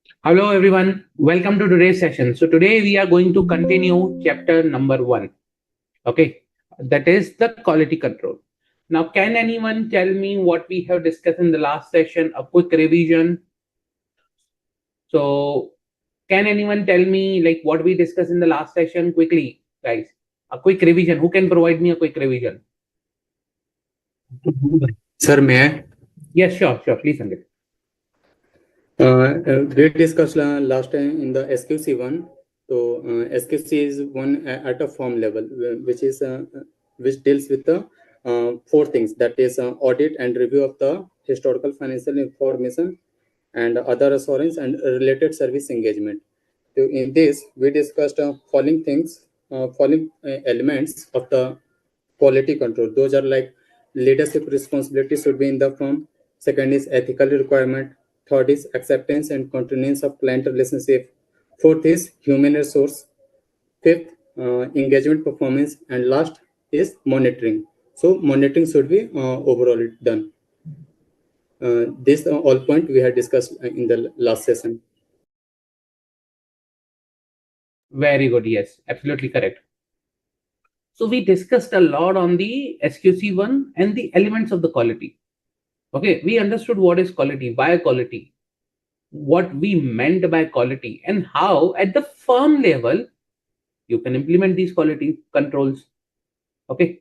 Hello everyone, welcome to today's session. So today we are going to continue chapter number 1. Okay, that is the quality control. Now, can anyone tell me what we have discussed in the last session? A quick revision. So, can anyone tell me like what we discussed in the last session quickly, guys? A quick revision. Who can provide me a quick revision? Sir, may I? Yes, sure. Please, Sangeet. We discussed last time in the SQC1. So SQC is one at a firm level, which deals with the four things. That is audit and review of the historical financial information and other assurance and related service engagement. So in this, we discussed following elements of the quality control. Those are like leadership responsibility should be in the firm. Second is ethical requirement. Third is acceptance and continuance of client relationship. Fourth is human resource. Fifth, engagement performance. And last is monitoring. So monitoring should be overall done. This all point we had discussed in the last session. Very good. Yes, absolutely correct. So we discussed a lot on the SQC1 and the elements of the quality. Okay, we understood what is quality, why quality, what we meant by quality, and how at the firm level you can implement these quality controls. Okay,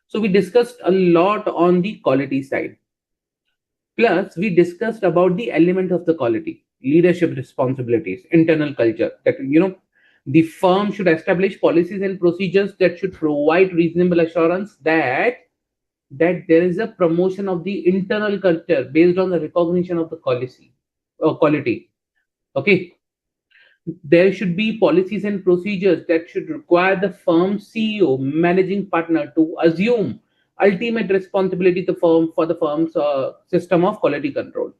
so we discussed a lot on the quality side. Plus, we discussed about the element of the quality, leadership responsibilities, internal culture. That the firm should establish policies and procedures that should provide reasonable assurance that there is a promotion of the internal culture based on the recognition of the policy or quality. Okay, there should be policies and procedures that should require the firm CEO, managing partner to assume ultimate responsibility the firm for the firm's system of quality control.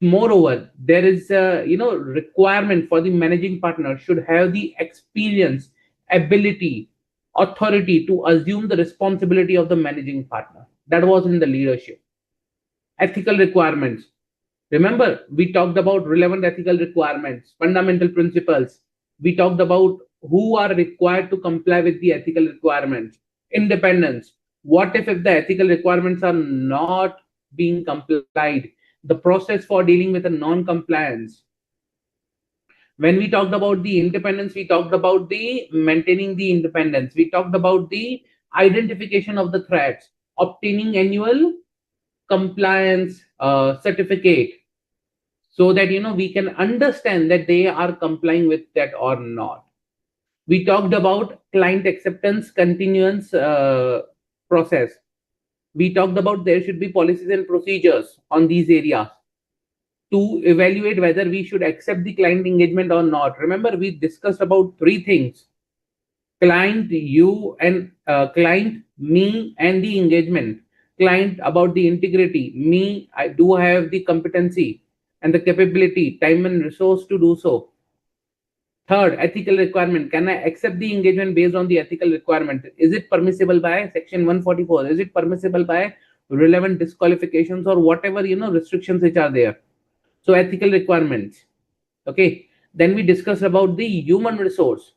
Moreover, there is a requirement for the managing partner should have the experience, ability, authority to assume the responsibility of the managing partner. That was in the leadership. Ethical requirements. Remember, we talked about relevant ethical requirements, fundamental principles. We talked about who are required to comply with the ethical requirements. Independence. What if the ethical requirements are not being complied? The process for dealing with a non-compliance. When we talked about the independence, we talked about the maintaining the independence. We talked about the identification of the threats, obtaining annual compliance certificate, so that we can understand that they are complying with that or not. We talked about client acceptance continuance process. We talked about there should be policies and procedures on these areas to evaluate whether we should accept the client engagement or not. Remember, we discussed about three things: client, you, and client, me, and the engagement. Client about the integrity, me, I do have the competency and the capability, time and resource to do so. Third, ethical requirement. Can I accept the engagement based on the ethical requirement? Is it permissible by section 144? Is it permissible by relevant disqualifications or whatever restrictions which are there? So ethical requirements. Okay. Then we discuss about the human resource.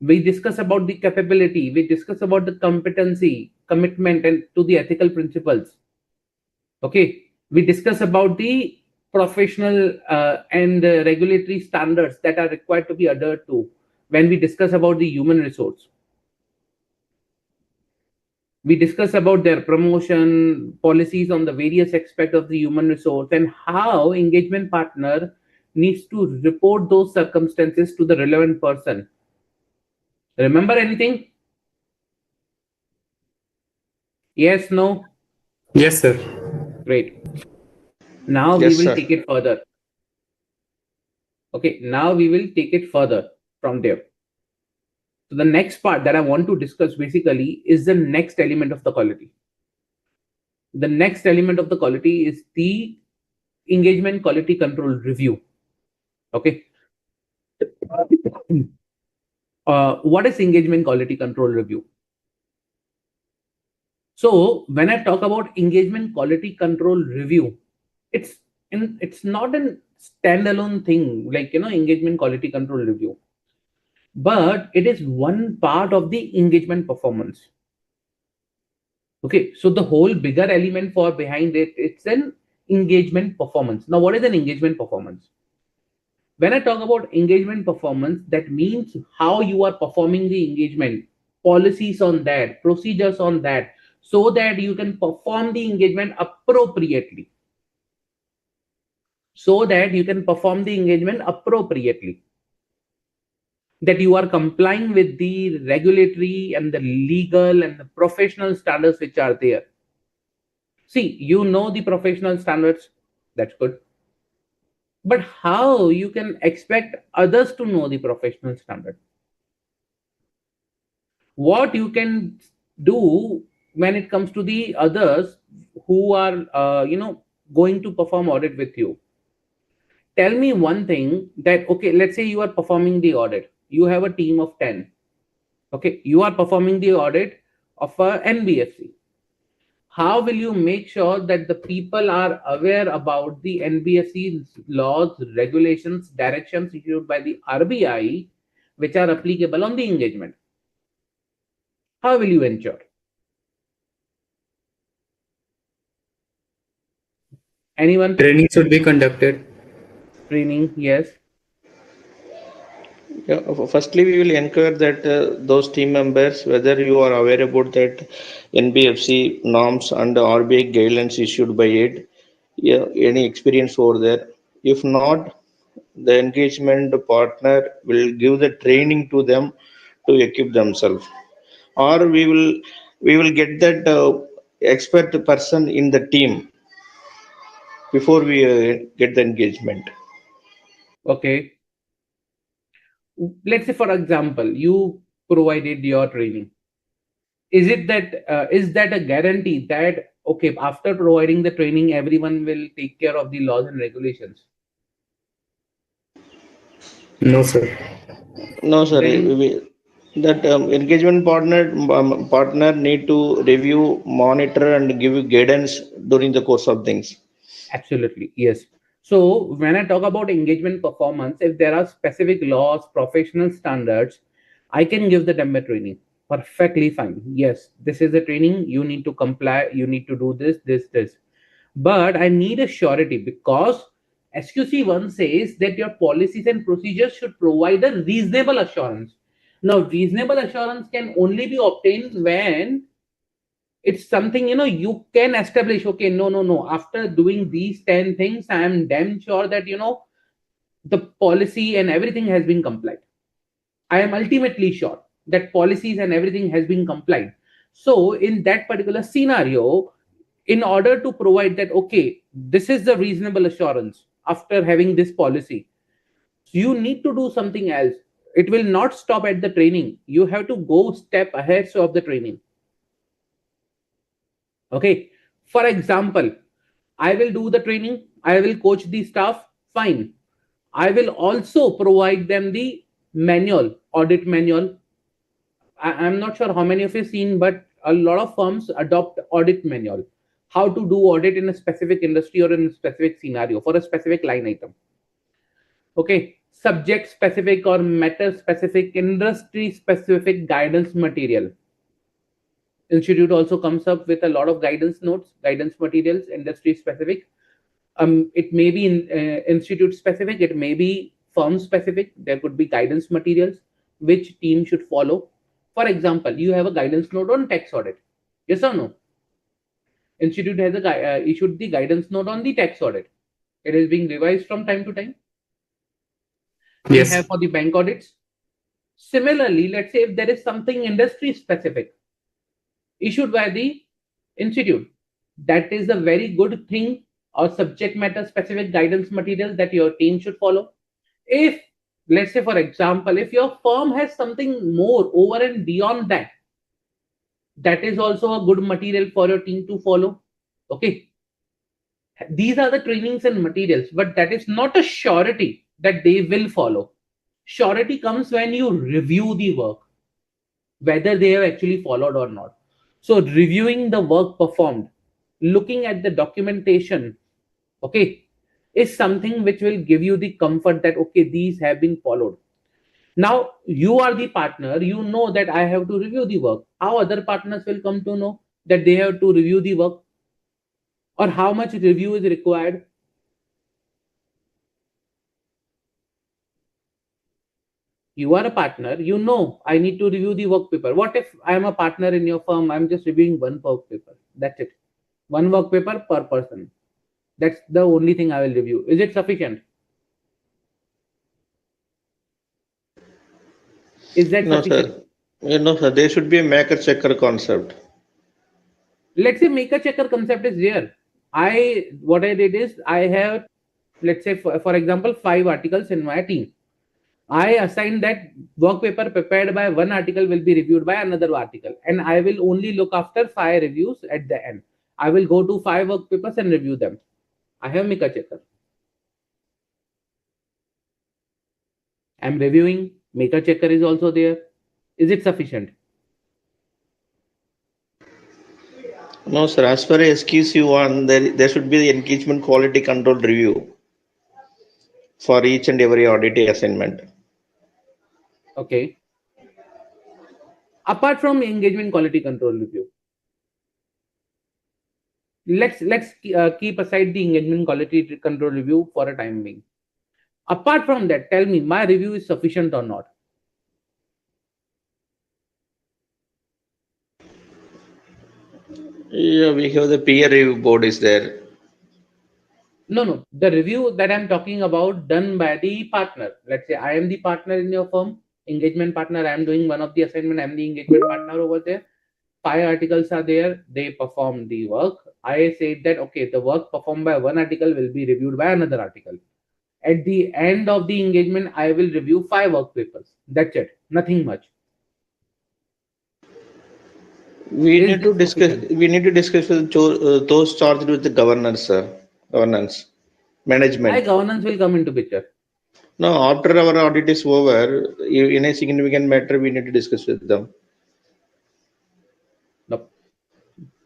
We discuss about the capability. We discuss about the competency, commitment, and to the ethical principles. Okay. We discuss about the professional and regulatory standards that are required to be adhered to when we discuss about the human resource. We discuss about their promotion policies on the various aspects of the human resource and how engagement partner needs to report those circumstances to the relevant person. Remember anything? Yes, no? Yes, sir. Great. Now Yes, we will sir. take it further. Okay, now we will take it further from there. So the next part that I want to discuss basically is the next element of the quality. The next element of the quality is the engagement quality control review. Okay. What is engagement quality control review? So when I talk about engagement quality control review, it's and it's not a standalone thing like engagement quality control review, but it is one part of the engagement performance. Okay, so the whole bigger element for behind it, it's an engagement performance. Now, what is an engagement performance? When I talk about engagement performance, that means how you are performing the engagement, policies on that, procedures on that, so that you can perform the engagement appropriately. So that you can perform the engagement appropriately. That you are complying with the regulatory and the legal and the professional standards which are there. See, you know the professional standards, that's good. But how you can expect others to know the professional standard? What you can do when it comes to the others who are going to perform audit with you? Tell me one thing that, okay, let's say you are performing the audit. You have a team of 10. Okay, you are performing the audit of a NBFC. How will you make sure that the people are aware about the NBFC's laws, regulations, directions issued by the RBI, which are applicable on the engagement? How will you ensure? Anyone? Training should be conducted. Training, yes. Yeah, firstly, we will encourage that those team members, whether you are aware about that NBFC norms and RBI guidelines issued by it, yeah, any experience over there. If not, the engagement partner will give the training to them to equip themselves, or we will get that expert person in the team before we get the engagement. Okay. Let's say, for example, you provided your training. Is that a guarantee that, okay, after providing the training, everyone will take care of the laws and regulations? No, sir. No, sir. Then That engagement partner need to review, monitor, and give you guidance during the course of things. absolutely, yes. So when I talk about engagement performance, if there are specific laws, professional standards, I can give the demo training. Perfectly fine. Yes, this is the training. You need to comply. You need to do this, this, this. But I need a surety because SQC1 says that your policies and procedures should provide a reasonable assurance. Now, reasonable assurance can only be obtained when it's something you can establish. Okay, no, after doing these 10 things, I am damn sure that the policy and everything has been complied. I am ultimately sure that policies and everything has been complied. So in that particular scenario, in order to provide that, okay, this is the reasonable assurance after having this policy, you need to do something else. It will not stop at the training. You have to go step ahead of the training. Okay. For example, I will do the training, I will coach the staff, fine. I will also provide them the manual, audit manual. I'm not sure how many of you seen, but a lot of firms adopt audit manual. How to do audit in a specific industry or in a specific scenario for a specific line item. Okay, subject specific or matter specific, industry specific guidance material. Institute also comes up with a lot of guidance notes, guidance materials, industry specific. It may be institute specific, it may be firm specific. There could be guidance materials which team should follow. For example, you have a guidance note on tax audit. Yes or no? Institute has issued the guidance note on the tax audit. It is being revised from time to time. They Yes. have for the bank audits. Similarly, let's say if there is something industry specific issued by the institute, that is a very good thing or subject matter specific guidance material that your team should follow. If, let's say, for example, if your firm has something more over and beyond that, that is also a good material for your team to follow. Okay, these are the trainings and materials, but that is not a surety that they will follow. Surety comes when you review the work, whether they have actually followed or not. So reviewing the work performed, looking at the documentation, okay, is something which will give you the comfort that, okay, these have been followed. Now, you are the partner, you know that I have to review the work. How other partners will come to know that they have to review the work, or how much review is required? You are a partner, you know I need to review the work paper. What if I am a partner in your firm, I'm just reviewing one work paper, that's it, one work paper per person, that's the only thing I will review. Is it sufficient? Is that No, sufficient? sir. No, sir. There should be a maker checker concept. Let's say maker checker concept is there. What I did is I have, let's say for example, 5 articles in my team. I assign that work paper prepared by one article will be reviewed by another article, and I will only look after 5 reviews at the end. I will go to 5 work papers and review them. I have maker checker. I'm reviewing. Maker checker is also there. Is it sufficient? No, sir. As per SQC1, there should be the engagement quality control review for each and every audit assignment. Okay. Apart from engagement quality control review, let's keep aside the engagement quality control review for a time being. Apart from that, tell me, my review is sufficient or not? Yeah, we have the peer review board is there. No. The review that I'm talking about done by the partner. Let's say I am the partner in your firm, engagement partner. I'm doing one of the assignment. I'm the engagement partner over there. 5 articles are there. They perform the work. I said that, okay, the work performed by one article will be reviewed by another article. At the end of the engagement, I will review 5 work papers. That's it. Nothing much. We Is need to this discuss. sufficient? We need to discuss with those charged with the governance, sir. Governance, Why management. governance will come into picture? No, after our audit is over, in a significant matter, we need to discuss with them. No,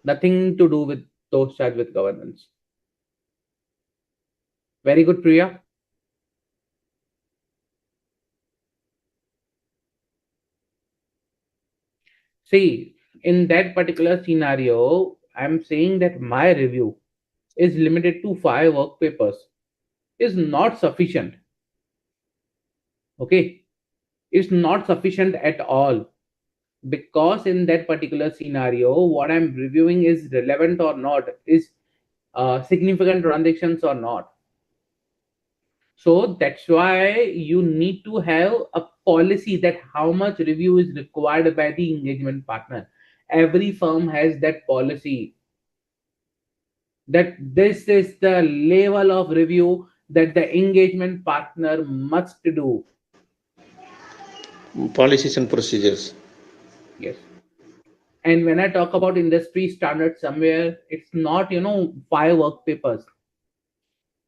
nothing to do with those charged with governance. Very good, Priya. See, in that particular scenario, I'm saying that my review is limited to 5 work papers is not sufficient. Okay, it's not sufficient at all, because in that particular scenario, what I'm reviewing is relevant or not, is significant transactions or not. So that's why you need to have a policy that how much review is required by the engagement partner. Every firm has that policy, that this is the level of review that the engagement partner must do. Policies and procedures. Yes. And when I talk about industry standard somewhere, it's not, 5 work papers.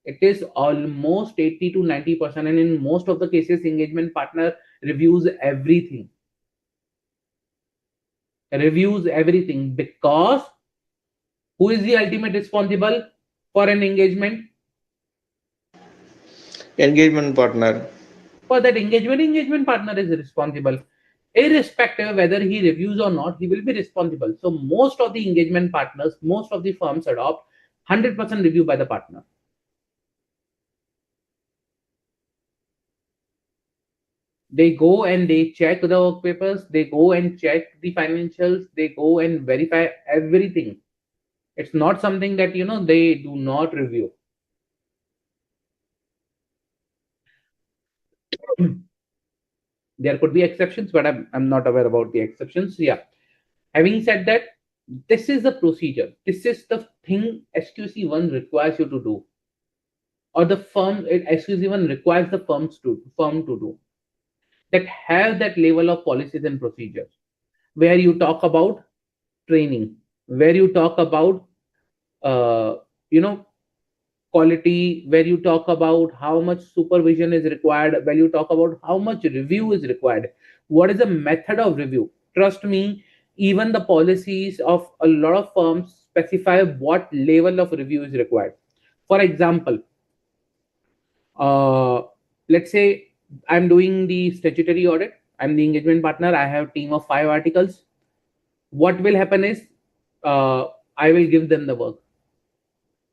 It is almost 80 to 90%. And in most of the cases, engagement partner reviews everything. Reviews everything, because who is the ultimate responsible for an engagement? Engagement partner. For that engagement partner is responsible. Irrespective whether he reviews or not, he will be responsible. So most of the engagement partners, most of the firms adopt 100% review by the partner. They go and they check the work papers, they go and check the financials, they go and verify everything. It's not something that they do not review. There could be exceptions, but I'm not aware about the exceptions. Yeah. Having said that, this is the procedure. This is the thing SQC1 requires you to do, or the SQC1 requires the firm to do. That have that level of policies and procedures, where you talk about training, where you talk about uh, you know quality, where you talk about how much supervision is required, where you talk about how much review is required, what is the method of review. Trust me, even the policies of a lot of firms specify what level of review is required. For example, Let's say I'm doing the statutory audit. I'm the engagement partner. I have a team of 5 articles. What will happen is I will give them the work.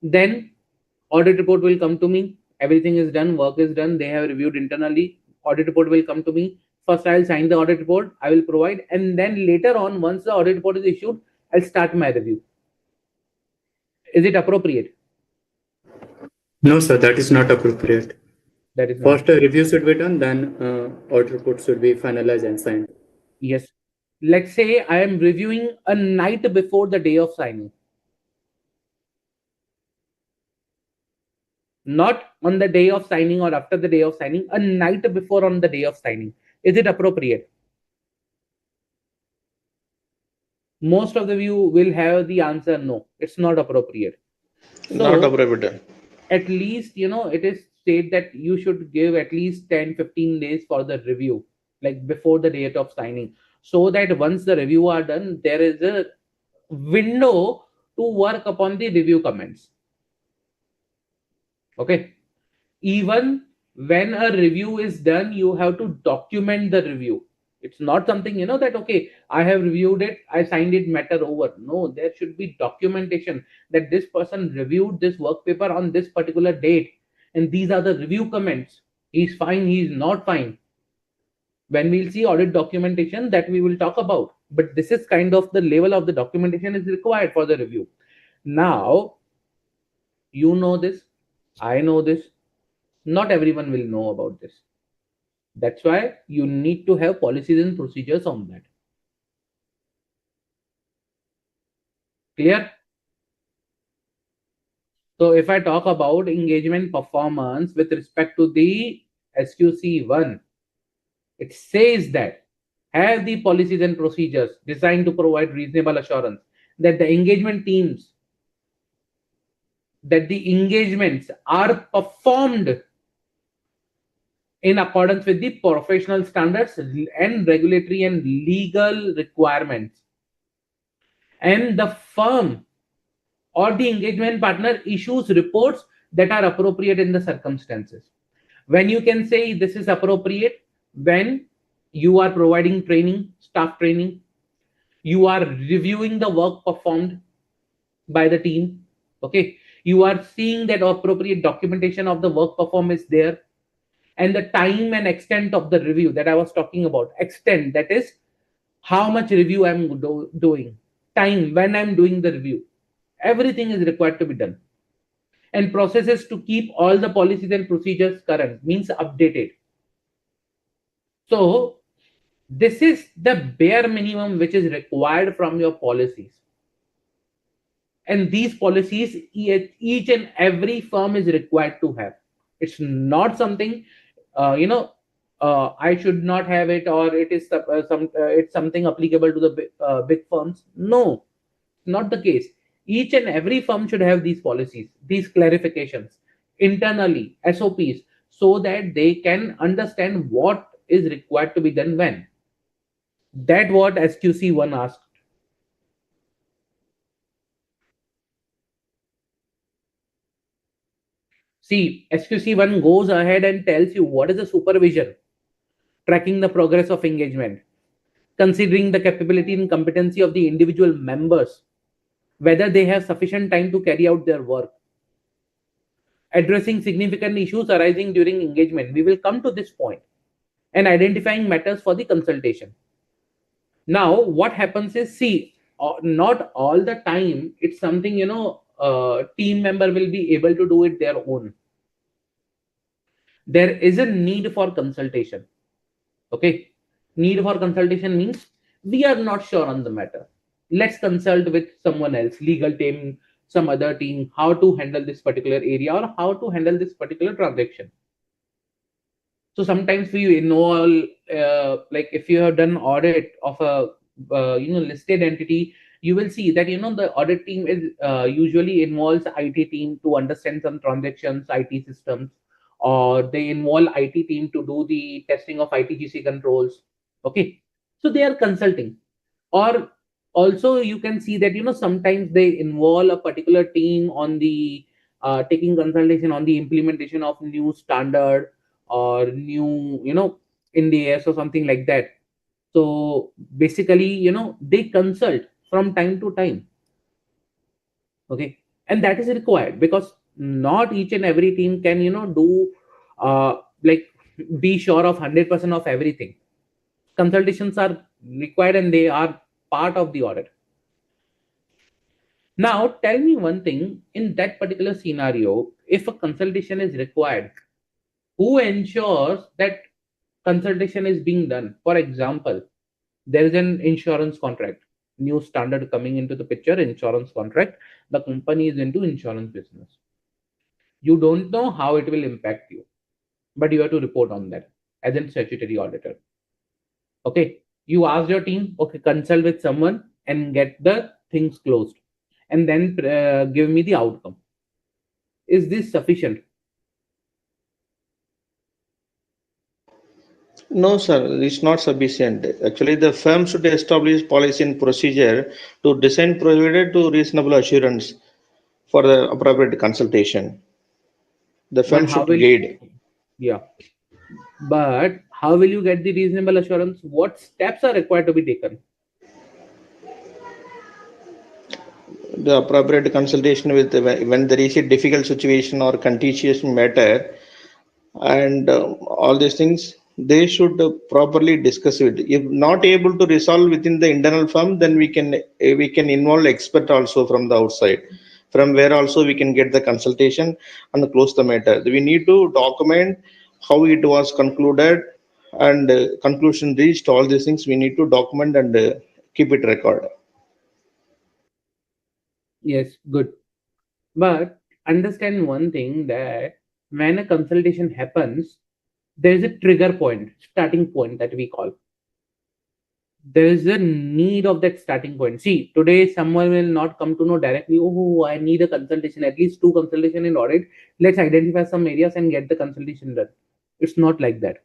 Then audit report will come to me. Everything is done. Work is done. They have reviewed internally. Audit report will come to me. First, I'll sign the audit report. I will provide, and then later on, once the audit report is issued, I'll start my review. Is it appropriate? No, sir, that is not appropriate. That is not. First, a review should be done, then audit report should be finalized and signed. Yes. Let's say I am reviewing a night before the day of signing. Not on the day of signing or after the day of signing, a night before on the day of signing. Is it appropriate? Most of the you will have the answer no, it's not appropriate. So, Not appropriate. At least, it is said that you should give at least 10-15 days for the review, like before the date of signing, so that once the review are done, there is a window to work upon the review comments. Okay. Even when a review is done, you have to document the review. It's not something, that, okay, I have reviewed it, I signed it, matter over. No, there should be documentation that this person reviewed this work paper on this particular date. And these are the review comments. He's fine, he's not fine. When we'll see audit documentation, that we will talk about. But this is kind of the level of the documentation is required for the review. Now, you know this, I know this. Not everyone will know about this. That's why you need to have policies and procedures on that. Clear? So if I talk about engagement performance with respect to the SQC1, it says that have the policies and procedures designed to provide reasonable assurance that the engagements are performed in accordance with the professional standards and regulatory and legal requirements. And the firm or the engagement partner issues reports that are appropriate in the circumstances. When you can say this is appropriate, when you are providing training, staff training, you are reviewing the work performed by the team. Okay. You are seeing that appropriate documentation of the work performed is there. And the time and extent of the review that I was talking about, extent, that is how much review I'm doing, time when I'm doing the review, everything is required to be done. And processes to keep all the policies and procedures current, means updated. So this is the bare minimum which is required from your policies. And these policies, each and every firm is required to have. It's not something, I should not have it, or it is it's something applicable to the big firms. No, not the case. Each and every firm should have these policies, these clarifications internally, SOPs, so that they can understand what is required to be done when. That what SQC1 asked. See, SQC1 goes ahead and tells you what is the supervision, tracking the progress of engagement, considering the capability and competency of the individual members, whether they have sufficient time to carry out their work, addressing significant issues arising during engagement. We will come to this point, and identifying matters for the consultation. Now, what happens is, see, not all the time it's something, team member will be able to do it their own. There is a need for consultation. Okay. Need for consultation means we are not sure on the matter. Let's consult with someone else, legal team, some other team, how to handle this particular area or how to handle this particular transaction. So sometimes we involve, like if you have done audit of a listed entity, you will see that the audit team is usually involves IT team to understand some transactions, IT systems, or they involve IT team to do the testing of ITGC controls. Okay, so they are consulting. Or also you can see that sometimes they involve a particular team on the taking consultation on the implementation of new standard or new, in the AS or something like that. So basically, they consult from time to time. Okay, and that is required because not each and every team can, do like be sure of 100% of everything. Consultations are required and they are part of the audit. Now, tell me one thing, in that particular scenario, if a consultation is required, who ensures that consultation is being done? For example, there is an insurance contract, new standard coming into the picture, insurance contract. The company is into insurance business. You don't know how it will impact you, but you have to report on that as a statutory auditor. Okay, you ask your team, okay, consult with someone and get the things closed, and then give me the outcome. Is this sufficient? No, sir, it's not sufficient. Actually, the firm should establish policy and procedure to design provided to reasonable assurance for the appropriate consultation. The But firm how should will, guide. yeah, but how will you get the reasonable assurance? What steps are required to be taken? The appropriate consultation with when there is a difficult situation or contentious matter, and all these things they should properly discuss it. If not able to resolve within the internal firm, then we can involve expert also from the outside, from where also we can get the consultation and close the matter. We need to document how it was concluded and conclusion reached. All these things we need to document and keep it record. Yes, good. But understand one thing, that when a consultation happens, there is a trigger point, starting point that we call. There is a need of that starting point. See, today someone will not come to know directly, oh, I need a consultation, at least two consultation in audit. Let's identify some areas and get the consultation done. It's not like that.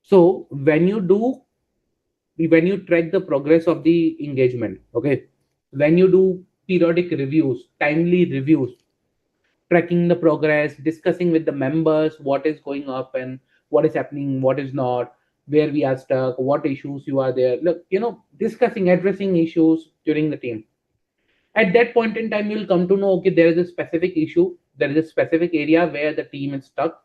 So when you track the progress of the engagement, okay, when you do periodic reviews, timely reviews, tracking the progress, discussing with the members what is going up and what is happening, what is not, where we are stuck, what issues you are there. Look, discussing, addressing issues during the team. At that point in time, you'll come to know, okay, there is a specific issue, there is a specific area where the team is stuck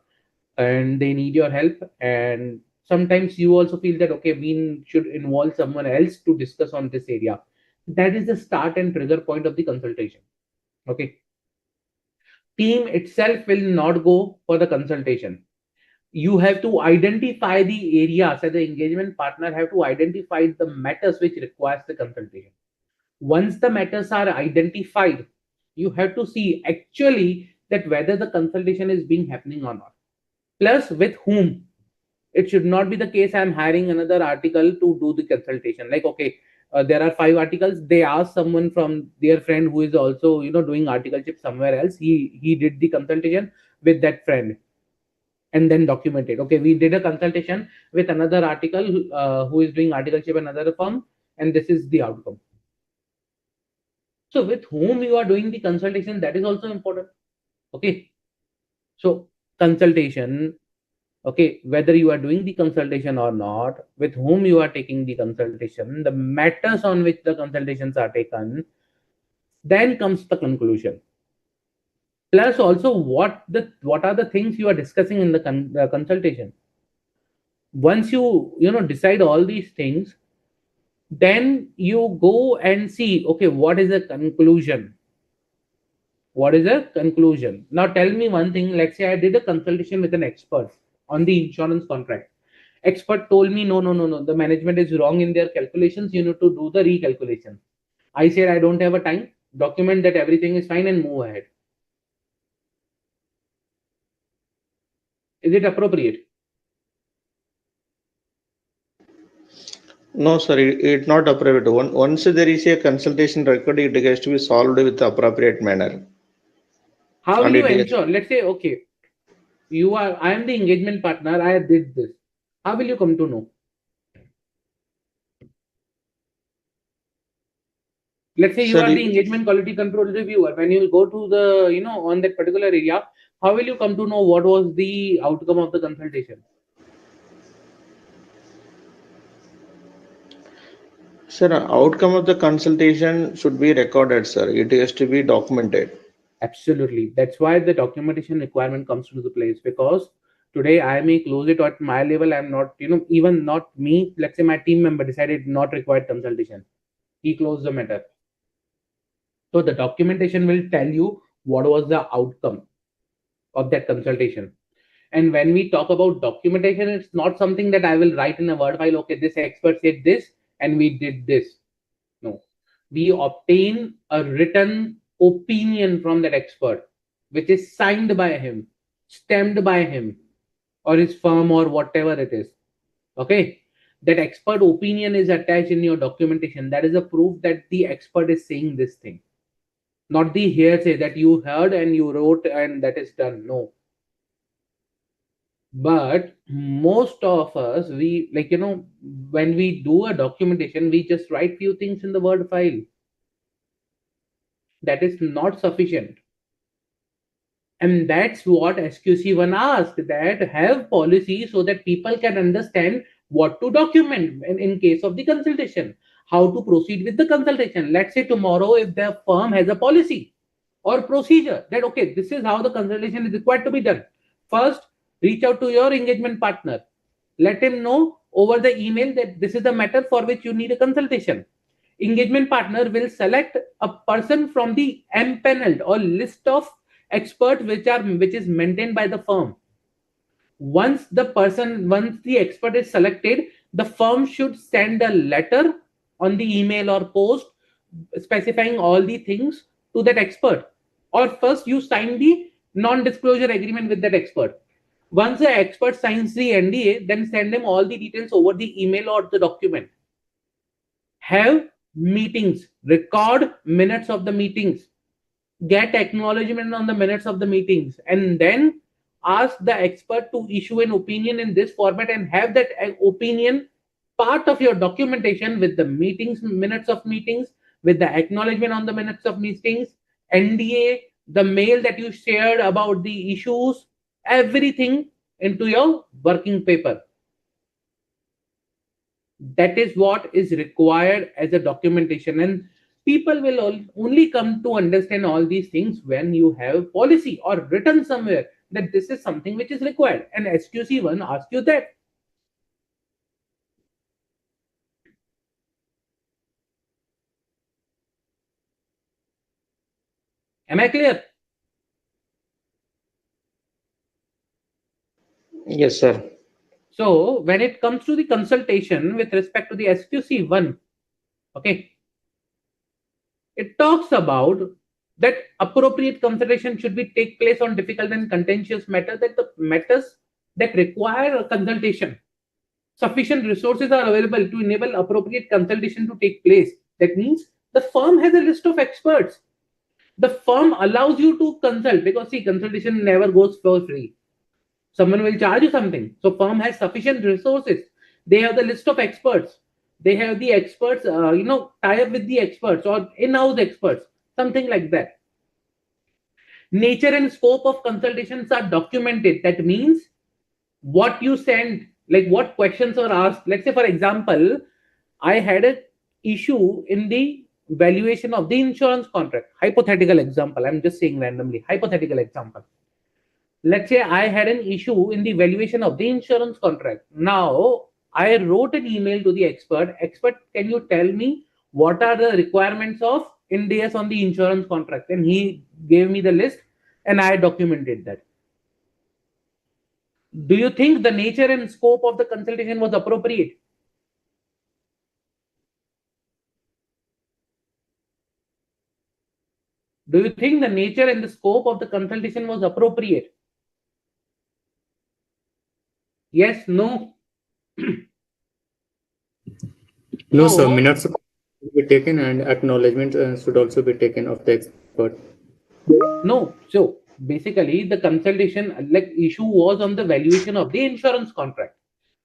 and they need your help. And sometimes you also feel that, okay, we should involve someone else to discuss on this area. That is the start and trigger point of the consultation. Okay, team itself will not go for the consultation. You have to identify the areas, as the engagement partner have to identify the matters which requires the consultation. Once the matters are identified, you have to see actually that whether the consultation is being happening or not, plus with whom. It should not be the case I'm hiring another article to do the consultation. Like, okay, there are 5 articles, they ask someone from their friend who is also, doing articleship somewhere else. He did the consultation with that friend and then documented, okay, we did a consultation with another article who is doing articleship in another firm, and this is the outcome. So with whom you are doing the consultation, that is also important. Okay, so consultation, okay, whether you are doing the consultation or not, with whom you are taking the consultation, the matters on which the consultations are taken, then comes the conclusion. Plus also what are the things you are discussing in the consultation. Once you decide all these things, then you go and see, okay, what is the conclusion. What is the conclusion? Now tell me one thing. Let's say I did a consultation with an expert on the insurance contract. Expert told me, no, no, no, no, the management is wrong in their calculations, you need to do the recalculation. I said, I don't have a time. Document that everything is fine and move ahead. Is it appropriate? No, sir, it's not appropriate. Once there is a consultation record, it has to be solved with the appropriate manner. How will And you it is ensure? Let's say, okay, I am the engagement partner, I did this. How will you come to know? Let's say you Sir, are the engagement quality control reviewer. When you go to the, on that particular area, how will you come to know what was the outcome of the consultation? sir, outcome of the consultation should be recorded, sir. It has to be documented. Absolutely. That's why the documentation requirement comes into the place, because today I may close it at my level. I'm not, even not me. Let's say my team member decided not required consultation. He closed the matter. So the documentation will tell you what was the outcome of that consultation. And when we talk about documentation, it's not something that I will write in a word file. Okay, this expert said this and we did this. No, we obtain a written opinion from that expert, which is signed by him, stamped by him, or his firm, or whatever it is. Okay, that expert opinion is attached in your documentation. That is a proof that the expert is saying this thing, not the hearsay that you heard and you wrote and that is done. No. But most of us, we, when we do a documentation, we just write few things in the word file. That is not sufficient. And that's what SQC1 asked, that have policy so that people can understand what to document in case of the consultation, how to proceed with the consultation. Let's say tomorrow, if the firm has a policy or procedure that, okay, this is how the consultation is required to be done. First, reach out to your engagement partner. Let him know over the email that this is the matter for which you need a consultation. Engagement partner will select a person from the empaneled or list of experts which is maintained by the firm. Once the expert is selected, the firm should send a letter on the email or post specifying all the things to that expert. Or first you sign the non-disclosure agreement with that expert. Once the expert signs the NDA, then send him all the details over the email or the document. Have meetings, record minutes of the meetings, get acknowledgement on the minutes of the meetings, and then ask the expert to issue an opinion in this format and have that opinion part of your documentation with the minutes of meetings, with the acknowledgement on the minutes of meetings, NDA, the mail that you shared about the issues, everything into your working paper. That is what is required as a documentation, and people will only come to understand all these things when you have policy or written somewhere that this is something which is required, and SQC1 asks you that. Am I clear? Yes, sir. So when it comes to the consultation with respect to the SQC1, okay, it talks about that appropriate consultation should be take place on difficult and contentious matter, that the matters that require a consultation, sufficient resources are available to enable appropriate consultation to take place. That means the firm has a list of experts. The firm allows you to consult, because see, consultation never goes for free. Someone will charge you something. So firm has sufficient resources. They have the list of experts. They have the experts, tie up with the experts or in-house experts, something like that. Nature and scope of consultations are documented. That means what you send, like what questions are asked. Let's say, for example, I had an issue in the valuation of the insurance contract. Hypothetical example. I'm just saying randomly. Hypothetical example. Let's say I had an issue in the valuation of the insurance contract. Now, I wrote an email to the expert. Expert, can you tell me what are the requirements of Ind AS on the insurance contract? And he gave me the list and I documented that. Do you think the nature and scope of the consultation was appropriate? Do you think the nature and the scope of the consultation was appropriate? Yes, no? No, sir. So, Minutes should be taken and acknowledgement should also be taken of the expert. no. So basically, the consultation like issue was on the valuation of the insurance contract.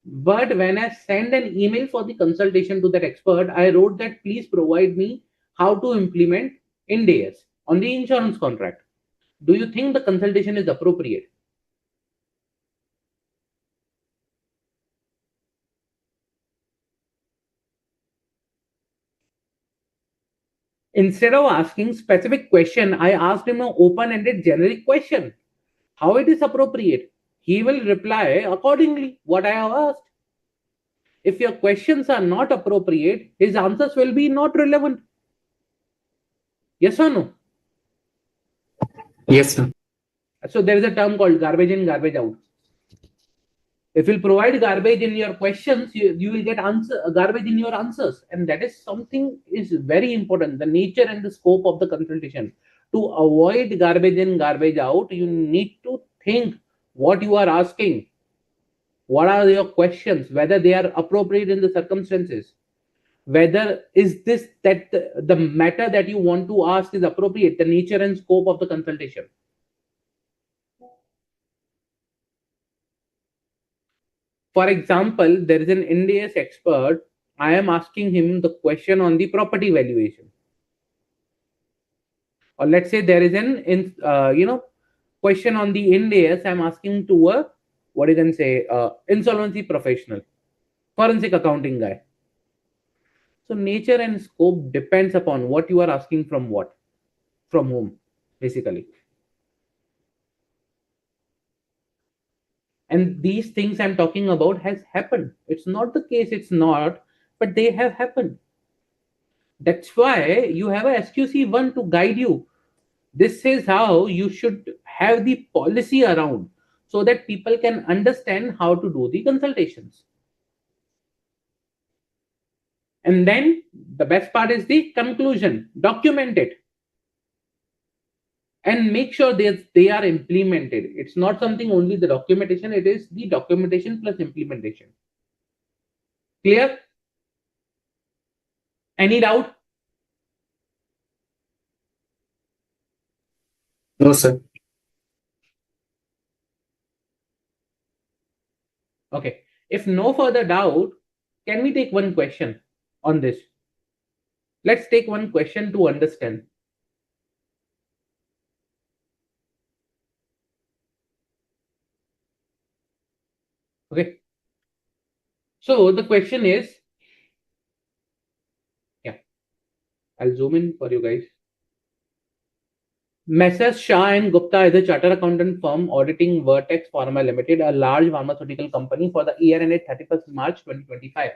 But when I send an email for the consultation to that expert, I wrote that please provide me how to implement Ind AS on the insurance contract. Do you think the consultation is appropriate? Instead of asking specific question, I asked him an open-ended generic question. How it is appropriate? He will reply accordingly what I have asked. If your questions are not appropriate, his answers will be not relevant. Yes or no? Yes, sir. So there is a term called garbage in, garbage out. If you provide garbage in your questions, you will get garbage in your answers, and that is something is very important. The nature and the scope of the consultation. To avoid garbage in, garbage out, you need to think what you are asking. What are your questions? Whether they are appropriate in the circumstances. Whether is this that the matter that you want to ask is appropriate. The nature and scope of the consultation. For example, there is an Ind AS expert. I am asking him the question on the property valuation. Or let's say there is an question on the Ind AS. I'm asking to a what you can say insolvency professional, forensic accounting guy. So nature and scope depends upon what you are asking from whom, basically. And these things I'm talking about has happened. It's not the case, it's not, but they have happened. That's why you have a SQC1 to guide you. This is how you should have the policy around so that people can understand how to do the consultations. And then the best part is the conclusion. Document it and make sure they are implemented. It's not something only the documentation, it is the documentation plus implementation. Clear? Any doubt? No, sir. Okay. If no further doubt, can we take one question on this? Let's take one question to understand. Okay. So the question is, yeah, I'll zoom in for you guys. Messrs. Shah and Gupta is a chartered accountant firm auditing Vertex Pharma Limited, a large pharmaceutical company, for the year ended 31st March 2025.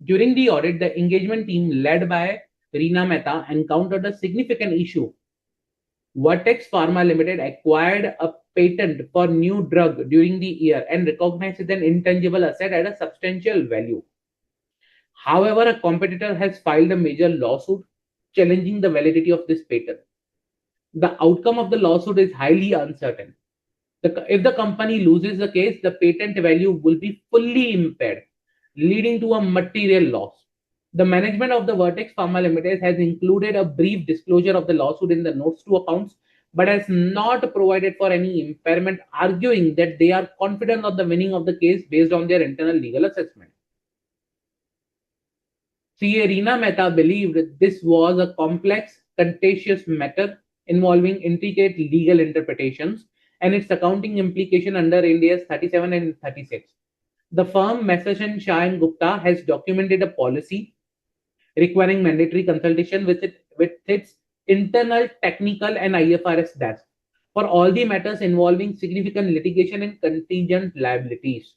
During the audit, the engagement team led by Reena Mehta encountered a significant issue. Vertex Pharma Limited acquired a patent for new drug during the year and recognized it an intangible asset at a substantial value. However, a competitor has filed a major lawsuit challenging the validity of this patent. The outcome of the lawsuit is highly uncertain. If the company loses the case, the patent value will be fully impaired, leading to a material loss. The management of the Vertex Pharma Limited has included a brief disclosure of the lawsuit in the notes to accounts, but has not provided for any impairment, arguing that they are confident of the winning of the case based on their internal legal assessment. CA Reena Mehta believed this was a complex, contentious matter involving intricate legal interpretations and its accounting implication under Ind AS 37 and 36. The firm Messrs. Shah and Gupta has documented a policy requiring mandatory consultation with its internal technical and IFRS desk for all the matters involving significant litigation and contingent liabilities.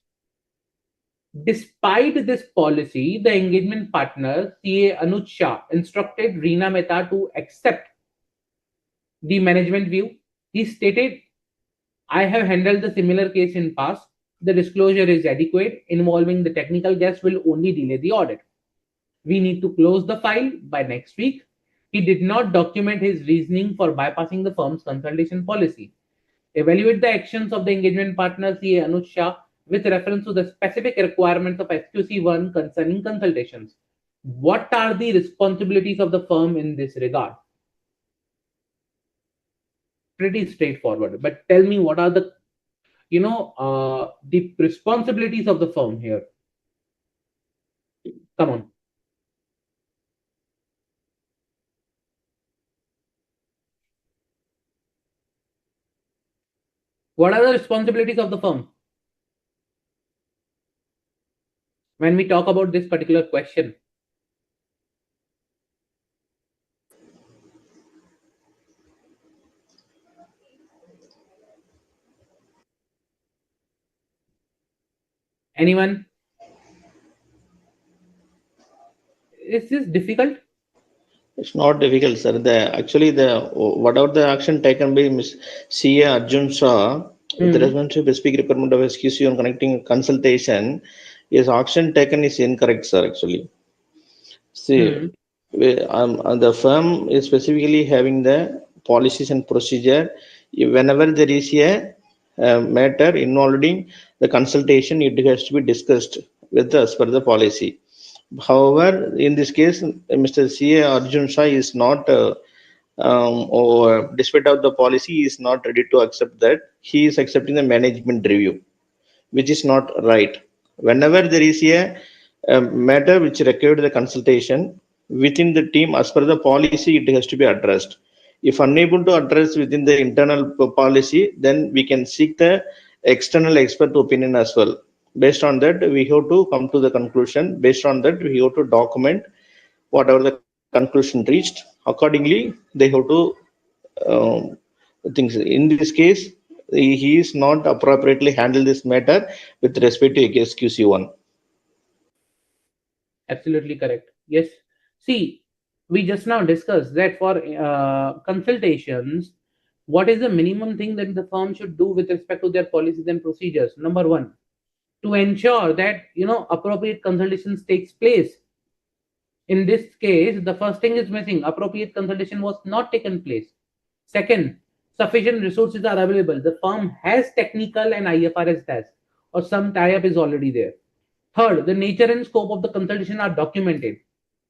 Despite this policy, the engagement partner, CA Anuj Shah, instructed Reena Mehta to accept the management view. He stated, I have handled the similar case in past. The disclosure is adequate. Involving the technical guest will only delay the audit. We need to close the file by next week. He did not document his reasoning for bypassing the firm's consultation policy. Evaluate the actions of the engagement partner, CA Anuj Shah, with reference to the specific requirements of SQC1 concerning consultations. What are the responsibilities of the firm in this regard? Pretty straightforward. But tell me, what are the the responsibilities of the firm here? Come on. What are the responsibilities of the firm when we talk about this particular question? Anyone? Is this difficult? It's not difficult, sir. Whatever the action taken by Ms. CA Arjun Shah with respect to specific requirement of SQC on connecting consultation, is action taken is incorrect, sir. Actually, see, the firm is specifically having the policies and procedure. Whenever there is a matter involving the consultation, it has to be discussed with as per the policy. However, in this case, Mr. C.A. Arjun Shah is not, or despite of the policy, he is not ready to accept that. He is accepting the management review, which is not right. Whenever there is a matter which required the consultation within the team, as per the policy, it has to be addressed. If unable to address within the internal policy, then we can seek the external expert opinion as well. Based on that, we have to come to the conclusion. Based on that, we have to document whatever the conclusion reached. Accordingly, they have to things. In this case, he is not appropriately handle this matter with respect to SQC1. Absolutely correct. Yes. See, we just now discussed that for consultations, what is the minimum thing that the firm should do with respect to their policies and procedures? Number one, to ensure that appropriate consultations takes place. In this case, the first thing is missing. Appropriate consultation was not taken place. Second, sufficient resources are available. The firm has technical and IFRS tasks, or some tie-up is already there. Third, the nature and scope of the consultation are documented.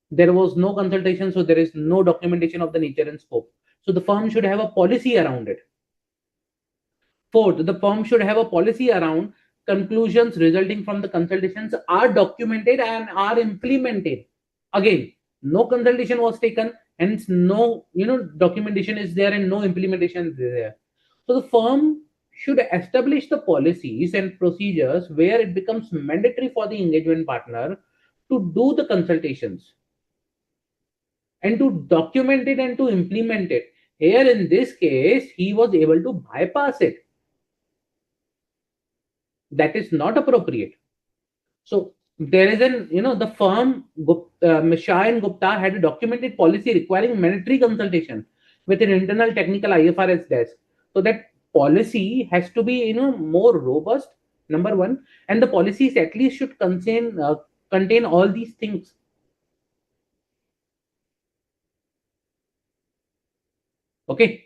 There was no consultation, so there is no documentation of the nature and scope. So the firm should have a policy around it. Fourth, the firm should have a policy around conclusions resulting from the consultations are documented and are implemented. Again, no consultation was taken, hence no documentation is there and no implementation is there. So the firm should establish the policies and procedures where it becomes mandatory for the engagement partner to do the consultations and to document it and to implement it. Here in this case, he was able to bypass it. That is not appropriate. So there is the firm Shah and Gupta had a documented policy requiring mandatory consultation with an internal technical IFRS desk. So that policy has to be more robust. Number one, and the policies at least should contain all these things. Okay.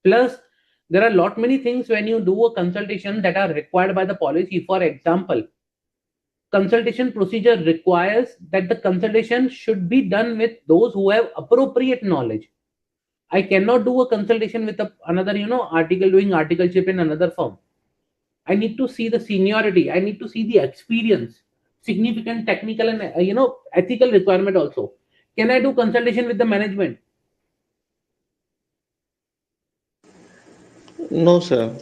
Plus, there are a lot many things when you do a consultation that are required by the policy. For example, consultation procedure requires that the consultation should be done with those who have appropriate knowledge. I cannot do a consultation with another article doing articleship in another firm. I need to see the seniority. I need to see the experience, significant technical and ethical requirement also. Can I do consultation with the management? No, sir.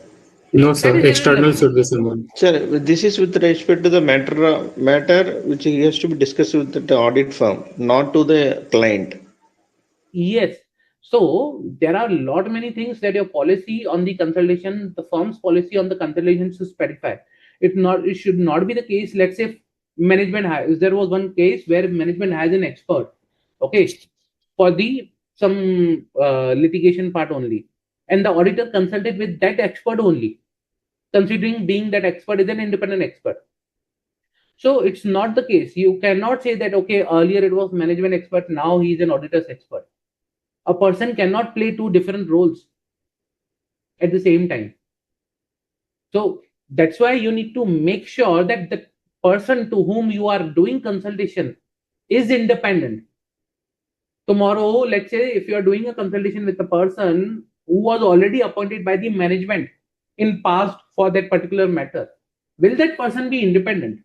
No, That sir. is External irrelevant. should be someone. Sir, this is with respect to the matter which has to be discussed with the audit firm, not to the client. Yes. So there are a lot many things that your policy on the consultation, the firm's policy on the consultation should specify. It should not be the case. Let's say management has, there was one case where management has an expert, okay, for the some litigation part only, and the auditor consulted with that expert only, considering being that expert is an independent expert. So it's not the case. You cannot say that okay, earlier it was management expert, now he is an auditor's expert. A person cannot play two different roles at the same time. So that's why you need to make sure that the person to whom you are doing consultation is independent. Tomorrow, let's say if you are doing a consultation with a person who was already appointed by the management in past for that particular matter, will that person be independent?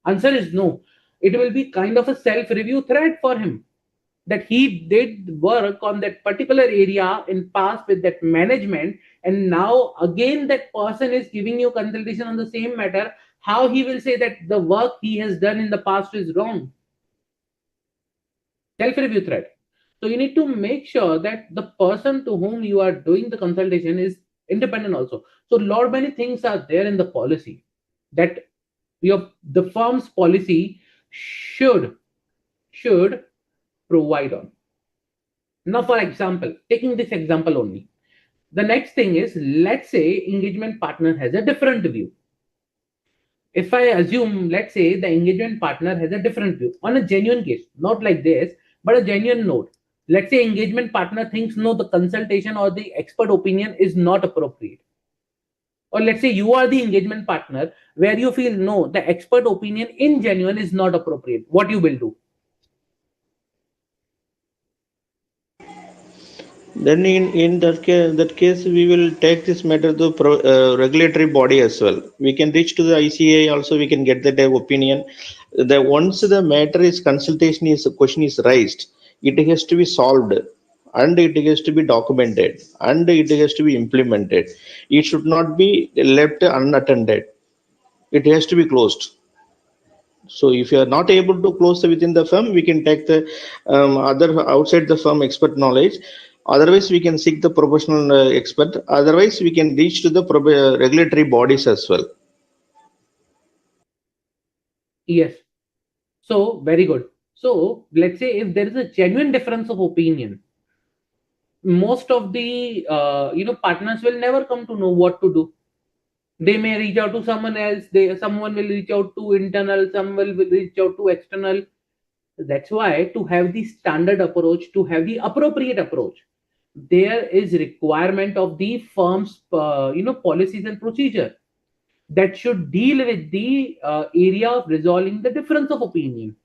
Answer is no. It will be kind of a self-review threat for him. that he did work on that particular area in past with that management, and now again that person is giving you consultation on the same matter, how he will say that the work he has done in the past is wrong? Self review threat. So you need to make sure that the person to whom you are doing the consultation is independent also. So lot many things are there in the policy that the firm's policy should provide on. Now, for example, taking this example only, the next thing is, let's say engagement partner has a different view. If I assume, let's say the engagement partner has a different view on a genuine case, not like this, but a genuine note. Let's say engagement partner thinks no, the consultation or the expert opinion is not appropriate. Or let's say you are the engagement partner where you feel no, the expert opinion in genuine is not appropriate. What you will do? Then in that case, we will take this matter to regulatory body as well. We can reach to the ICAI also. We can get that opinion. The once the matter is consultation is question is raised, it has to be solved, and it has to be documented, and it has to be implemented. It should not be left unattended. It has to be closed. So if you are not able to close within the firm, we can take the other outside the firm expert knowledge. Otherwise, we can seek the professional expert. Otherwise, we can reach to the regulatory bodies as well. Yes. So very good. So let's say if there is a genuine difference of opinion, most of the partners will never come to know what to do. They may reach out to someone else. Someone will reach out to internal. Someone will reach out to external. That's why to have the standard approach, to have the appropriate approach, there is requirement of the firm's policies and procedure that should deal with the area of resolving the difference of opinion,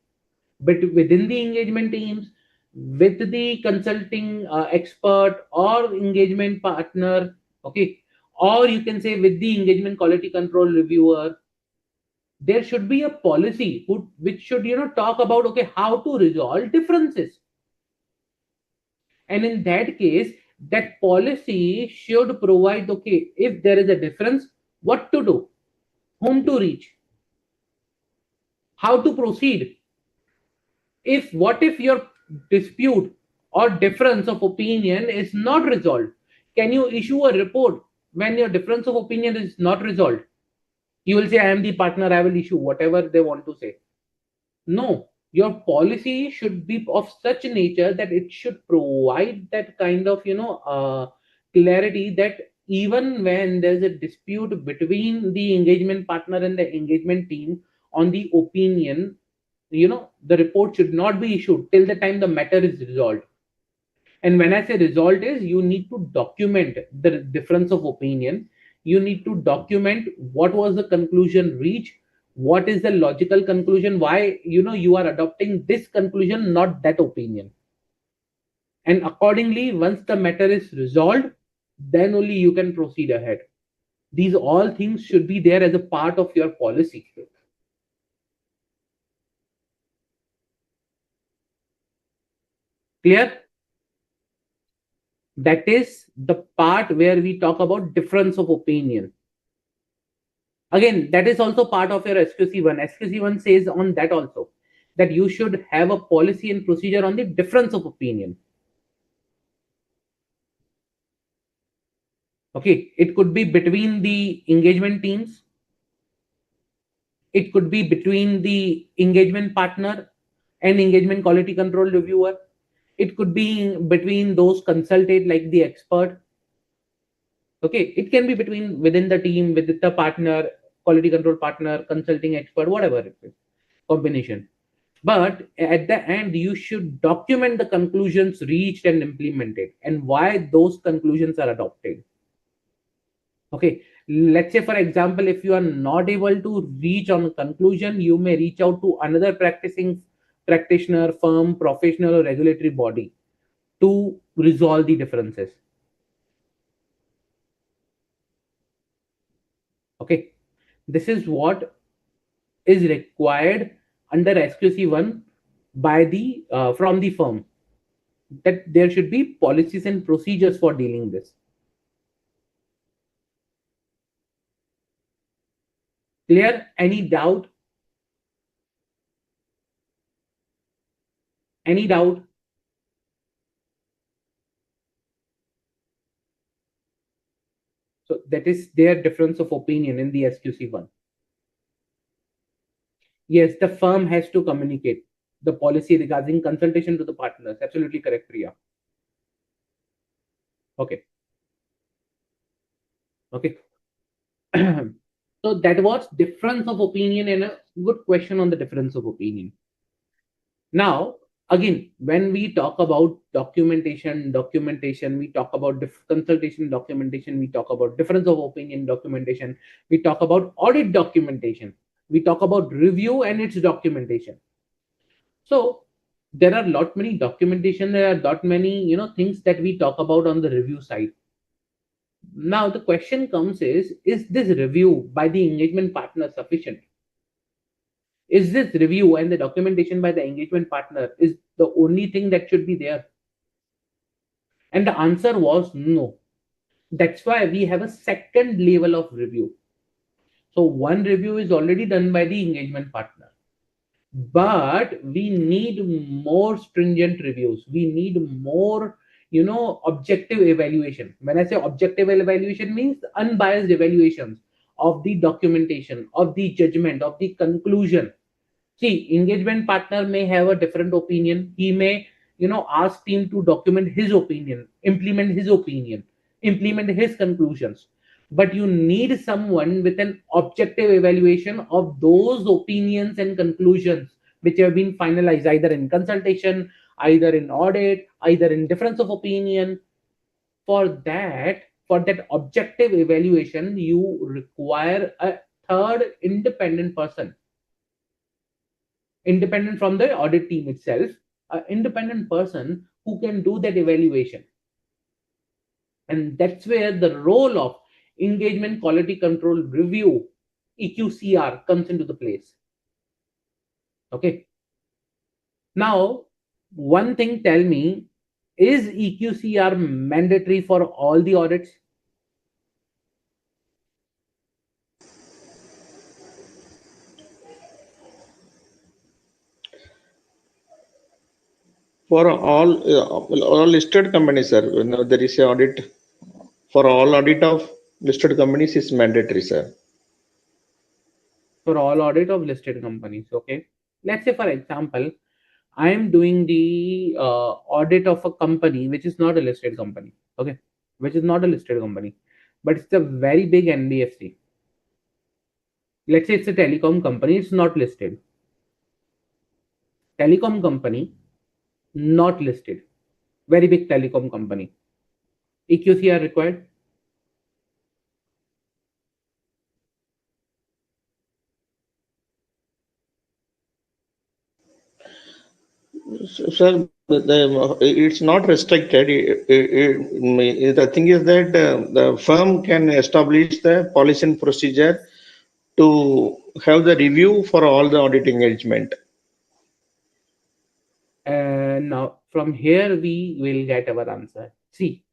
but within the engagement teams, with the consulting expert or engagement partner, okay, or you can say with the engagement quality control reviewer, there should be a policy which should talk about, okay, how to resolve differences. And in that case, that policy should provide, okay, if there is a difference, what to do, whom to reach, how to proceed. If your dispute or difference of opinion is not resolved, can you issue a report when your difference of opinion is not resolved? You will say, I am the partner, I will issue whatever they want to say. No, your policy should be of such nature that it should provide that kind of clarity, that even when there's a dispute between the engagement partner and the engagement team on the opinion, the report should not be issued till the time the matter is resolved. And when I say resolved is, you need to document the difference of opinion. You need to document what was the conclusion reached, what is the logical conclusion, why you are adopting this conclusion, not that opinion. And accordingly, once the matter is resolved, then only you can proceed ahead. These all things should be there as a part of your policy. Clear? That is the part where we talk about difference of opinion. Again, that is also part of your SQC1. SQC1 says on that also, that you should have a policy and procedure on the difference of opinion. Okay, it could be between the engagement teams. It could be between the engagement partner and engagement quality control reviewer. It could be between those consulted like the expert. Okay, it can be within the team, with the partner, quality control partner, consulting expert, whatever it is, combination. But at the end, you should document the conclusions reached and implemented, and why those conclusions are adopted. Okay, let's say for example, if you are not able to reach on a conclusion, you may reach out to another practitioner, firm, professional, or regulatory body to resolve the differences. Okay, this is what is required under SQC1 by the from the firm. that there should be policies and procedures for dealing this. Clear? Any doubt? Any doubt? So that is their difference of opinion in the SQC1. Yes, the firm has to communicate the policy regarding consultation to the partners. Absolutely correct, Priya. Okay. Okay. So that was difference of opinion and a good question on the difference of opinion. Now, again, when we talk about documentation, we talk about consultation documentation, we talk about difference of opinion documentation, we talk about audit documentation, we talk about review and its documentation. So there are lot many documentation, there are lot many things that we talk about on the review side. Now the question comes is this review by the engagement partner sufficient? Is this review and the documentation by the engagement partner is the only thing that should be there? And the answer was no. That's why we have a second level of review. So one review is already done by the engagement partner, but we need more stringent reviews. We need more objective evaluation. When I say objective evaluation, means unbiased evaluations of the documentation, of the judgment, of the conclusion. See, engagement partner may have a different opinion. He may ask team to document his opinion, implement his conclusions, but you need someone with an objective evaluation of those opinions and conclusions which have been finalized either in consultation, either in audit, either in difference of opinion. For that objective evaluation, you require a third independent person, independent from the audit team itself, an independent person who can do that evaluation. And that's where the role of engagement quality control review, EQCR, comes into the place. Okay. Now, one thing, tell me, is EQCR mandatory for all the audits? For all listed companies, sir, there is a audit for all audit of listed companies is mandatory, sir. For all audit of listed companies. Okay. Let's say, for example, I am doing the audit of a company which is not a listed company. Okay. Which is not a listed company, but it's a very big NBFC. Let's say it's a telecom company, it's not listed. Telecom company, not listed. Very big telecom company. EQC are required. Sir, it's not restricted. The thing is that the firm can establish the policy and procedure to have the review for all the audit engagement. Now, from here, we will get our answer. See,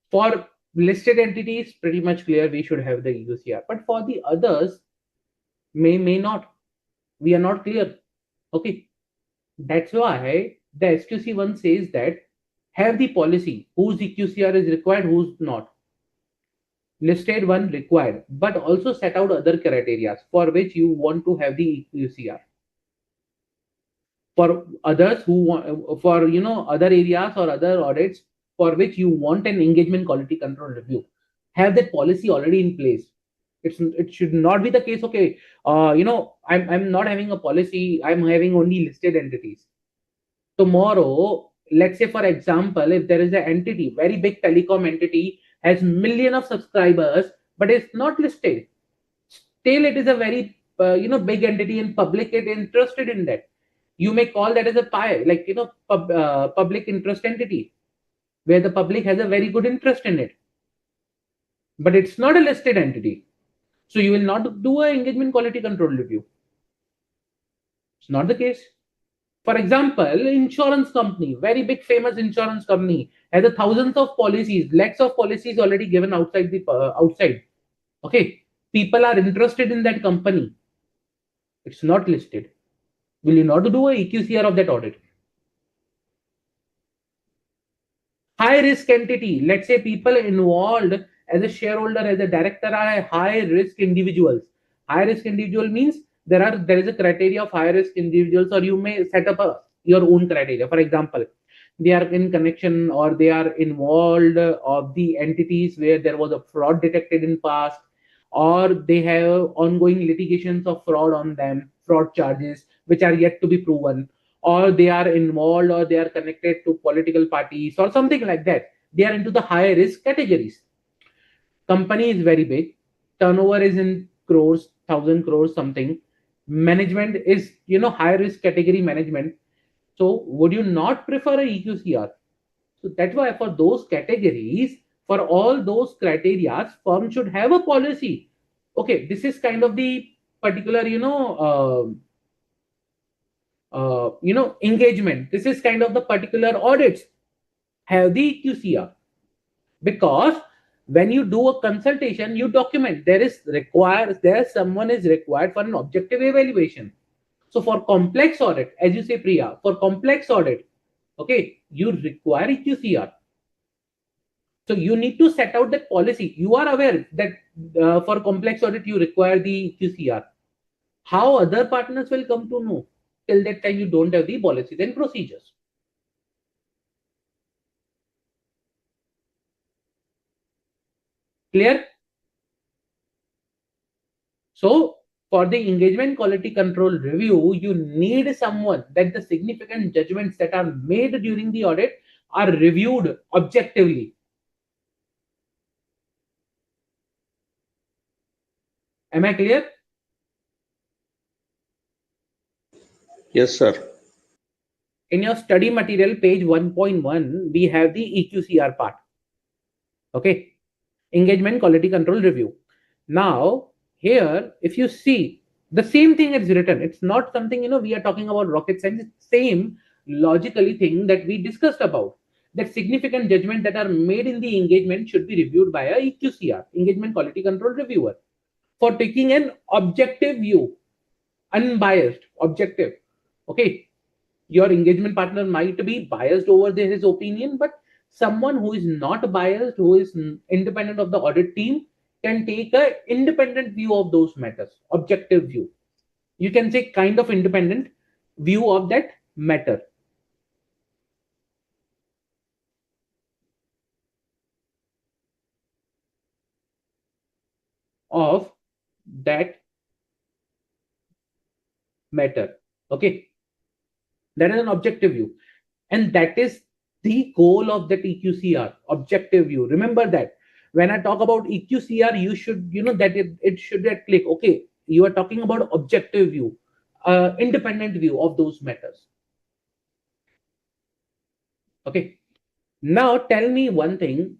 for listed entities, pretty much clear we should have the EQCR. But for the others, may not. We are not clear. Okay. That's why the SQC1 says that have the policy whose EQCR is required, who's not. Listed one required, but also set out other criteria for which you want to have the EQCR. For others who want, for other areas or other audits for which you want an engagement quality control review, have that policy already in place. It should not be the case. Okay, I'm not having a policy. I'm having only listed entities. Tomorrow, let's say for example, if there is an entity, very big telecom entity, has million of subscribers, but it's not listed, still it is a very big entity and public is interested in that. You may call that as a PI, like public interest entity, where the public has a very good interest in it, but it's not a listed entity. So you will not do an engagement quality control review. It's not the case. For example, insurance company, very big famous insurance company, has a thousands of policies, lakhs of policies already given outside the outside. Okay, people are interested in that company. It's not listed. Will you not do a EQCR of that audit? High risk entity, let's say people involved as a shareholder, as a director are high risk individuals. High risk individual means there is a criteria of high risk individuals, or you may set up your own criteria. For example, they are in connection or they are involved of the entities where there was a fraud detected in past, or they have ongoing litigations of fraud on them, fraud charges which are yet to be proven, or they are involved or they are connected to political parties or something like that. They are into the high risk categories. Company is very big, turnover is in crores, 1,000 crores something. Management is, high risk category management. So would you not prefer a EQCR? So that's why for those categories, for all those criteria, firm should have a policy. Okay, this is kind of the particular, engagement. This is kind of the particular audits have the EQCR, because when you do a consultation, you document someone is required for an objective evaluation. So for complex audit, as you say, Priya, for complex audit, okay, you require EQCR. So you need to set out that policy. You are aware that for complex audit, you require the EQCR. How other partners will come to know? Till that time, you don't have the policies and procedures. Clear? So for the engagement quality control review, you need someone that the significant judgments that are made during the audit are reviewed objectively. Am I clear? Yes, sir. In your study material, page 1.1, we have the EQCR part. Okay. Engagement quality control review. Now, here, if you see, the same thing is written. It's not something, we are talking about rocket science. It's same logically thing that we discussed about. That significant judgment that are made in the engagement should be reviewed by a EQCR, engagement quality control reviewer, for taking an objective view, unbiased, objective. Okay, your engagement partner might be biased over his opinion, but someone who is not biased, who is independent of the audit team, can take a independent view of those matters, objective view. You can say kind of independent view of that matter. Of that matter. Okay, that is an objective view, and that is the goal of that EQCR, objective view. Remember that when I talk about EQCR, you should that it should get click. Okay, you are talking about objective view, independent view of those matters. Okay, now tell me one thing.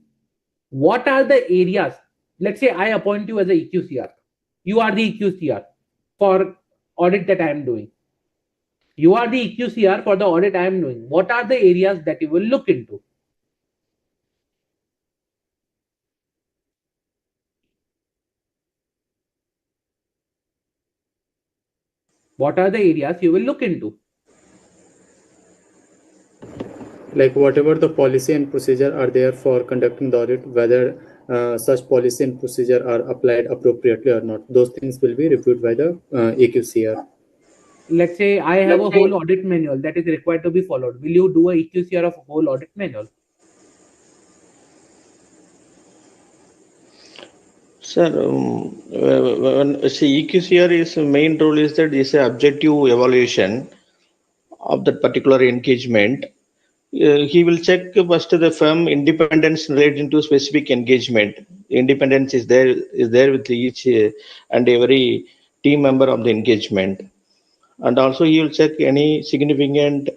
What are the areas? Let's say I appoint you as a EQCR. You are the EQCR for audit that I am doing. You are the EQCR for the audit I am doing. What are the areas that you will look into? What are the areas you will look into? Like whatever the policy and procedure are there for conducting the audit, whether such policy and procedure are applied appropriately or not, those things will be reviewed by the EQCR. Let's say I have a whole audit manual that is required to be followed. Will you do a EQCR of a whole audit manual? Sir, when see EQCR is main role is that is a objective evaluation of that particular engagement. He will check first the firm independence relating to specific engagement. Independence is there with each and every team member of the engagement, and also he will check any significant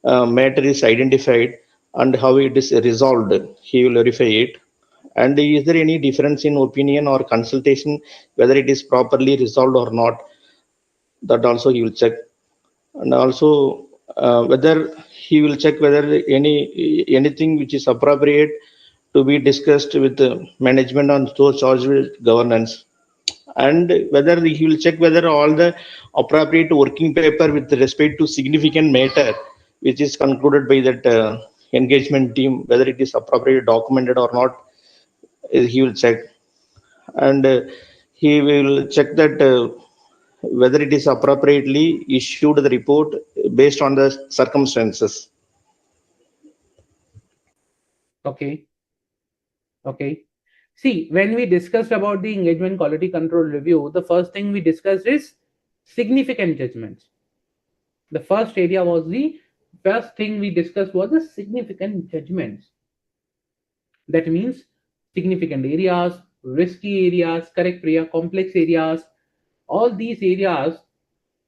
matter is identified and how it is resolved. He will verify it. And is there any difference in opinion or consultation whether it is properly resolved or not? That also he will check. And also whether he will check whether anything which is appropriate to be discussed with the management on those charged with governance, and whether he will check whether all the appropriate working paper with respect to significant matter which is concluded by that engagement team, whether it is appropriately documented or not, he will check. And he will check that whether it is appropriately issued the report based on the circumstances. Okay. Okay. See, when we discussed about the engagement quality control review, the first thing we discussed is significant judgments. The first thing we discussed was the significant judgments. That means significant areas, risky areas, correct area, complex areas. All these areas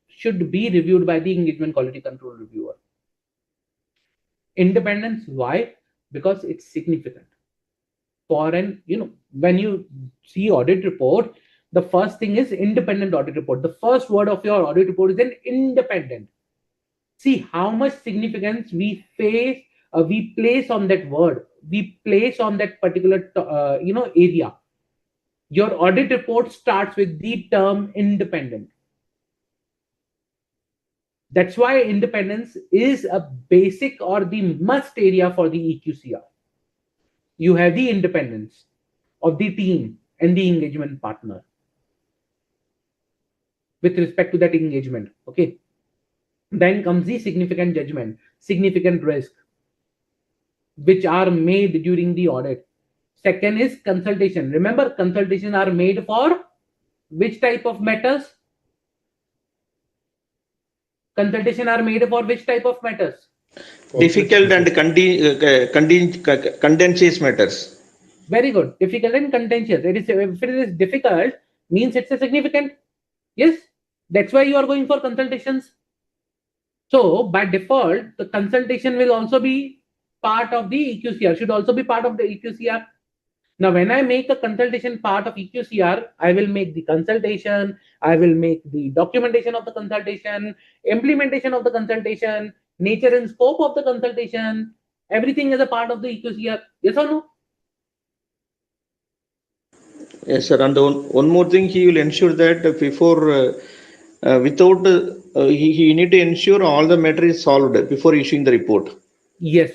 should be reviewed by the engagement quality control reviewer. Independence, why? Because it's significant. For an, when you see audit report, the first thing is independent audit report. The first word of your audit report is an independent. See how much significance we place on that word, we place on that particular area. Your audit report starts with the term independent. That's why independence is a basic or the must area for the EQCR. You have the independence of the team and the engagement partner with respect to that engagement. Okay. Then comes the significant judgment, significant risk, which are made during the audit. Second is consultation. Remember, consultation are made for which type of matters? Consultation are made for which type of matters? Difficult and contentious matters. Very good. Difficult and contentious. If it is difficult, means it's a significant. Yes. That's why you are going for consultations. So by default, the consultation will also be part of the EQCR, should also be part of the EQCR. Now, when I make a consultation part of EQCR, I will make the consultation, I will make the documentation of the consultation, implementation of the consultation, nature and scope of the consultation, everything is a part of the EQCR. Yes or no? Yes, sir. And one more thing, he will ensure that before, he need to ensure all the matter is solved before issuing the report. Yes.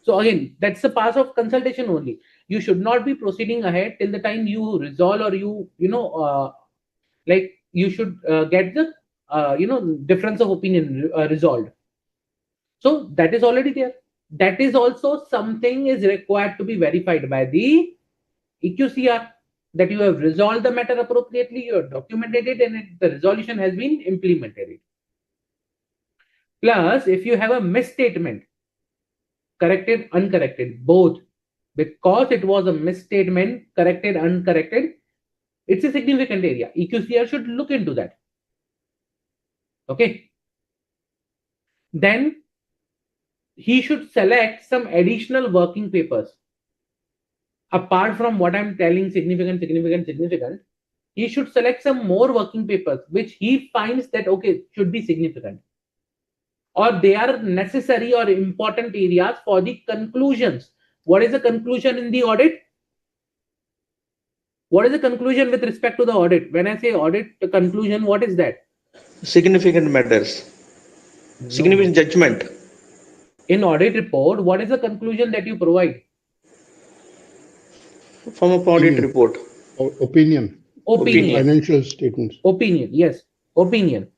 So again, that's the part of consultation only. You should not be proceeding ahead till the time you resolve or you should get the difference of opinion resolved. So that is already there. That is also something is required to be verified by the EQCR, that you have resolved the matter appropriately, you have documented it, and the resolution has been implemented. Plus, if you have a misstatement, corrected, uncorrected, both, because it was a misstatement, corrected, uncorrected, it's a significant area. EQCR should look into that. Okay. Then he should select some additional working papers. Apart from what I'm telling, significant, he should select some more working papers which he finds that, okay, should be significant, or they are necessary or important areas for the conclusions. What is the conclusion in the audit? What is the conclusion with respect to the audit? When I say audit conclusion, what is that? Significant matters. No. Significant judgment. In audit report, what is the conclusion that you provide? From a audit report. Opinion. Financial statements. Opinion, yes. Opinion.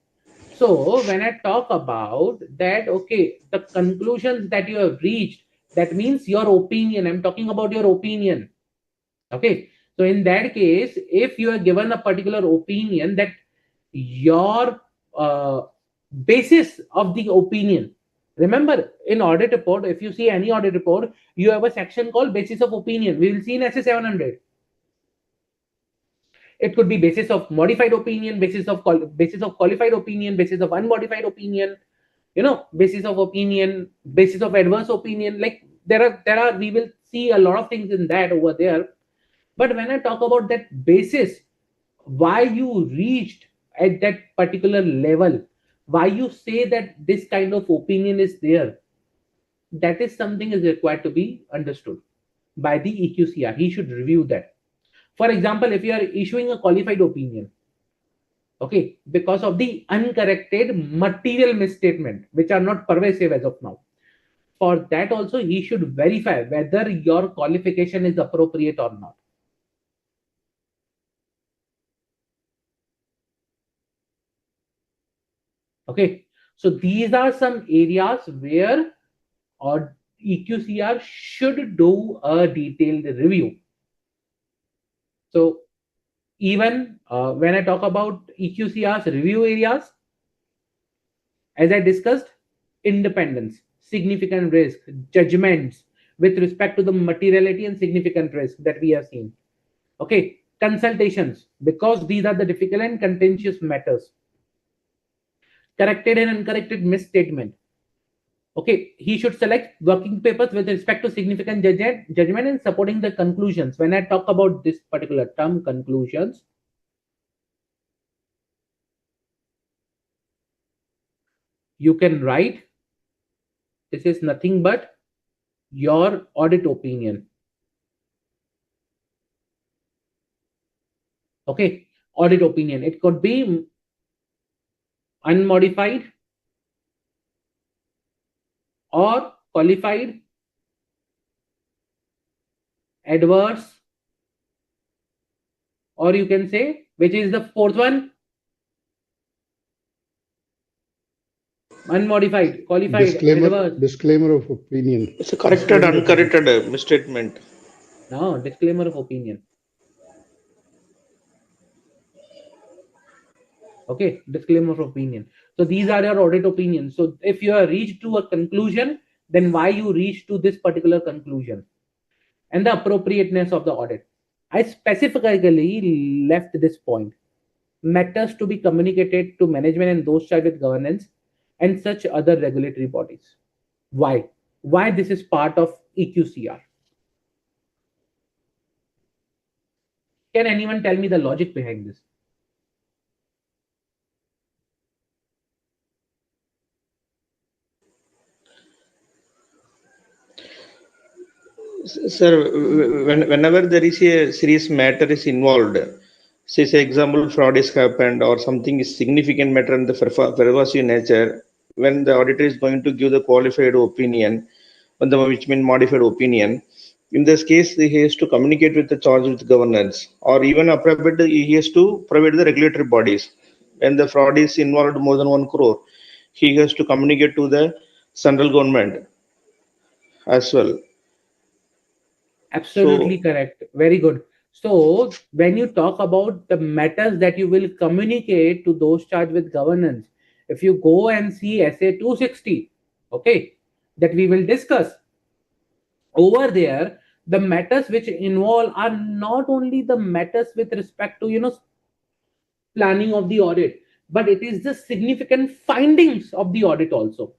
So when I talk about that, okay, the conclusions that you have reached, that means your opinion. I'm talking about your opinion. Okay. So in that case, if you are given a particular opinion, that your basis of the opinion, remember in audit report, if you see any audit report, you have a section called basis of opinion. We will see in SA700. It could be basis of modified opinion, basis of qualified opinion, basis of unmodified opinion, basis of opinion, basis of adverse opinion. Like there are, we will see a lot of things in that over there. But when I talk about that basis, why you reached at that particular level, Why you say that this kind of opinion is there? That is something is required to be understood by the EQCR. He should review that. For example, if you are issuing a qualified opinion, okay, because of the uncorrected material misstatement, which are not pervasive as of now, for that also he should verify whether your qualification is appropriate or not. Okay, so these are some areas where or EQCR should do a detailed review. So even when I talk about EQCR's review areas, as I discussed, independence, significant risk, judgments with respect to the materiality and significant risk that we have seen. Okay, consultations, because these are the difficult and contentious matters. Corrected and uncorrected misstatement. Okay, he should select working papers with respect to significant judgment and supporting the conclusions. When I talk about this particular term, conclusions, you can write, this is nothing but your audit opinion. Okay, audit opinion. It could be unmodified or qualified, adverse, or you can say, which is the fourth one? Unmodified, qualified, adverse. Disclaimer of opinion. It's a corrected, uncorrected misstatement. No, disclaimer of opinion. Okay, disclaimer of opinion. So these are your audit opinions. So if you are reached to a conclusion, then why you reach to this particular conclusion and the appropriateness of the audit. I specifically left this point. Matters to be communicated to management and those charged with governance and such other regulatory bodies. Why? Why this is part of EQCR? Can anyone tell me the logic behind this? Sir, whenever there is a serious matter is involved, say example fraud is happened or something is significant matter in the pervasive nature, when the auditor is going to give the qualified opinion, which means modified opinion, in this case he has to communicate with the charge with governance, or even appropriate he has to provide the regulatory bodies. When the fraud is involved more than 1 crore, he has to communicate to the central government as well. Absolutely correct. Very good. So when you talk about the matters that you will communicate to those charged with governance, if you go and see SA260, okay, that we will discuss over there, the matters which involve are not only the matters with respect to planning of the audit, but it is the significant findings of the audit also.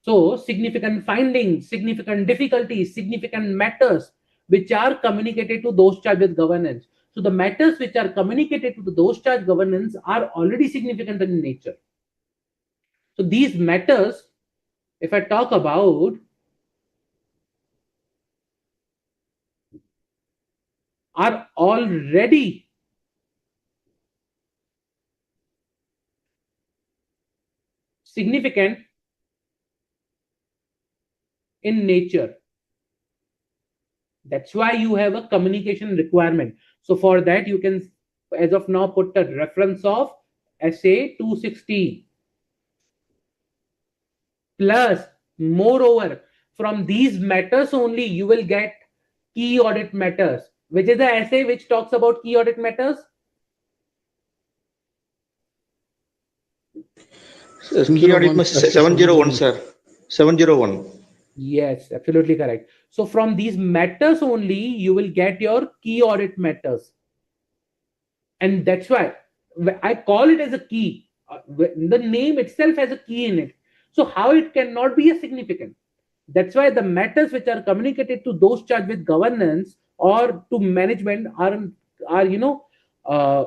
So significant findings, significant difficulties, significant matters which are communicated to those charged with governance. So the matters which are communicated to those charged governance are already significant in nature. So these matters, if I talk about, are already significant in nature. That's why you have a communication requirement. So for that, you can, as of now, put a reference of SA260. Plus, moreover, from these matters only, you will get key audit matters, which is the essay which talks about key audit matters. Key audit 701, sir. 701. Yes, absolutely correct. So from these matters only, you will get your key audit matters. And that's why I call it as a key. The name itself has a key in it. So how it cannot be a significant? That's why the matters which are communicated to those charged with governance or to management are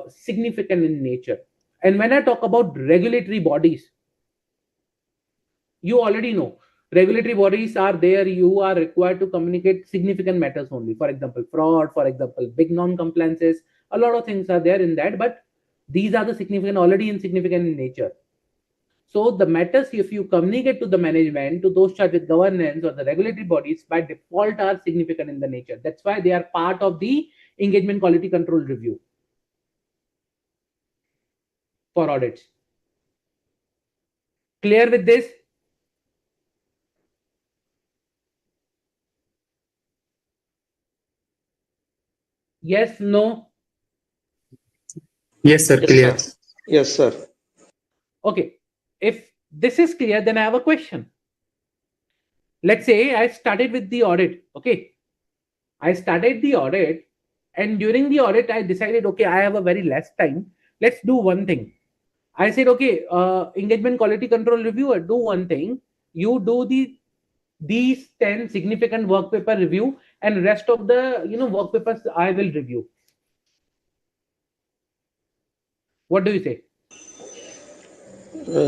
significant in nature. And when I talk about regulatory bodies, You already know regulatory bodies are there. You are required to communicate significant matters only. For example, fraud, for example, big non-compliances. A lot of things are there in that, but these are the significant, already insignificant in nature. So the matters, if you communicate to the management, to those charged with governance or the regulatory bodies, by default are significant in the nature. That's why they are part of the engagement quality control review for audits. Clear with this? Yes, no? Yes, sir. Clear. Yes, sir. Okay. If this is clear, then I have a question. Let's say I started with the audit. Okay. I started the audit, and during the audit, I decided, okay, I have a very less time. Let's do one thing. I said, okay, engagement quality control reviewer, do one thing. You do these 10 significant work paper review, and rest of the work papers I will review. What do you say?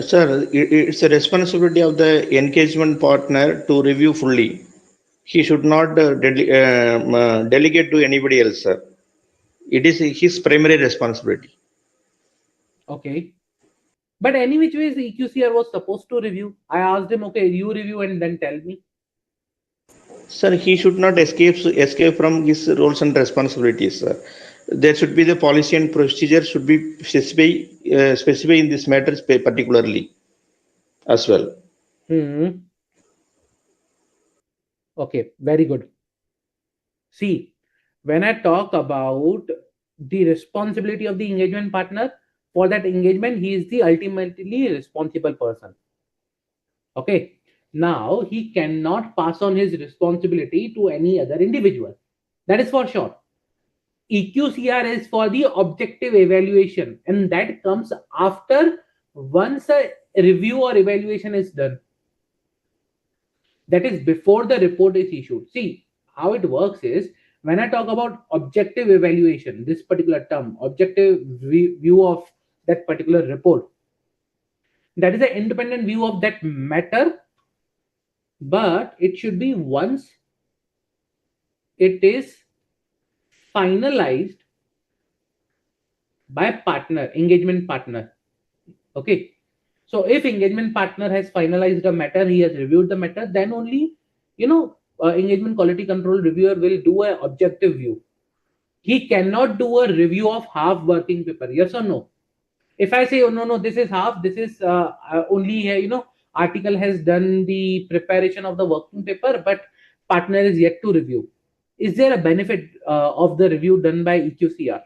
Sir, it's a responsibility of the engagement partner to review fully. He should not delegate to anybody else, sir. It is his primary responsibility. Okay. But any which ways, EQCR was supposed to review. I asked him, okay, you review and then tell me. Sir, he should not escape from his roles and responsibilities, sir. There should be the policy and procedure should be specified in this matter particularly as well. Okay, very good. See, when I talk about the responsibility of the engagement partner, for that engagement, he is the ultimately responsible person. Okay. Now, he cannot pass on his responsibility to any other individual. That is for sure. EQCR is for the objective evaluation, and that comes after once a review or evaluation is done. That is before the report is issued. See, how it works is, when I talk about objective evaluation, this particular term, objective view of that particular report, that is an independent view of that matter, but it should be once it is finalized by partner, engagement partner. Okay. So if engagement partner has finalized a matter, he has reviewed the matter, then only, engagement quality control reviewer will do an objective view. He cannot do a review of half working paper. Yes or no? If I say, oh, no, this is half, this is only, article has done the preparation of the working paper, but partner is yet to review. Is there a benefit of the review done by EQCR?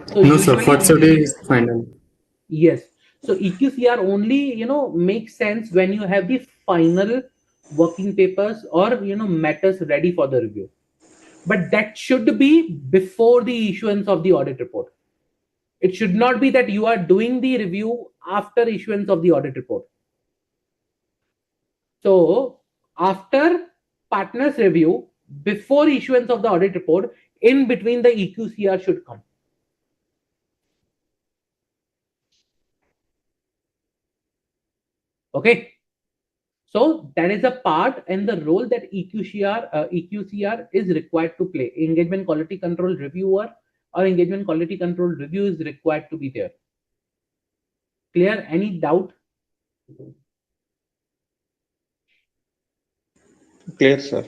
So no, sir. First day is final. Yes. So EQCR only, makes sense when you have the final working papers or, matters ready for the review. But that should be before the issuance of the audit report. It should not be that you are doing the review after issuance of the audit report. So after partners review, before issuance of the audit report, in between the EQCR should come. Okay. So that is a part and the role that EQCR is required to play. Engagement quality control reviewer or engagement quality control review is required to be there. Clear? Any doubt? Clear, sir.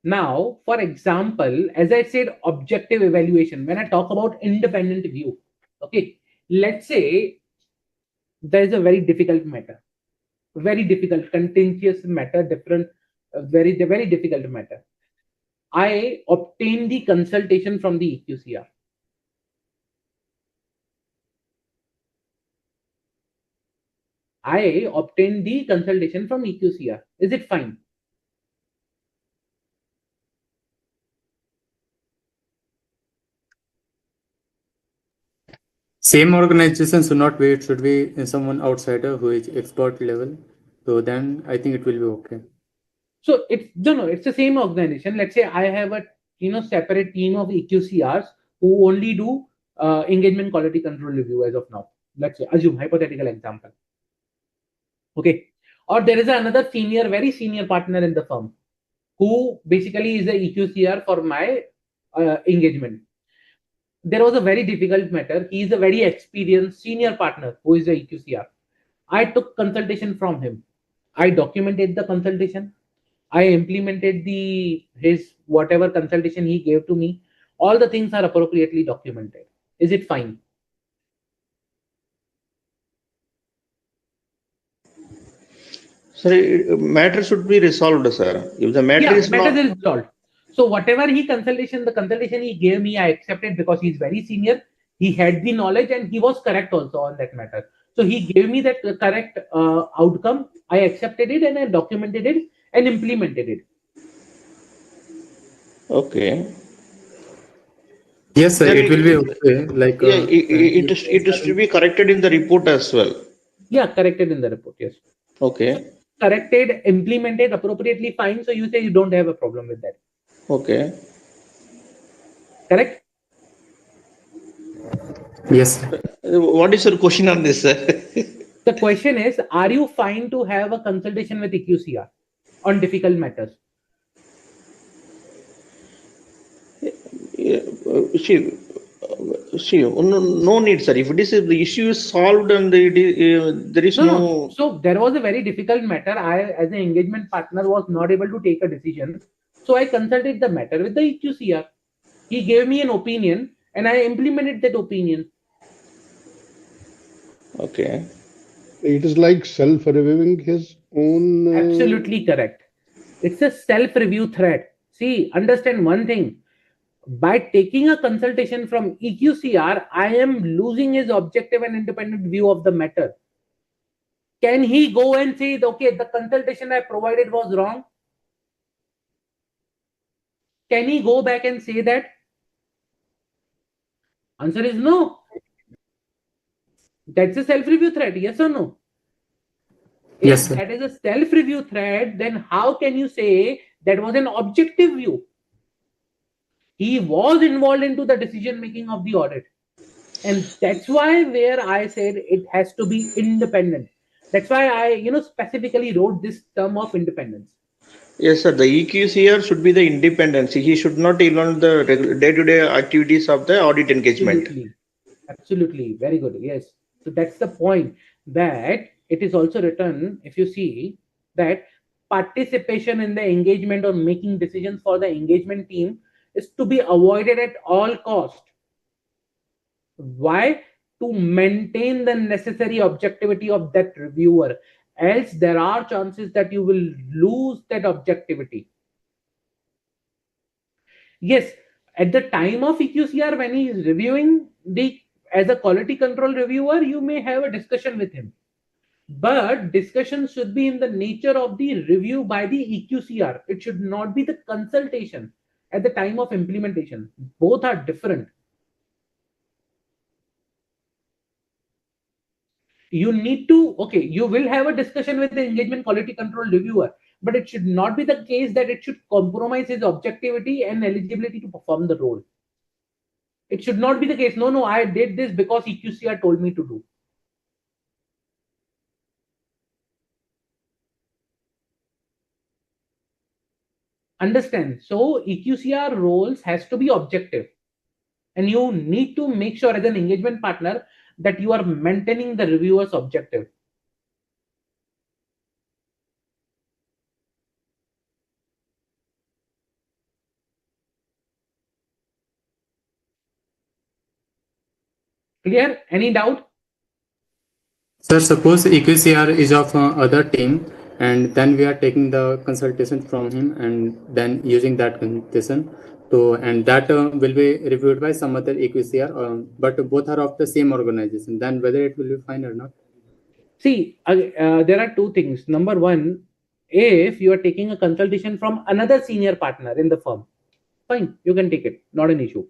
Now, for example, as I said, objective evaluation, when I talk about independent view, okay, let's say there is a very difficult matter, very difficult, contentious matter, very difficult matter. I obtain the consultation from the EQCR. I obtain the consultation from EQCR. Is it fine? Same organization should not wait, should be someone outsider who is expert level. So then I think it will be okay. So it's it's the same organization. Let's say I have a separate team of EQCRs who only do engagement quality control review as of now. Let's say, assume hypothetical example. Okay. Or there is another senior, very senior partner in the firm who basically is the EQCR for my engagement. There was a very difficult matter. He is a very experienced senior partner who is the EQCR. I took consultation from him. I documented the consultation. I implemented his whatever consultation he gave to me. All the things are appropriately documented. Is it fine? Sir, matter should be resolved, sir. If the matter Yeah, is matter not, is resolved. So whatever the consultation he gave me, I accepted because he's very senior. He had the knowledge and he was correct also on that matter. So he gave me that correct outcome. I accepted it and I documented it and implemented it. okay. Yes, sir, Then it will be okay. Like, yeah, it is to if be corrected in the report as well. Yeah, corrected in the report. Yes. Okay. Corrected, implemented appropriately, fine. So you say you don't have a problem with that. Okay. Correct? yes, sir. What is your question on this, sir? The question is, are you fine to have a consultation with EQCR on difficult matters? Yeah, no need, sir. If this is the issue is solved and there is No. no. So there was a very difficult matter. I, as an engagement partner, was not able to take a decision. So I consulted the matter with the EQCR. He gave me an opinion and I implemented that opinion. Okay. It is like self-reviewing his own. Absolutely correct. It's a self-review thread. See, understand one thing. By taking a consultation from EQCR, I am losing his objective and independent view of the matter. Can he go and say, okay, the consultation I provided was wrong? Can he go back and say that? Answer is no. That's a self-review thread, yes or no? Yes, If sir. that is a self-review thread, then how can you say that was an objective view? He was involved into the decision making of the audit. And that's why where I said it has to be independent. That's why I specifically wrote this term of independence. Yes, sir. The EQCR should be the independence. He should not involve the day-to-day activities of the audit engagement. Absolutely, very good. Yes, so that's the point, that it is also written, if you see, that participation in the engagement or making decisions for the engagement team is to be avoided at all cost. Why? To maintain the necessary objectivity of that reviewer, else there are chances that you will lose that objectivity. Yes, at the time of EQCR, when he is reviewing the as a quality control reviewer, you may have a discussion with him. But discussion should be in the nature of the review by the EQCR. It should not be the consultation at the time of implementation. Both are different. You need to, okay, you will have a discussion with the engagement quality control reviewer, but it should not be the case that it should compromise his objectivity and eligibility to perform the role. It should not be the case. No, no, I did this because EQCR told me to do. Understand? So EQCR roles has to be objective, and you need to make sure as an engagement partner that you are maintaining the reviewer's objective. Clear? Any doubt? Sir, suppose EQCR is of other team, and then we are taking the consultation from him, and then using that consultation. So, and that will be reviewed by some other EQCR, but both are of the same organization. Then whether it will be fine or not. See, there are two things. Number one, if you are taking a consultation from another senior partner in the firm, fine, you can take it, not an issue.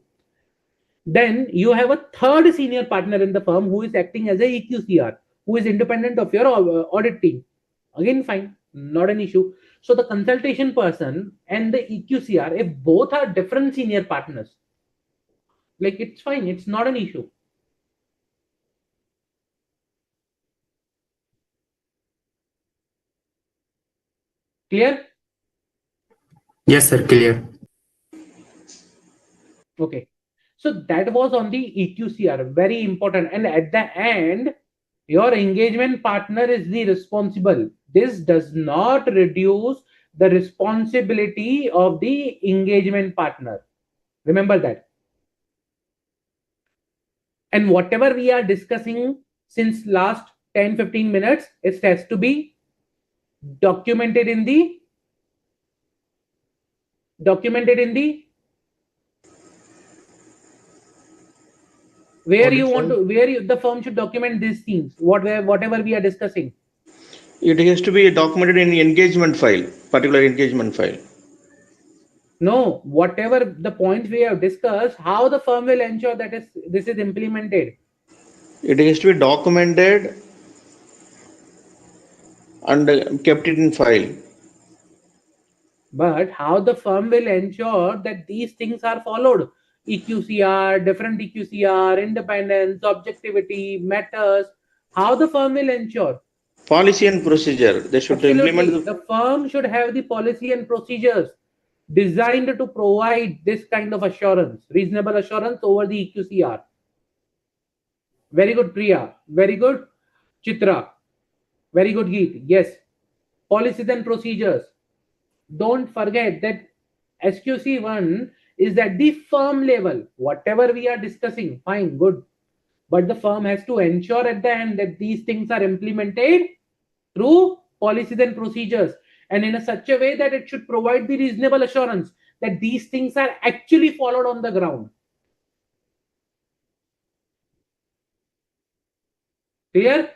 Then you have a third senior partner in the firm who is acting as a EQCR, who is independent of your audit team. Again, fine, not an issue. So the consultation person and the EQCR, if both are different senior partners, like it's fine, it's not an issue. Clear? Yes, sir. Clear. Okay. So that was on the EQCR, very important. And at the end, your engagement partner is the responsible. This does not reduce the responsibility of the engagement partner. Remember that. And whatever we are discussing since last 10-15 minutes, it has to be documented in the where Audit you want file. to the firm should document these things, whatever we are discussing. It has to be documented in engagement file, particular engagement file. No, whatever the points we have discussed, how the firm will ensure that this is implemented. It has to be documented and kept it in file. But how the firm will ensure that these things are followed? EQCR, different EQCR, independence, objectivity, matters. How the firm will ensure? Policy and procedure. They should implement Absolutely. The firm should have the policy and procedures designed to provide this kind of assurance, reasonable assurance over the EQCR. Very good, Priya. Very good, Chitra. Very good, Geet. Yes. Policies and procedures. Don't forget that SQC1 is at the firm level. Whatever we are discussing, fine, good. But the firm has to ensure at the end that these things are implemented through policies and procedures and in such a way that it should provide the reasonable assurance that these things are actually followed on the ground. Clear?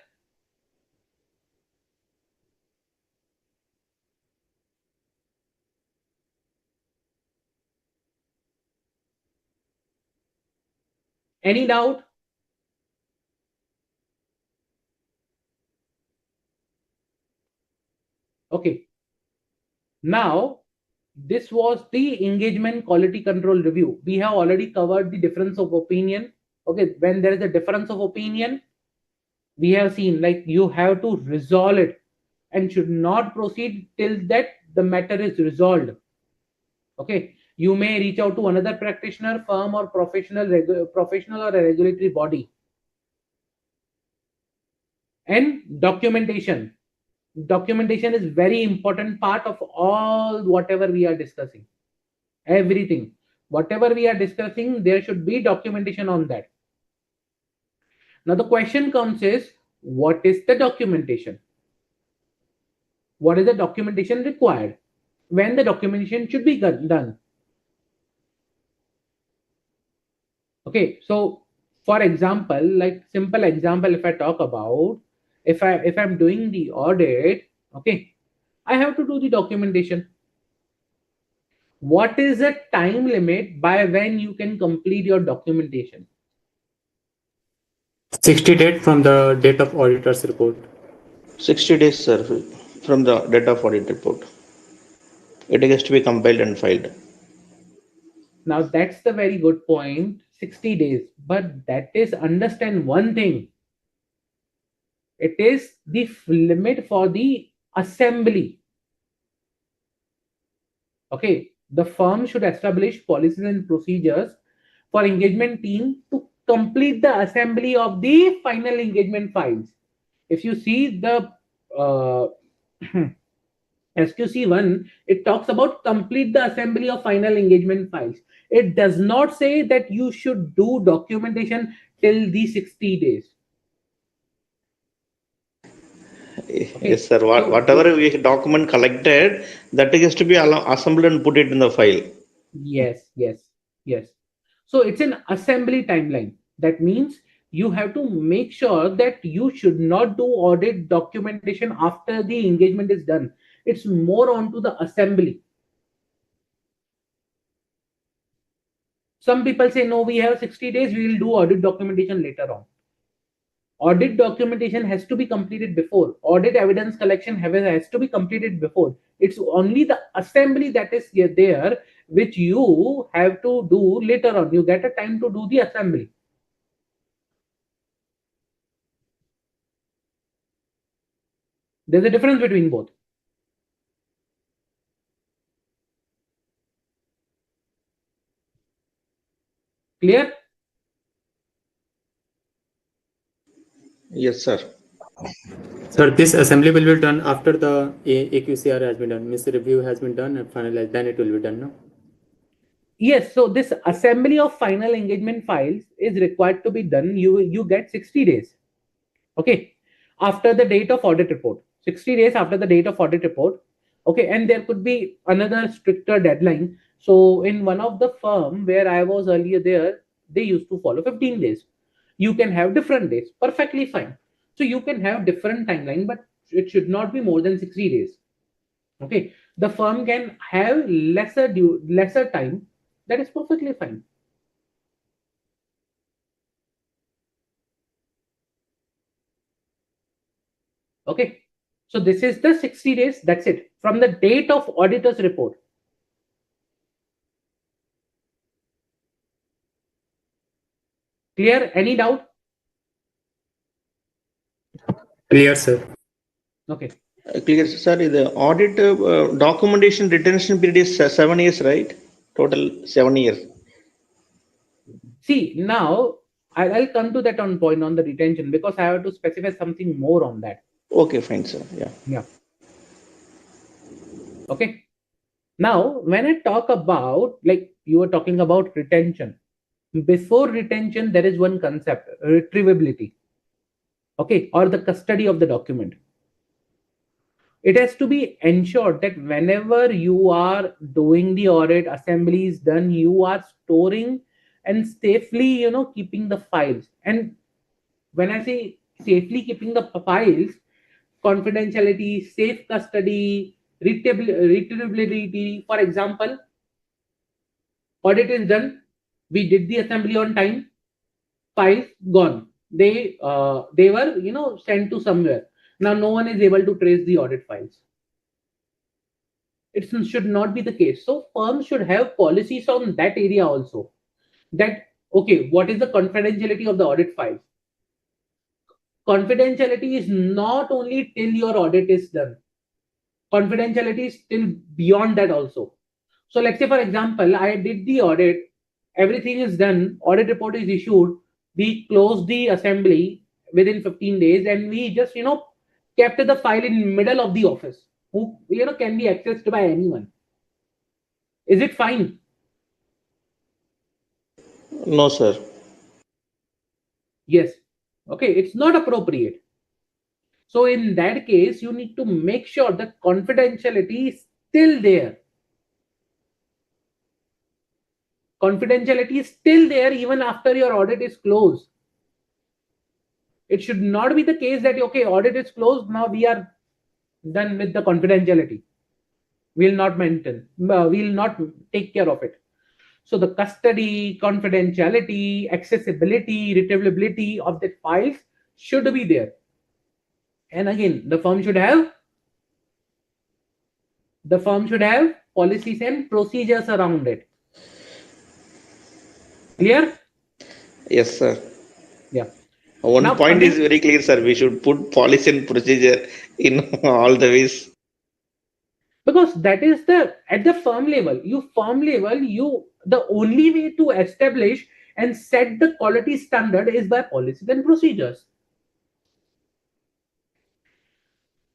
Any doubt? Okay. Now, this was the engagement quality control review. We have already covered the difference of opinion. Okay, when there is a difference of opinion, we have seen like you have to resolve it and should not proceed till that the matter is resolved. Okay, you may reach out to another practitioner, firm, or professional or a regulatory body. And documentation. Documentation is very important part of all whatever we are discussing. Everything, whatever we are discussing, there should be documentation on that. Now the question comes is, what is the documentation? What is the documentation required? When the documentation should be done? Okay, so for example, like simple example, if I talk about, if I'm doing the audit, okay, I have to do the documentation. What is the time limit by when you can complete your documentation? 60 days from the date of auditor's report. 60 days, sir, from the date of audit report. It has to be compiled and filed. Now that's the very good point, 60 days. But that is, understand one thing. It is the limit for the assembly. Okay, the firm should establish policies and procedures for engagement team to complete the assembly of the final engagement files. If you see the SQC1, it talks about complete the assembly of final engagement files. It does not say that you should do documentation till the 60 days. Okay. Yes, sir. Whatever we document collected, that has to be assembled and put it in the file. Yes, yes, yes. So it's an assembly timeline. That means you have to make sure that you should not do audit documentation after the engagement is done. It's more onto the assembly. Some people say, no, we have 60 days, we will do audit documentation later on. Audit documentation has to be completed before. Audit evidence collection has to be completed before. It's only the assembly that is there, which you have to do later on. You get a time to do the assembly. There's a difference between both. Clear? Yes, sir. Sir, this assembly will be done after the AQCR has been done. Means review has been done and finalized. Then it will be done, no? Yes. So this assembly of final engagement files is required to be done. You get 60 days. Okay. After the date of audit report. 60 days after the date of audit report. Okay. And there could be another stricter deadline. So in one of the firm where I was earlier there, they used to follow 15 days. You can have different days. Perfectly fine. So you can have different timeline, but it should not be more than 60 days. Okay. The firm can have lesser time. That is perfectly fine. Okay. So this is the 60 days. That's it. From the date of auditor's report. Clear? Any doubt? Clear, sir. Okay. Clear, sir. The audit documentation retention period is 7 years, right? Total 7 years. See, now I'll come to that on point on the retention because I have to specify something more on that. Okay, fine, sir. Yeah. Yeah. Okay. Now, when I talk about, like you were talking about retention, before retention, there is one concept, retrievability. Okay. Or the custody of the document. It has to be ensured that whenever you are doing the audit, assembly is done, you are storing and safely, keeping the files. And when I say safely keeping the files, confidentiality, safe custody, retrievability. For example, audit is done, we did the assembly on time, files gone. They were sent to somewhere. Now no one is able to trace the audit files. It should not be the case. So firms should have policies on that area also. That okay, what is the confidentiality of the audit files? Confidentiality is not only till your audit is done. Confidentiality is still beyond that also. So let's say, for example, I did the audit, everything is done, audit report is issued, we closed the assembly within 15 days, and we just kept the file in middle of the office, who can be accessed by anyone. Is it fine? No, sir. Yes. Okay, it's not appropriate. So in that case, you need to make sure that confidentiality is still there. Confidentiality is still there even after your audit is closed. It should not be the case that, okay, audit is closed, now we are done with the confidentiality. We'll not maintain, we'll not take care of it. So the custody, confidentiality, accessibility, retrievability of the files should be there. And again, the firm should have policies and procedures around it. Clear? Yes, sir. Yeah. One Now point is coming, very clear, sir. We should put policy and procedure in all the ways. because that is at the firm level, the only way to establish and set the quality standard is by policies and procedures.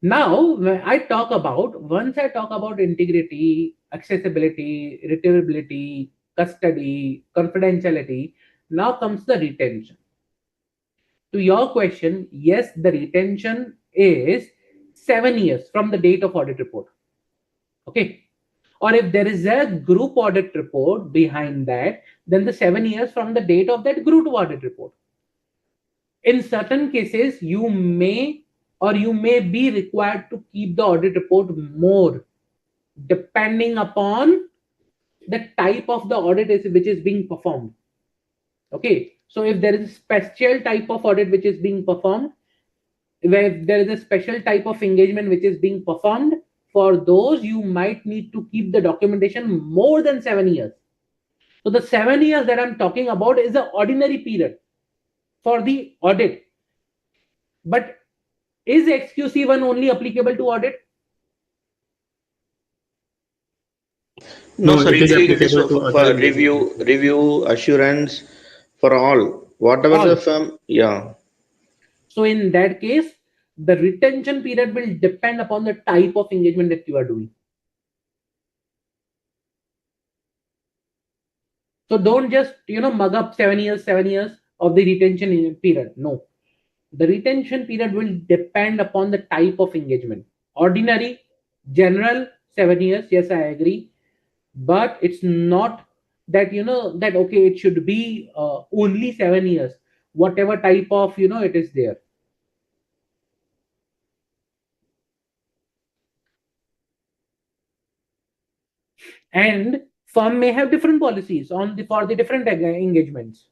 Now, once I talk about integrity, accessibility, retrievability, custody, confidentiality, now comes the retention. To your question, yes, the retention is 7 years from the date of audit report. Okay. Or if there is a group audit report behind that, then the 7 years from the date of that group audit report. In certain cases, you may be required to keep the audit report more, depending upon the type of the audit which is being performed. Okay. So if there is a special type of audit which is being performed, where there is a special type of engagement which is being performed, for those you might need to keep the documentation more than 7 years. So the 7 years that I'm talking about is the ordinary period for the audit. But is SQC1 only applicable to audit? No, No, sir. it is Usually it is applicable to for other engagement review, partners. review, assurance for all. Whatever the All. firm, yeah. So in that case, the retention period will depend upon the type of engagement that you are doing. So don't just mug up 7 years of the retention period. No, the retention period will depend upon the type of engagement. Ordinary, general, 7 years. Yes, I agree, but it's not that that okay. It should be only 7 years. Whatever type of it is there. And firm may have different policies on the for the different engagements.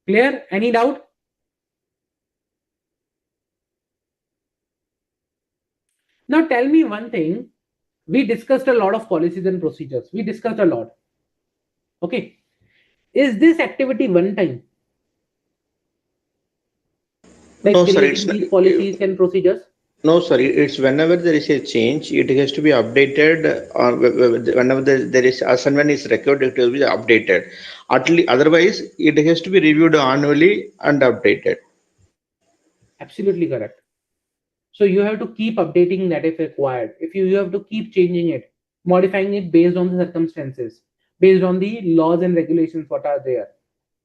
Clear? Any doubt? Now tell me one thing. We discussed a lot of policies and procedures. We discussed a lot. Okay. Is this activity one time? Like No, sir. It's creating not, these policies and procedures? no, sir. It's whenever there is a change, it has to be updated. Whenever there is as and when is required, it will be updated. Otherwise, it has to be reviewed annually and updated. Absolutely correct. So you have to keep updating that if required. If you have to keep changing it, modifying it based on the circumstances, based on the laws and regulations what are there.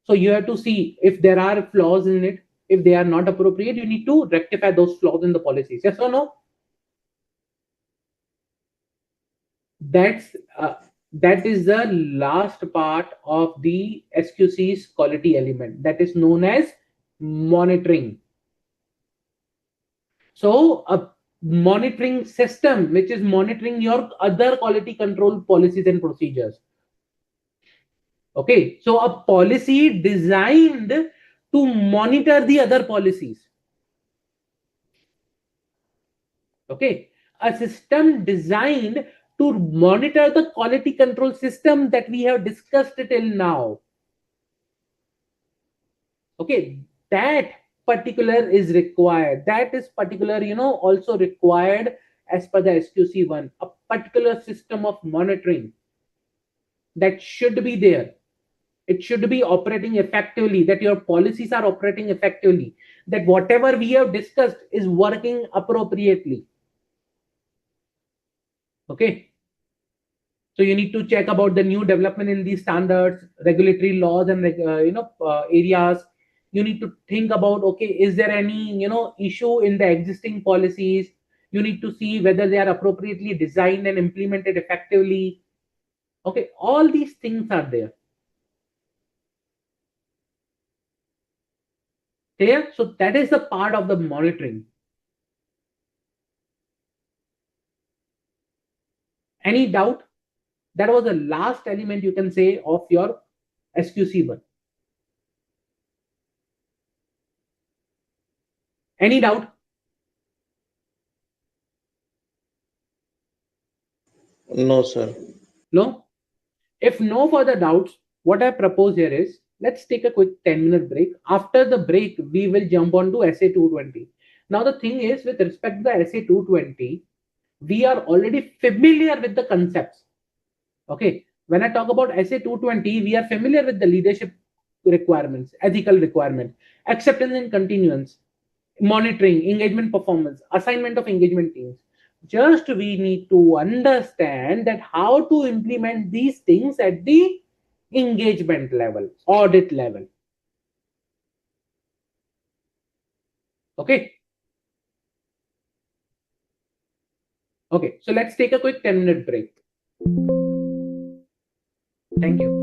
So you have to see if there are flaws in it. If they are not appropriate, you need to rectify those flaws in the policies. Yes or no? That's that is the last part of the SQC's quality element that is known as monitoring. So a monitoring system which is monitoring your other quality control policies and procedures. Okay, so a policy designed to monitor the other policies. Okay, a system designed to monitor the quality control system that we have discussed till now. Okay, that particular is required. That is particular, also required as per the SQC1, a particular system of monitoring that should be there. It should be operating effectively, that your policies are operating effectively, that whatever we have discussed is working appropriately. Okay, so you need to check about the new development in these standards, regulatory laws, and areas. You need to think about, okay, is there any issue in the existing policies? You need to see whether they are appropriately designed and implemented effectively. Okay, all these things are there. Clear? So that is the part of the monitoring. Any doubt? That was the last element you can say of your SQC1. Any doubt? No, sir. No? If no further doubts, what I propose here is let's take a quick 10-minute break. After the break, we will jump on to SA220. Now, the thing is, with respect to the SA220, we are already familiar with the concepts. Okay. When I talk about SA220, we are familiar with the leadership requirements, ethical requirement, acceptance and continuance, monitoring, engagement performance, assignment of engagement teams. Just we need to understand that how to implement these things at the engagement level, audit level. Okay. Okay. So let's take a quick 10-minute break. Thank you.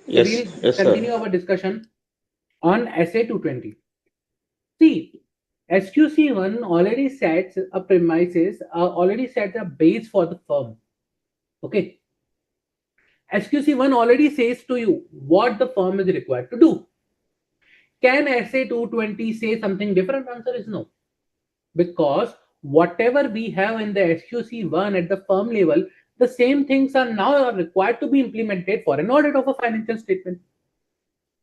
So Yes, we'll yes, sir. continue our discussion on SA220. See, SQC1 already sets a premises, already set a base for the firm. Okay. SQC1 already says to you what the firm is required to do. Can SA220 say something different? Answer is no. Because whatever we have in the SQC1 at the firm level, the same things are now required to be implemented for an audit of a financial statement.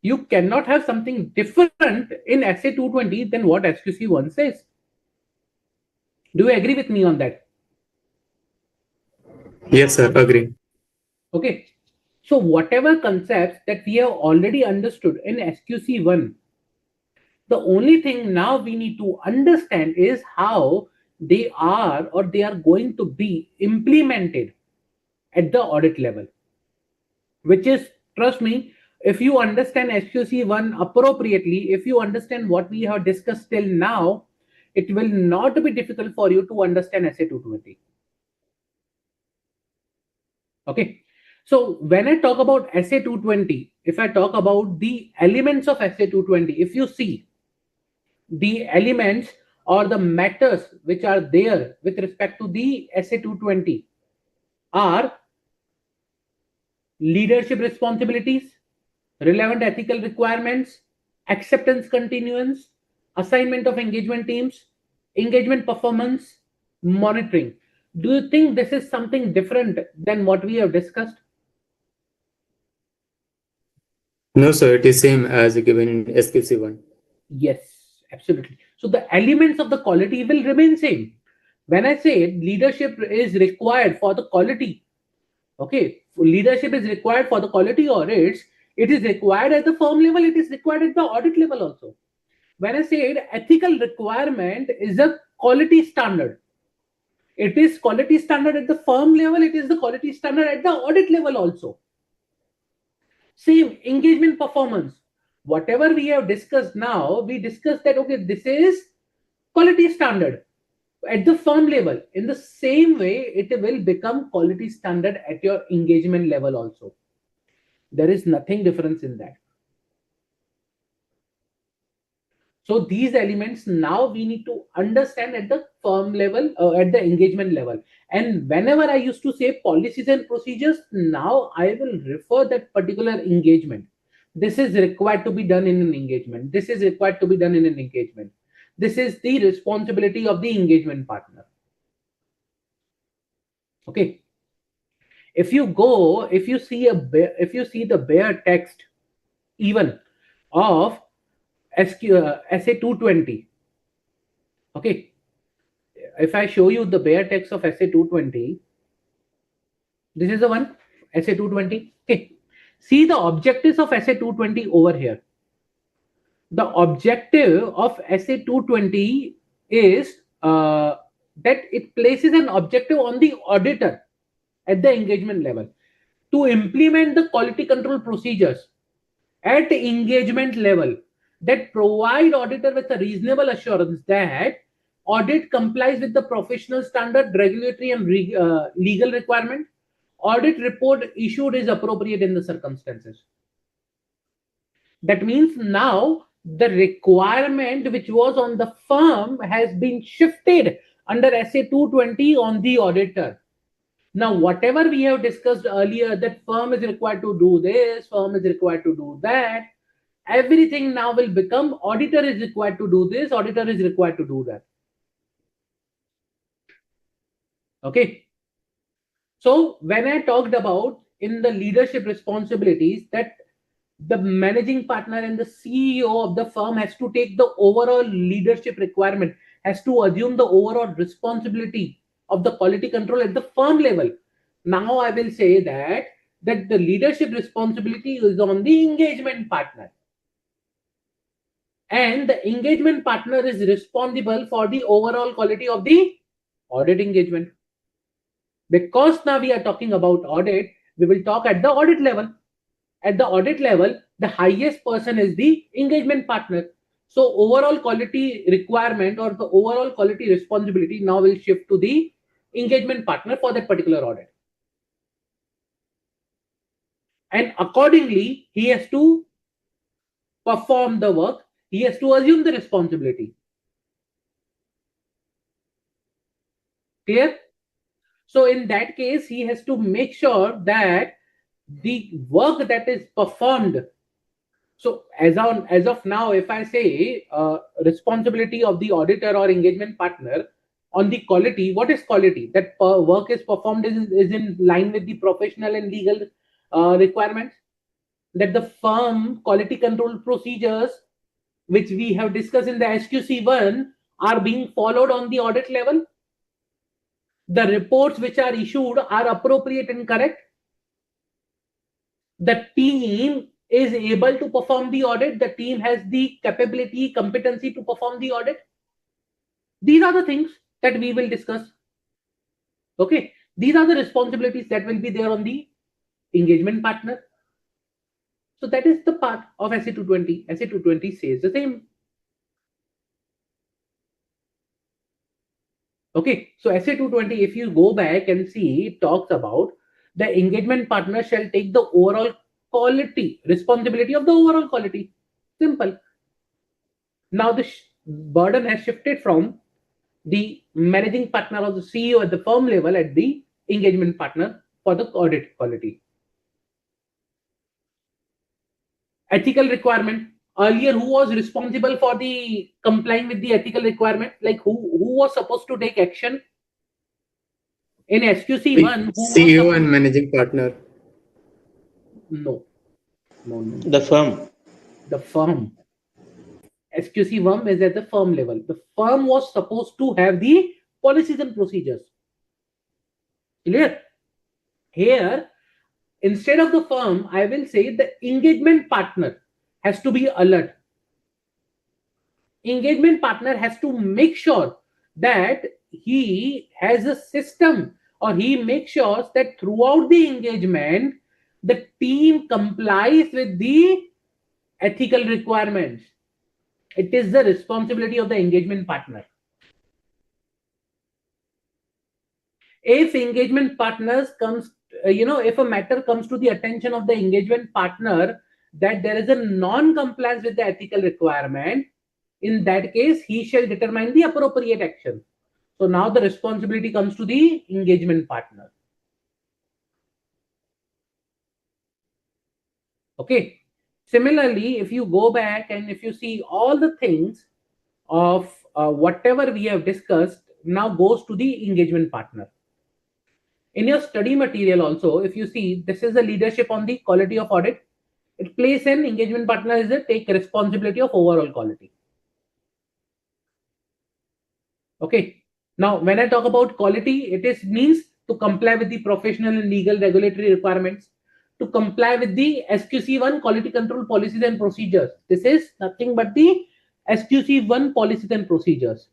You cannot have something different in SA220 than what SQC1 says. Do you agree with me on that? Yes, sir. Agree. Okay. So whatever concepts that we have already understood in SQC1, the only thing now we need to understand is how they are or they are going to be implemented at the audit level, which is, trust me, if you understand SQC1 appropriately, if you understand what we have discussed till now, it will not be difficult for you to understand SA220. Okay. So when I talk about SA220, if I talk about the elements of SA220, if you see the elements or the matters which are there with respect to the SA220 are leadership responsibilities, relevant ethical requirements, acceptance continuance, assignment of engagement teams, engagement performance, monitoring. Do you think this is something different than what we have discussed? No, sir. It is same as given in SQC1. Yes, absolutely. So the elements of the quality will remain same. When I say leadership is required for the quality, okay, leadership is required for the quality audits, it is required at the firm level, it is required at the audit level also. When I say ethical requirement is a quality standard, it is quality standard at the firm level, it is the quality standard at the audit level also. Same engagement performance. Whatever we have discussed now, we discussed that okay, this is quality standard at the firm level. In the same way, it will become quality standard at your engagement level also. There is nothing difference in that. So these elements now we need to understand at the firm level, at the engagement level. And whenever I used to say policies and procedures, now I will refer that particular engagement. This is required to be done in an engagement. This is required to be done in an engagement. This is the responsibility of the engagement partner. Okay. If you see if you see the bare text even of SA220, okay, if I show you the bare text of SA220, this is the one, SA220. Okay. See the objectives of SA220 over here. The objective of SA220 is that it places an objective on the auditor at the engagement level to implement the quality control procedures at the engagement level that provide auditor with a reasonable assurance that audit complies with the professional standard, regulatory and legal requirement. Audit report issued is appropriate in the circumstances. That means now the requirement which was on the firm has been shifted under SA220 on the auditor. Now, whatever we have discussed earlier, that firm is required to do this, firm is required to do that, everything now will become auditor is required to do this, auditor is required to do that. Okay. So when I talked about in the leadership responsibilities that the managing partner and the CEO of the firm has to take the overall leadership requirement, has to assume the overall responsibility of the quality control at the firm level. Now I will say that the leadership responsibility is on the engagement partner. And the engagement partner is responsible for the overall quality of the audit engagement. Because now we are talking about audit, we will talk at the audit level. At the audit level, the highest person is the engagement partner. So overall quality requirement or the overall quality responsibility now will shift to the engagement partner for that particular audit. and accordingly he has to perform the work, he has to assume the responsibility. Clear? So in that case, he has to make sure that the work that is performed. So as of now, if I say responsibility of the auditor or engagement partner on the quality, what is quality? That work is performed is in line with the professional and legal requirements. That the firm quality control procedures, which we have discussed in the SQC1, are being followed on the audit level. The reports which are issued are appropriate and correct. The team is able to perform the audit. The team has the capability, competency to perform the audit. These are the things that we will discuss. Okay, these are the responsibilities that will be there on the engagement partner. So that is the part of SA220. SA220 says the same. Okay, so SA220, if you go back and see, it talks about the engagement partner shall take the overall quality, responsibility of the overall quality. Simple. Now the burden has shifted from the managing partner or the CEO at the firm level at the engagement partner for the audit quality. Ethical requirement. Earlier, who was responsible for the complying with the ethical requirement? Like who was supposed to take action? In SQC1, CEO and managing partner. No. The firm. The firm. SQC1 is at the firm level. The firm was supposed to have the policies and procedures. Clear? Here, instead of the firm, I will say the engagement partner has to be alert. Engagement partner has to make sure that he has a system, or he makes sure that throughout the engagement, the team complies with the ethical requirements. It is the responsibility of the engagement partner. If engagement partners comes, if a matter comes to the attention of the engagement partner that there is a non-compliance with the ethical requirement, in that case, he shall determine the appropriate action. So now the responsibility comes to the engagement partner. Okay. Similarly, if you go back and if you see all the things of whatever we have discussed now goes to the engagement partner. In your study material also, if you see, this is the leadership on the quality of audit. It plays an engagement partner is a take responsibility of overall quality. Okay. Now, when I talk about quality, it is means to comply with the professional and legal regulatory requirements, to comply with the SQC1 quality control policies and procedures. This is nothing but the SQC1 policies and procedures.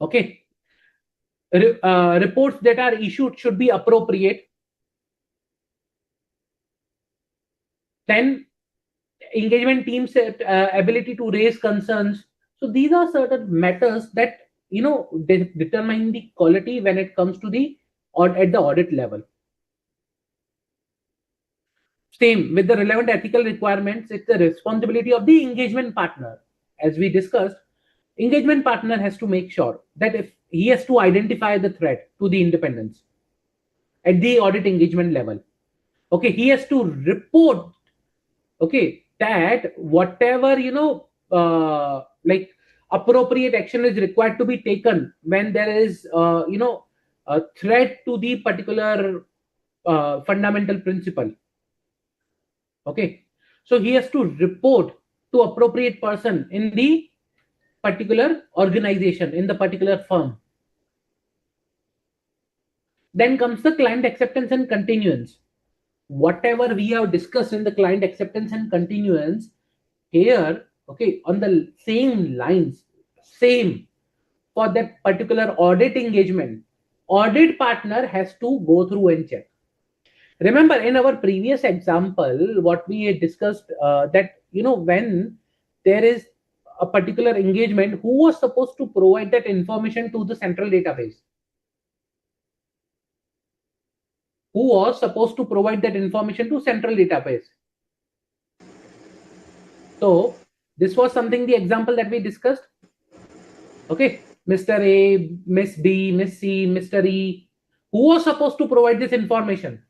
Okay. Reports that are issued should be appropriate. Then engagement team's ability to raise concerns. So these are certain matters that determine the quality when it comes to the at the audit level. Same with the relevant ethical requirements. It's the responsibility of the engagement partner. As we discussed, engagement partner has to make sure that if he has to identify the threat to the independence at the audit engagement level. Okay, he has to report. Okay, that whatever like appropriate action is required to be taken when there is a threat to the particular fundamental principle. Okay, so he has to report to appropriate person in the particular organization, in the particular firm. Then comes the client acceptance and continuance. Whatever we have discussed in the client acceptance and continuance here, okay, on the same lines, same for that particular audit engagement, audit partner has to go through and check. Remember in our previous example, what we had discussed that when there is a particular engagement, who was supposed to provide that information to the central database? Who was supposed to provide that information to central database? So this was something, the example that we discussed. Okay, Mr. A, Miss B, Miss C, Mr. E. Who was supposed to provide this information?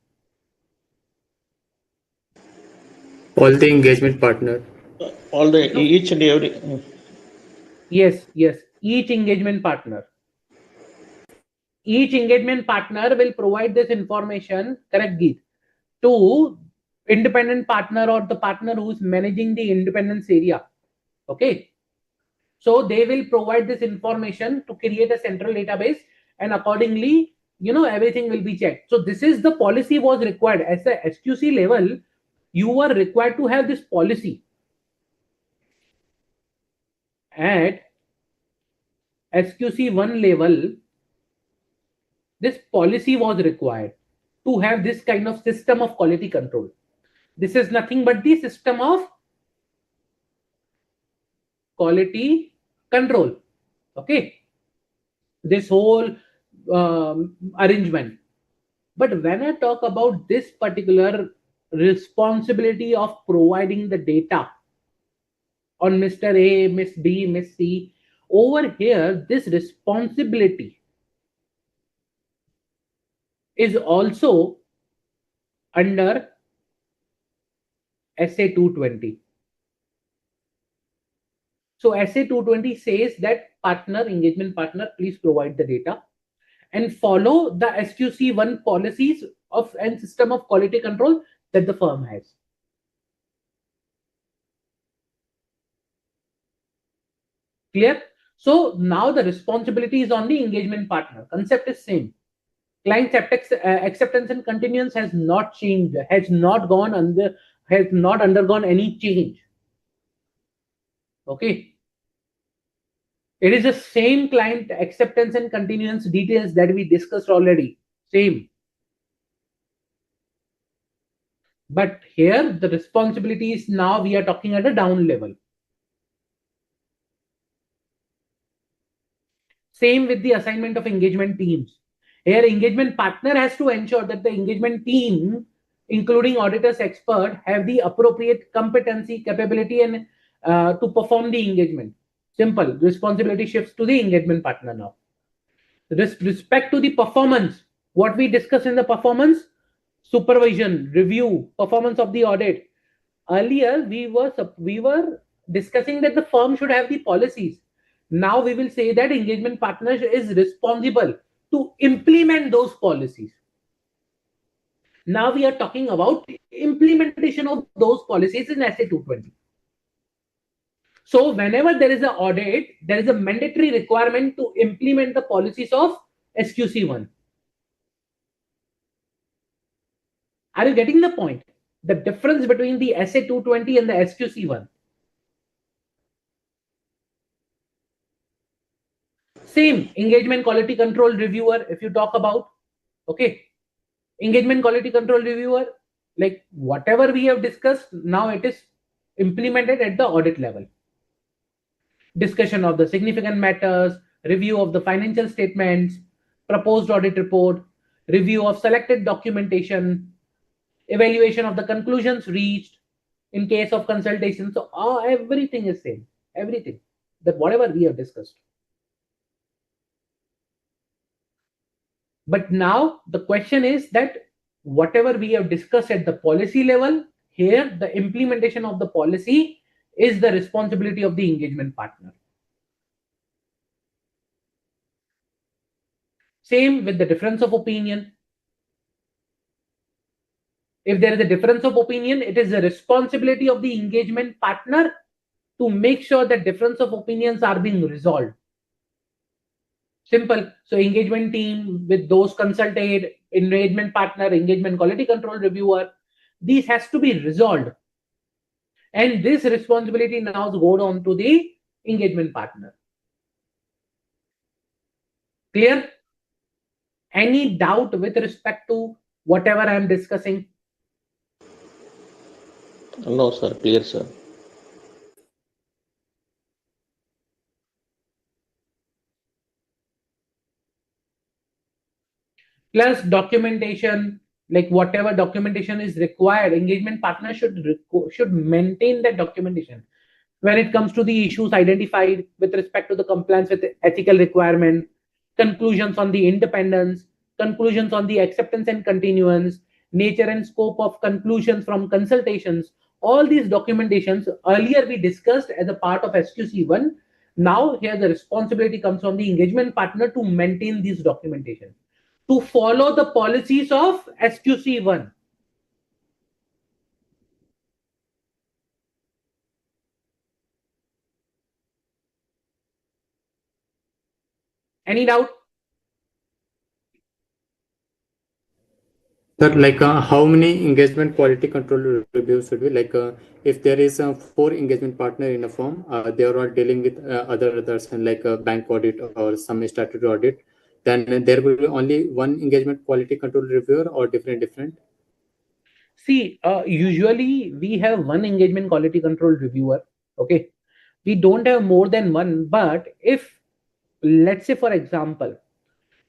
All the engagement partner. All the each and every. Yes, each engagement partner. Each engagement partner will provide this information, correct, Geet, to independent partner or the partner who is managing the independence area. Okay. So they will provide this information to create a central database, and accordingly, everything will be checked. So this is the policy was required as a SQC level. You were required to have this policy. At SQC1 level, this policy was required to have this kind of system of quality control. This is nothing but the system of quality control. Okay, this whole arrangement. But when I talk about this particular responsibility of providing the data on Mr. A, Miss B, Miss C, over here, this responsibility is also under SA220. So SA220 says that engagement partner, please provide the data and follow the SQC1 policies of and system of quality control that the firm has. Clear? So now the responsibility is on the engagement partner. Concept is same. Client acceptance and continuance has not changed, has not undergone any change. Okay. It is the same client acceptance and continuance details that we discussed already. Same. But here the responsibility is now we are talking at a down level. Same with the assignment of engagement teams. Here engagement partner has to ensure that the engagement team, including auditors, expert, have the appropriate competency, capability, and to perform the engagement. Simple. Responsibility shifts to the engagement partner now. With respect to the performance, what we discussed in the performance, supervision, review, performance of the audit. Earlier, we were discussing that the firm should have the policies. Now we will say that engagement partner is responsible to implement those policies. Now we are talking about implementation of those policies in SA220. So whenever there is an audit, there is a mandatory requirement to implement the policies of SQC1. Are you getting the point? The difference between the SA220 and the SQC1. Same engagement quality control reviewer, if you talk about, okay, engagement quality control reviewer, like whatever we have discussed, now it is implemented at the audit level. Discussion of the significant matters, review of the financial statements, proposed audit report, review of selected documentation, evaluation of the conclusions reached in case of consultation. So everything is same, everything that whatever we have discussed. But now the question is that whatever we have discussed at the policy level, here the implementation of the policy is the responsibility of the engagement partner. Same with the difference of opinion. If there is a difference of opinion, it is the responsibility of the engagement partner to make sure that difference of opinions are being resolved. Simple. So engagement team with those consulted, engagement partner, engagement quality control reviewer, these has to be resolved. And this responsibility now goes on to the engagement partner. Clear? Any doubt with respect to whatever I am discussing? No, sir. Clear, sir. plus documentation, like whatever documentation is required, engagement partner should maintain that documentation when it comes to the issues identified with respect to the compliance with ethical requirement, conclusions on the independence, conclusions on the acceptance and continuance, nature and scope of conclusions from consultations. All these documentations earlier we discussed as a part of SQC1. Now here the responsibility comes from the engagement partner to maintain these documentation, to follow the policies of SQC1. Any doubt? Sir, like how many engagement quality control reviews should be like if there is 4 engagement partner in a firm, they are all dealing with others and like a bank audit or some statutory audit, then there will be only one engagement quality control reviewer or different. See, usually we have one engagement quality control reviewer. Okay, we don't have more than one. But if, let's say, for example,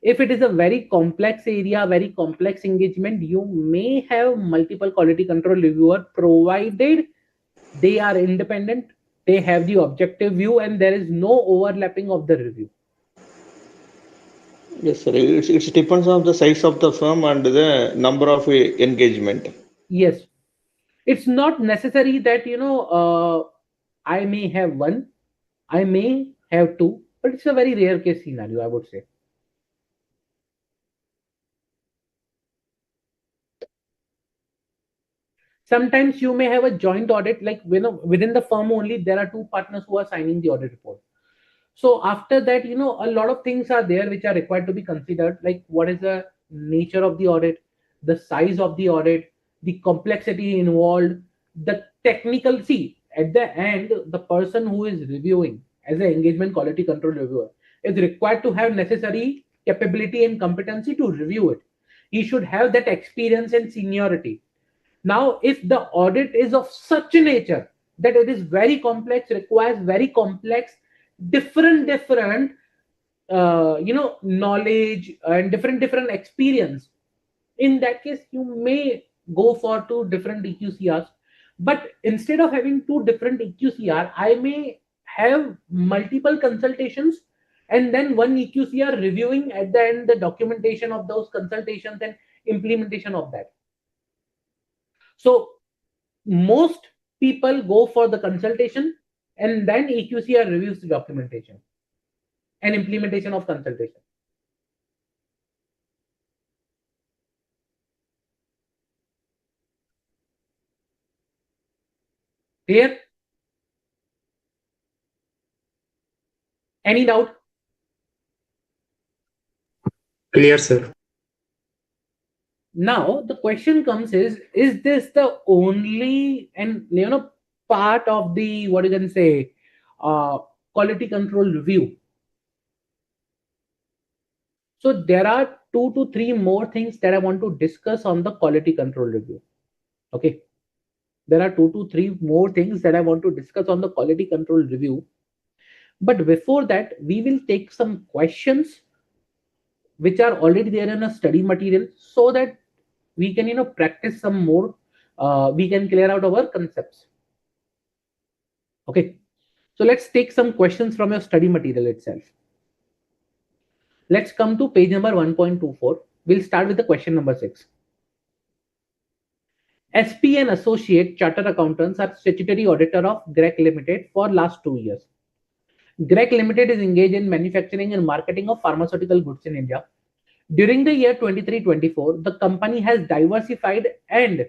if it is a very complex area, very complex engagement, you may have multiple quality control reviewer, provided they are independent, they have the objective view, and there is no overlapping of the review. Yes, sir. It depends on the size of the firm and the number of engagement. Yes, it's not necessary that I may have one, I may have two, but it's a very rare case scenario, I would say. Sometimes you may have a joint audit, like within the firm only there are two partners who are signing the audit report. So after that, a lot of things are there which are required to be considered, like what is the nature of the audit, the size of the audit, the complexity involved, the technical. See, at the end, the person who is reviewing as an engagement quality control reviewer is required to have necessary capability and competency to review it. He should have that experience and seniority. Now, if the audit is of such a nature that it is very complex, requires very complex, different knowledge and different experience, in that case you may go for two different EQCRs. But instead of having two different EQCR, I may have multiple consultations and then one EQCR reviewing at the end the documentation of those consultations and implementation of that. So most people go for the consultation and then EQCR reviews the documentation and implementation of consultation. Clear? Any doubt? Clear, sir. Now the question comes is this the only and part of the, what you can say, quality control review? So there are 2 to 3 more things that I want to discuss on the quality control review. Okay, there are 2 to 3 more things that I want to discuss on the quality control review. But before that, we will take some questions which are already there in a study material, so that we can practice some more. We can clear out our concepts. Okay, so let's take some questions from your study material itself. Let's come to page number 1.24. We'll start with the question number 6. SP and Associate Chartered Accountants are statutory auditor of GREC Limited for last 2 years. GREC Limited is engaged in manufacturing and marketing of pharmaceutical goods in India. During the year 23-24, the company has diversified and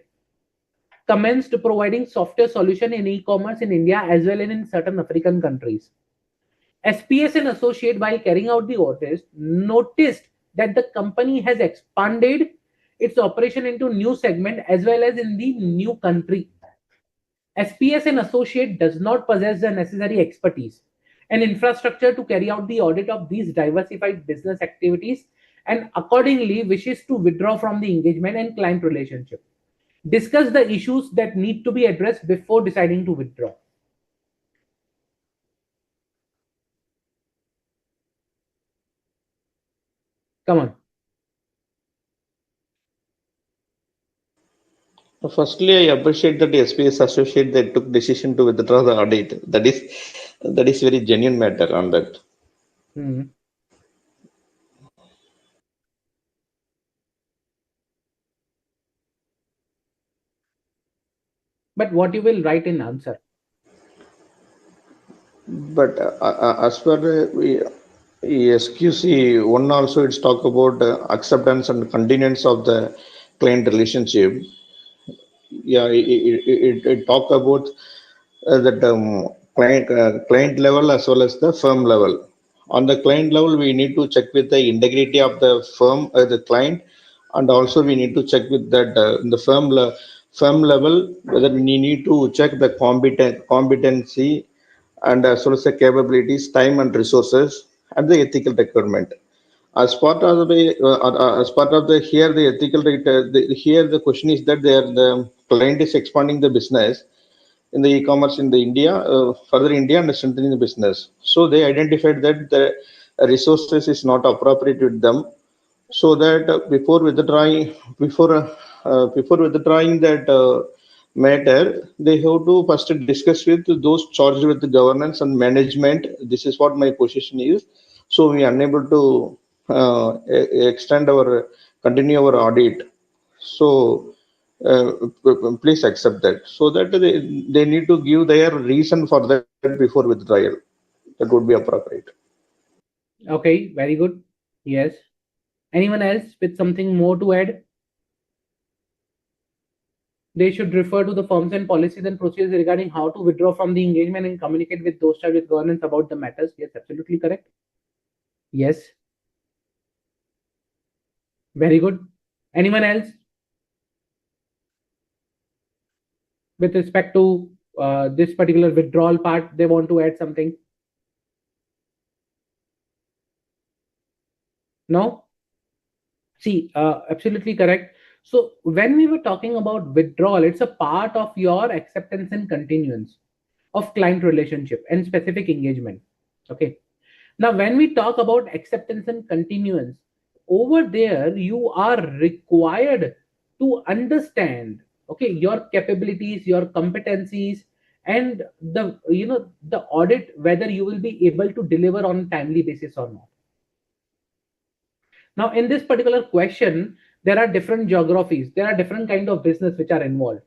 commenced providing software solution in e-commerce in India as well as in certain African countries. SPS and Associate, while carrying out the audit, noticed that the company has expanded its operation into new segment as well as in the new country. SPS and Associate does not possess the necessary expertise and infrastructure to carry out the audit of these diversified business activities, and accordingly wishes to withdraw from the engagement and client relationship. Discuss the issues that need to be addressed before deciding to withdraw. Come on. Firstly, I appreciate that SPS associate that took decision to withdraw the audit. That is very genuine matter on that. Hmm. But what you will write in answer? But as per SQC1 also, it's talk about acceptance and continuance of the client relationship. Yeah, it talk about that client level as well as the firm level. On the client level, we need to check with the integrity of the firm, the client, and also we need to check with that in the firm level whether we need to check the competency and as well as the capabilities, time and resources, and the ethical requirement. As part of the here the ethical here the question is that the client is expanding the business in the e-commerce in the India, further India and strengthening the business. So they identified that the resources is not appropriate with them. So that before withdrawing that matter, they have to first discuss with those charged with the governance and management. This is what my position is. So we are unable to extend our continue our audit. So please accept that. So that they need to give their reason for that before withdrawal. That would be appropriate. Okay, very good. Yes. Anyone else with something more to add? They should refer to the firms and policies and procedures regarding how to withdraw from the engagement and communicate with those charged with governance about the matters. Yes, absolutely correct. Yes. Very good. Anyone else with respect to this particular withdrawal part, they want to add something? No? See, absolutely correct. So when we were talking about withdrawal, it's a part of your acceptance and continuance of client relationship and specific engagement. Okay. Now, when we talk about acceptance and continuance, over there you are required to understand, okay, your capabilities, your competencies, and the audit whether you will be able to deliver on a timely basis or not. Now, in this particular question, there are different geographies, there are different kind of business which are involved,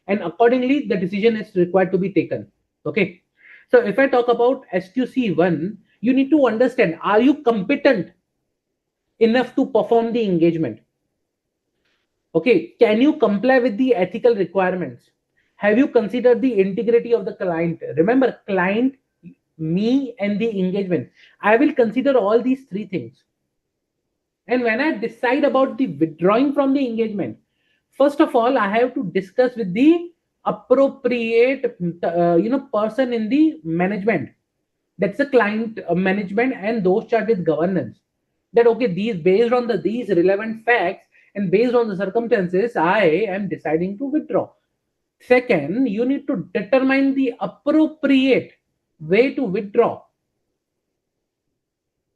and accordingly, the decision is required to be taken. Okay. So, if I talk about SQC1, you need to understand: are you competent enough to perform the engagement? Okay. Can you comply with the ethical requirements? Have you considered the integrity of the client? Remember, client, me, and the engagement. I will consider all these three things. And when I decide about the withdrawing from the engagement, first of all, I have to discuss with the appropriate person in the management. That's the client management and those charged with governance. That okay, these based on these relevant facts and based on the circumstances, I am deciding to withdraw. Second, you need to determine the appropriate way to withdraw.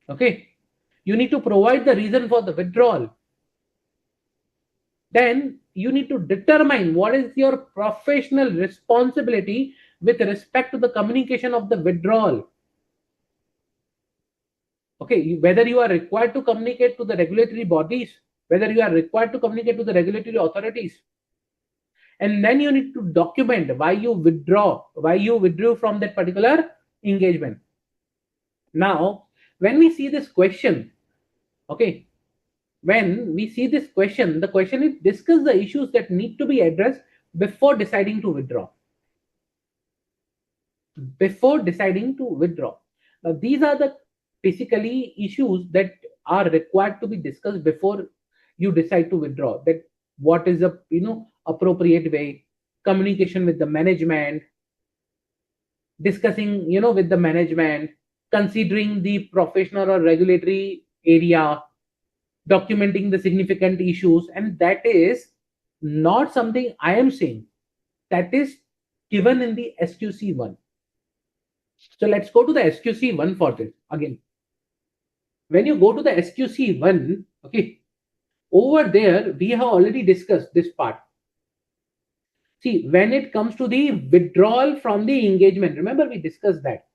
Okay, you need to provide the reason for the withdrawal. Then you need to determine what is your professional responsibility with respect to the communication of the withdrawal. Okay, whether you are required to communicate to the regulatory bodies, whether you are required to communicate to the regulatory authorities, and then you need to document why you withdrew from that particular engagement. Now, when we see this question, okay, when we see this question, the question is discuss the issues that need to be addressed before deciding to withdraw. Before deciding to withdraw. Now, these are the basically issues that are required to be discussed before you decide to withdraw. That what is a appropriate way, communication with the management, discussing with the management, considering the professional or regulatory area, documenting the significant issues, and that is not something I am saying. That is given in the SQC1. So let's go to the SQC1 for this again. When you go to the SQC1, okay, over there we have already discussed this part. See, when it comes to the withdrawal from the engagement, remember we discussed that.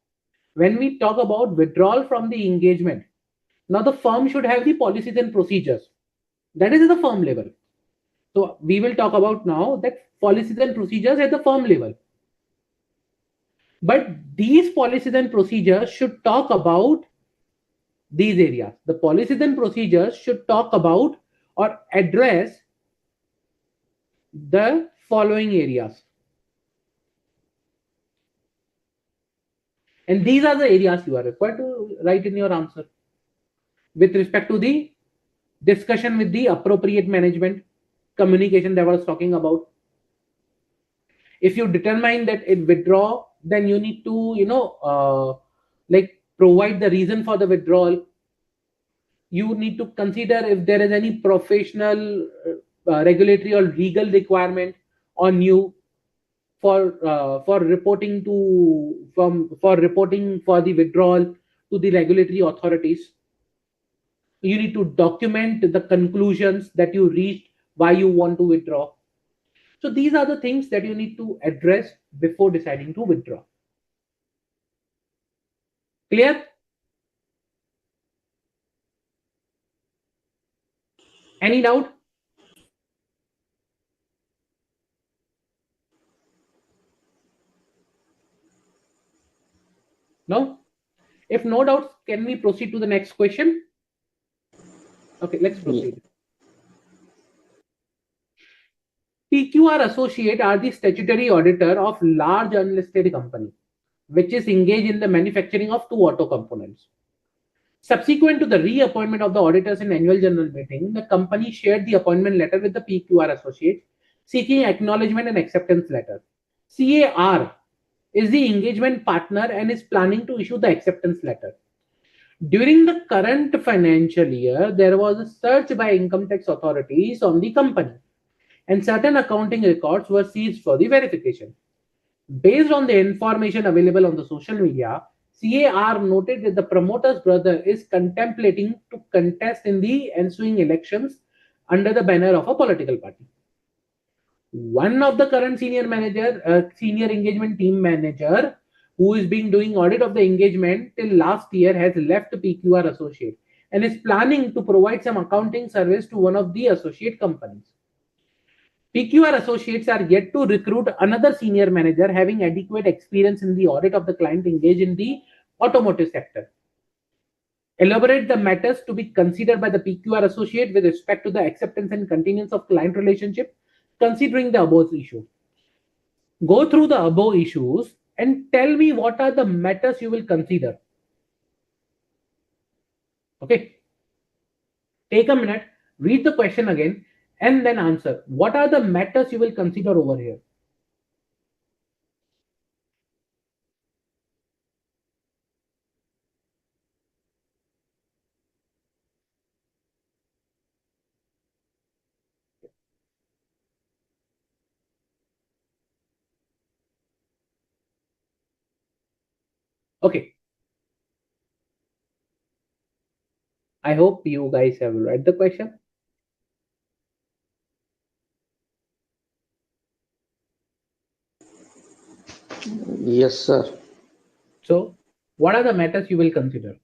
When we talk about withdrawal from the engagement, now the firm should have the policies and procedures. That is at the firm level. So we will talk about now that policies and procedures at the firm level. But these policies and procedures should talk about these areas. The policies and procedures should talk about or address the following areas. And these are the areas you are required to write in your answer. With respect to the discussion with the appropriate management, communication that I was talking about. If you determine that it withdraw, then you need to, like provide the reason for the withdrawal. You need to consider if there is any professional, regulatory or legal requirement on you for reporting for the withdrawal to the regulatory authorities. You need to document the conclusions that you reached, why you want to withdraw. So these are the things that you need to address before deciding to withdraw. Clear? Any doubt? No? If no doubts, can we proceed to the next question? Okay, let's proceed. PQR Associate are the statutory auditor of large unlisted company, which is engaged in the manufacturing of two auto components. Subsequent to the reappointment of the auditors in annual general meeting, the company shared the appointment letter with the PQR Associate, seeking acknowledgement and acceptance letter. CAR is the engagement partner and is planning to issue the acceptance letter. During the current financial year, there was a search by income tax authorities on the company, and certain accounting records were seized for the verification. Based on the information available on the social media, CAR noted that the promoter's brother is contemplating to contest in the ensuing elections under the banner of a political party. One of the current senior engagement team manager, who is being doing audit of the engagement till last year, has left PQR Associate and is planning to provide some accounting service to one of the associate companies. PQR Associates are yet to recruit another senior manager having adequate experience in the audit of the client engaged in the automotive sector. Elaborate the matters to be considered by the PQR Associate with respect to the acceptance and continuance of client relationship, considering the above issue. Go through the above issues and tell me what are the matters you will consider. Okay. Take a minute, read the question again, and then answer. What are the matters you will consider over here? Okay. I hope you guys have read the question. Yes, sir. So, what are the matters you will consider?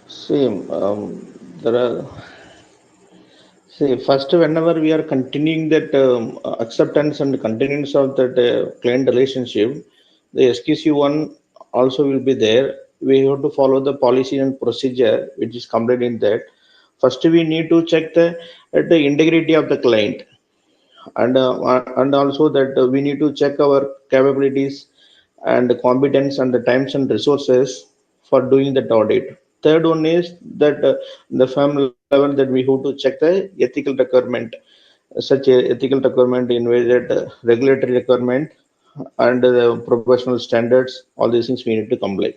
See, there are. See, first, whenever we are continuing that acceptance and continuance of that client relationship, the SQC1 also will be there. We have to follow the policy and procedure which is completed in that. First, we need to check the integrity of the client, and also that we need to check our capabilities and competence and the times and resources for doing that audit. Third one is that the firm level that we have to check the ethical requirement, such a ethical requirement in way that regulatory requirement and the professional standards, all these things we need to comply.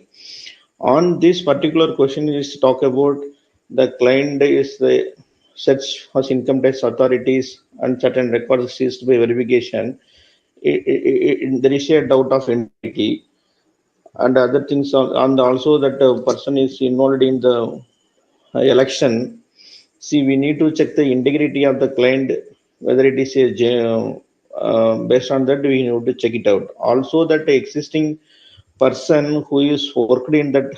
On this particular question is talk about the client is the such as income tax authorities and certain records seized by verification. There is a doubt of integrity and other things, and also that person is involved in the election. See, we need to check the integrity of the client, whether it is a based on that we need to check it out. Also, that existing person who is worked in that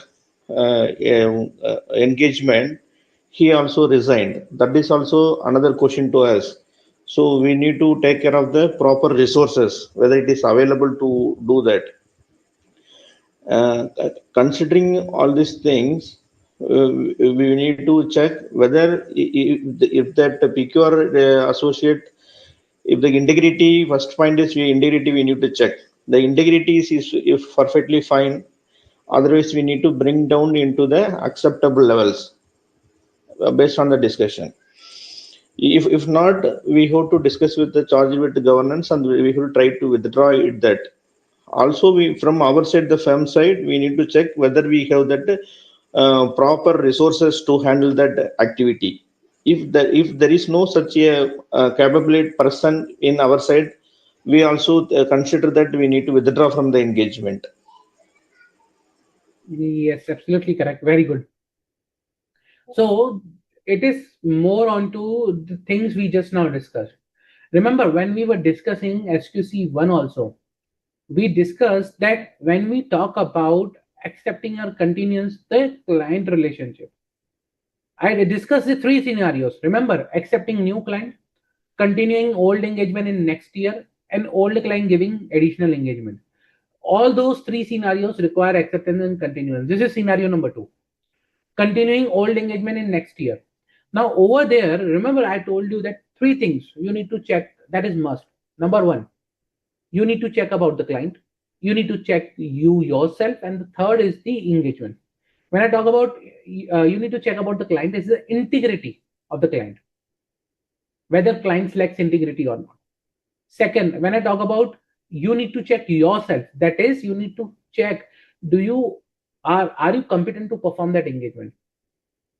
engagement, he also resigned. That is also another question to us. So we need to take care of the proper resources, whether it is available to do that. Considering all these things, we need to check whether if that PQR associate, if the integrity, first point is integrity, we need to check. The integrity is if perfectly fine, otherwise we need to bring down into the acceptable levels based on the discussion. If not, we have to discuss with the charge with the governance and we will try to withdraw it that. Also, we from our side, the firm side, we need to check whether we have that proper resources to handle that activity. If there is no such a capable person in our side, we also consider that we need to withdraw from the engagement. Yes, absolutely correct. Very good. So it is more onto the things we just now discussed. Remember, when we were discussing SQC1 also, we discussed that when we talk about accepting or continuance the client relationship, I discussed the three scenarios. Remember, accepting new client, continuing old engagement in next year, and old client giving additional engagement. All those three scenarios require acceptance and continuance. This is scenario number 2. Continuing old engagement in next year. Now over there, remember I told you that three things you need to check, that is must. Number 1, you need to check about the client. You need to check you yourself, and the third is the engagement. When I talk about you need to check about the client, is the integrity of the client, whether client lacks integrity or not. Second, when I talk about you need to check yourself, that is you need to check, do you are you competent to perform that engagement?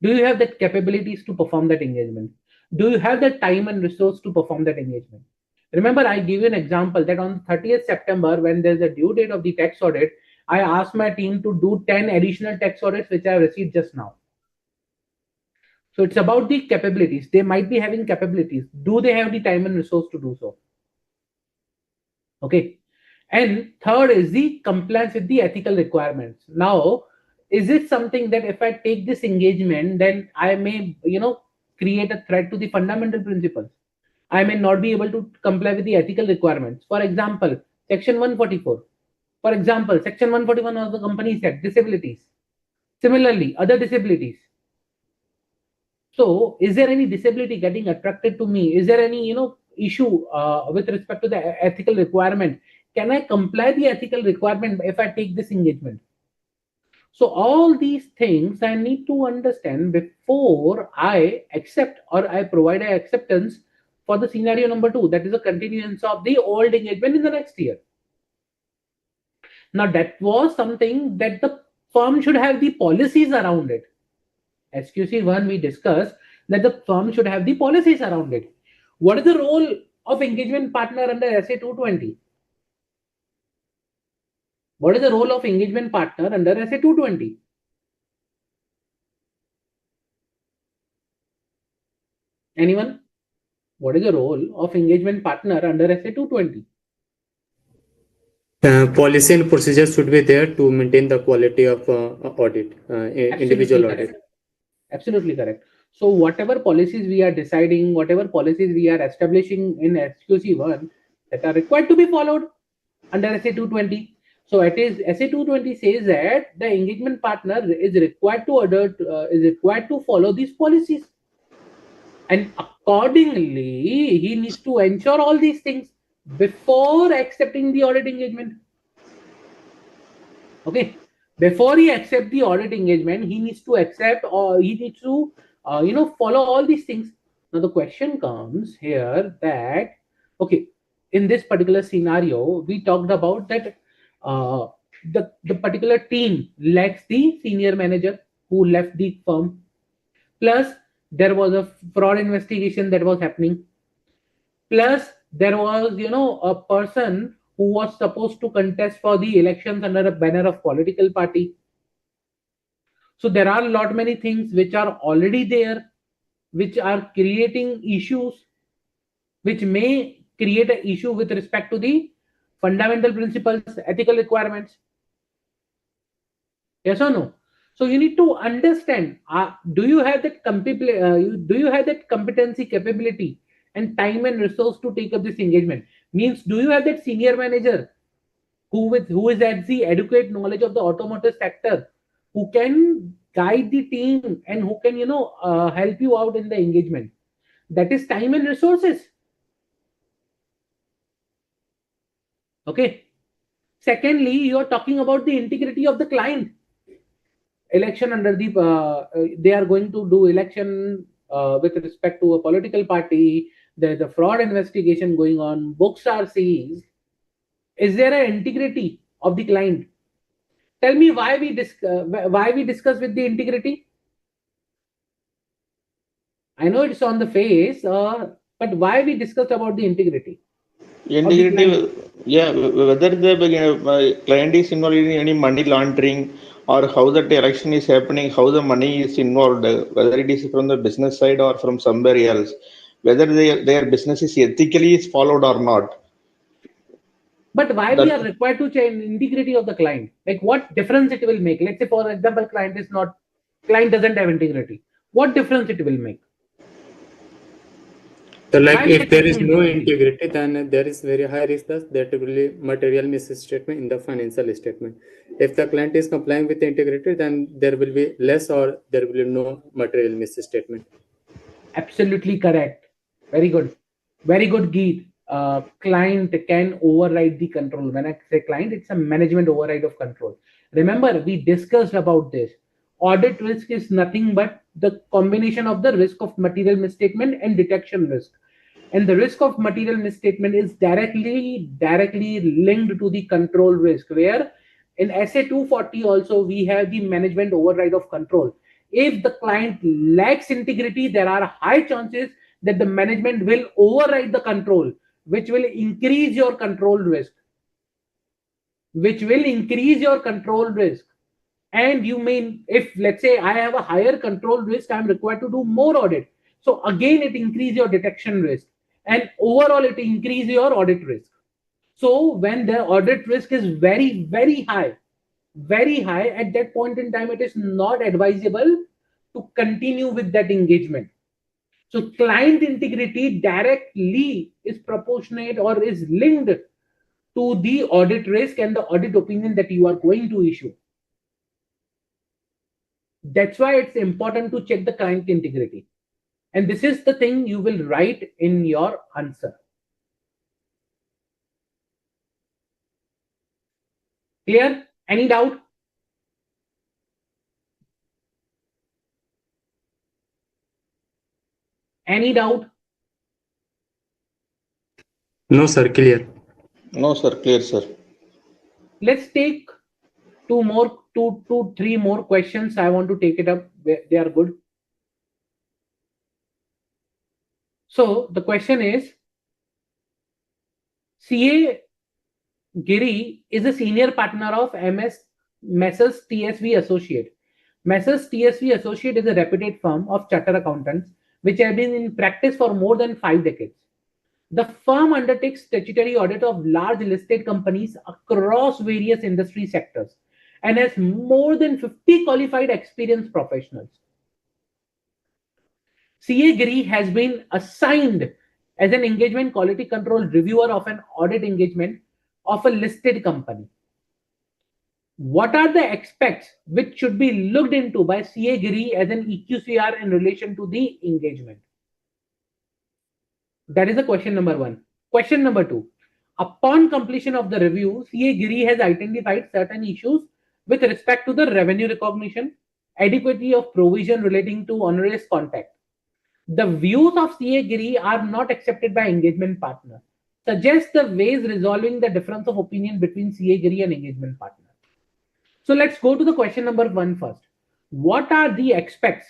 Do you have that capabilities to perform that engagement? Do you have the time and resource to perform that engagement? Remember, I gave you an example that on 30th September, when there's a due date of the tax audit, I asked my team to do 10 additional tax audits, which I received just now. So it's about the capabilities. They might be having capabilities. Do they have the time and resource to do so? Okay. And third is the compliance with the ethical requirements. Now, is it something that if I take this engagement, then I may, create a threat to the fundamental principles? I may not be able to comply with the ethical requirements. For example, Section 144. For example, Section 141 of the Companies Act, disabilities. Similarly, other disabilities. So, is there any disability getting attracted to me? Is there any, issue with respect to the ethical requirement? Can I comply the ethical requirement if I take this engagement? So all these things I need to understand before I accept or I provide an acceptance for the scenario number 2, that is a continuance of the old engagement in the next year. Now that was something that the firm should have the policies around it. SQC1, we discussed that the firm should have the policies around it. What is the role of engagement partner under SA220? What is the role of engagement partner under SA220? Anyone? What is the role of engagement partner under SA220? Policy and procedures should be there to maintain the quality of audit, individual audit. Absolutely correct. So whatever policies we are deciding, whatever policies we are establishing in SQC1 that are required to be followed under SA220. So it is SA220 says that the engagement partner is required to follow these policies, and accordingly he needs to ensure all these things before accepting the audit engagement. Okay, before he accept the audit engagement, he needs to accept or he needs to follow all these things. Now the question comes here that, okay, in this particular scenario we talked about that the particular team lacks the senior manager who left the firm, plus there was a fraud investigation that was happening, plus there was a person who was supposed to contest for the elections under a banner of political party. So there are a lot many things which are already there, which are creating issues, which may create an issue with respect to the fundamental principles, ethical requirements? Yes or no? So you need to understand, do you have that competency, capability, and time and resource to take up this engagement? Means, do you have that senior manager who is at the adequate knowledge of the automotive sector, who can guide the team and who can help you out in the engagement? That is time and resources. Okay. Secondly, you are talking about the integrity of the client. Election under the they are going to do election with respect to a political party. There's a fraud investigation going on. Books are seized. Is there an integrity of the client? Tell me why we discuss with the integrity. I know it's on the face, but why we discussed about the integrity? Integrity, yeah, whether the client is involved in any money laundering or how that election is happening, how the money is involved, whether it is from the business side or from somewhere else, whether their business is ethically is followed or not. But why we are required to change integrity of the client? Like, what difference it will make? Let's say, for example, client doesn't have integrity. What difference it will make? So, like, if there is no integrity, then there is very high risk that there will be material misstatement in the financial statement. If the client is complying with the integrity, then there will be less or there will be no material misstatement. Absolutely correct. Very good. Very good, Geet. Client can override the control. When I say client, it's a management override of control. Remember, we discussed about this. Audit risk is nothing but the combination of the risk of material misstatement and detection risk. And the risk of material misstatement is directly linked to the control risk, where in SA240 also we have the management override of control. If the client lacks integrity, there are high chances that the management will override the control, which will increase your control risk. And you may, if let's say I have a higher control risk, I'm required to do more audit. So again, it increases your detection risk, and overall it increases your audit risk. So when the audit risk is very, very high, at that point in time, it is not advisable to continue with that engagement. So client integrity directly is proportionate or is linked to the audit risk and the audit opinion that you are going to issue. That's why it's important to check the client integrity. And this is the thing you will write in your answer. Clear? Any doubt? Any doubt? No, sir. Clear. No, sir. Clear, sir. Let's take three more questions. I want to take it up. They are good. So the question is, CA Giri is a senior partner of Messrs TSV Associate. Messrs TSV Associate is a reputed firm of chartered accountants which have been in practice for more than 5 decades. The firm undertakes statutory audit of large listed companies across various industry sectors and has more than 50 qualified experienced professionals. CA Giri has been assigned as an engagement quality control reviewer of an audit engagement of a listed company. What are the aspects which should be looked into by CA Giri as an EQCR in relation to the engagement? That is the question number 1. Question number 2. Upon completion of the review, CA Giri has identified certain issues with respect to the revenue recognition, adequacy of provision relating to onerous contact. The views of CA Giri are not accepted by engagement partner. Suggest the ways resolving the difference of opinion between CA Giri and engagement partner. So let's go to the question number 1 first. What are the aspects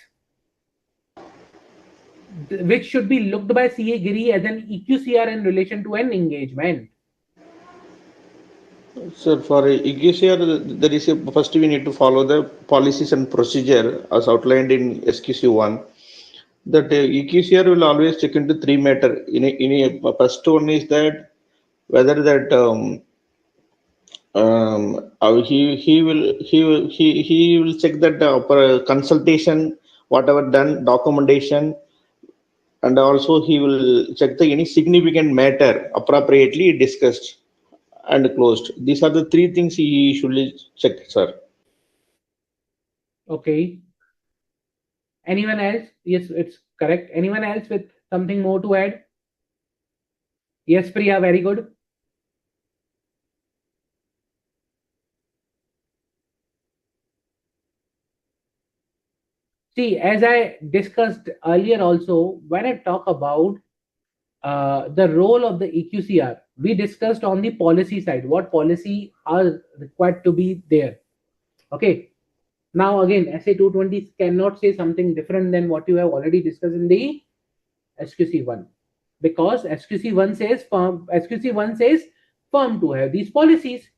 which should be looked by CA Giri as an EQCR in relation to an engagement? Sir, for EQCR, there is first we need to follow the policies and procedure as outlined in SQC1. That EQCR will always check into three matter. First one is that whether that he will check that consultation, whatever done, documentation, and also he will check the any significant matter appropriately discussed and closed. These are the three things he should check, sir. Okay. Anyone else? Yes, it's correct. Anyone else with something more to add? Yes, Priya, very good. See, as I discussed earlier also, when I talk about the role of the EQCR, we discussed on the policy side, what policy are required to be there. Okay. Now again, SA220 cannot say something different than what you have already discussed in the SQC1, because SQC1 says firm to have these policies,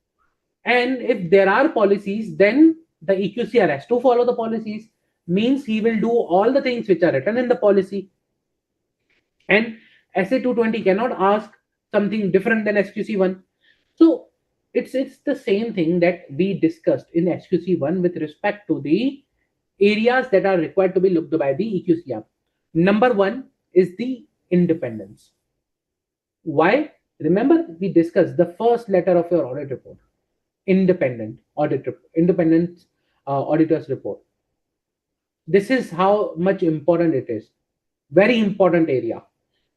and if there are policies, then the EQCR has to follow the policies. Means he will do all the things which are written in the policy, and SA220 cannot ask something different than SQC1. So it's the same thing that we discussed in SQC1 with respect to the areas that are required to be looked by the EQCR. Number one is the independence. Why? Remember, we discussed the first letter of your audit report, independent auditor's report. This is how much important it is. Very important area.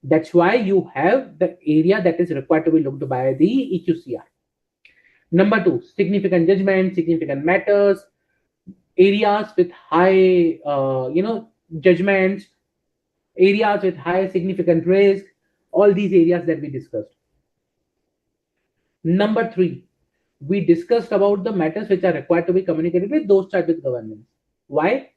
That's why you have the area that is required to be looked by the EQCR. Number two, significant judgment, significant matters, areas with high, judgments, areas with high significant risk, all these areas that we discussed. Number three, we discussed about the matters which are required to be communicated with those charged with governance. Why?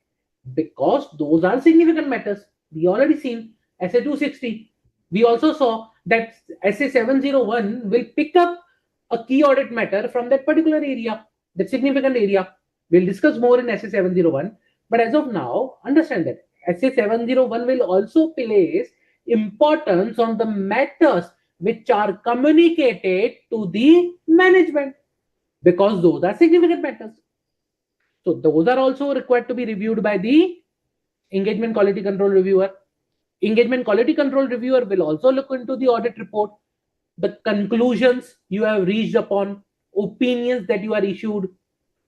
Because those are significant matters. We already seen SA260. We also saw that SA701 will pick up a key audit matter from that particular area, that significant area. We'll discuss more in SA701. But as of now, understand that SA701 will also place importance on the matters which are communicated to the management, because those are significant matters. So those are also required to be reviewed by the engagement quality control reviewer. Engagement quality control reviewer will also look into the audit report, the conclusions you have reached upon, opinions that you are issued,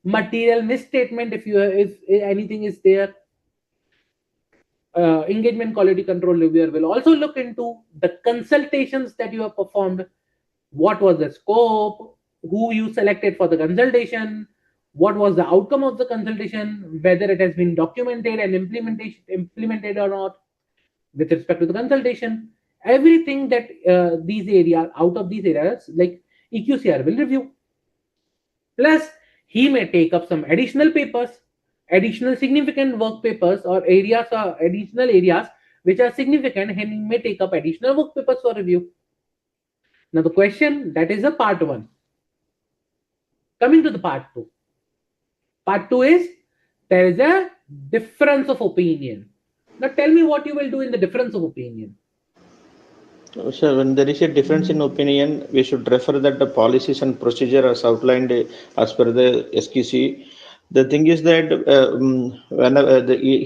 material misstatement if anything is there. Engagement quality control reviewer will also look into the consultations that you have performed. What was the scope? Who you selected for the consultation? What was the outcome of the consultation? Whether it has been documented and implemented or not with respect to the consultation. Everything that these areas, out of these areas, like EQCR will review. Plus, he may take up some additional papers, additional significant work papers, or areas or additional areas which are significant, and he may take up additional work papers for review. Now the question, that is a part one. Coming to the part two. Part two is, there is a difference of opinion. Now tell me what you will do in the difference of opinion. So when there is a difference in opinion, we should refer that the policies and procedure as outlined as per the SQC. The thing is that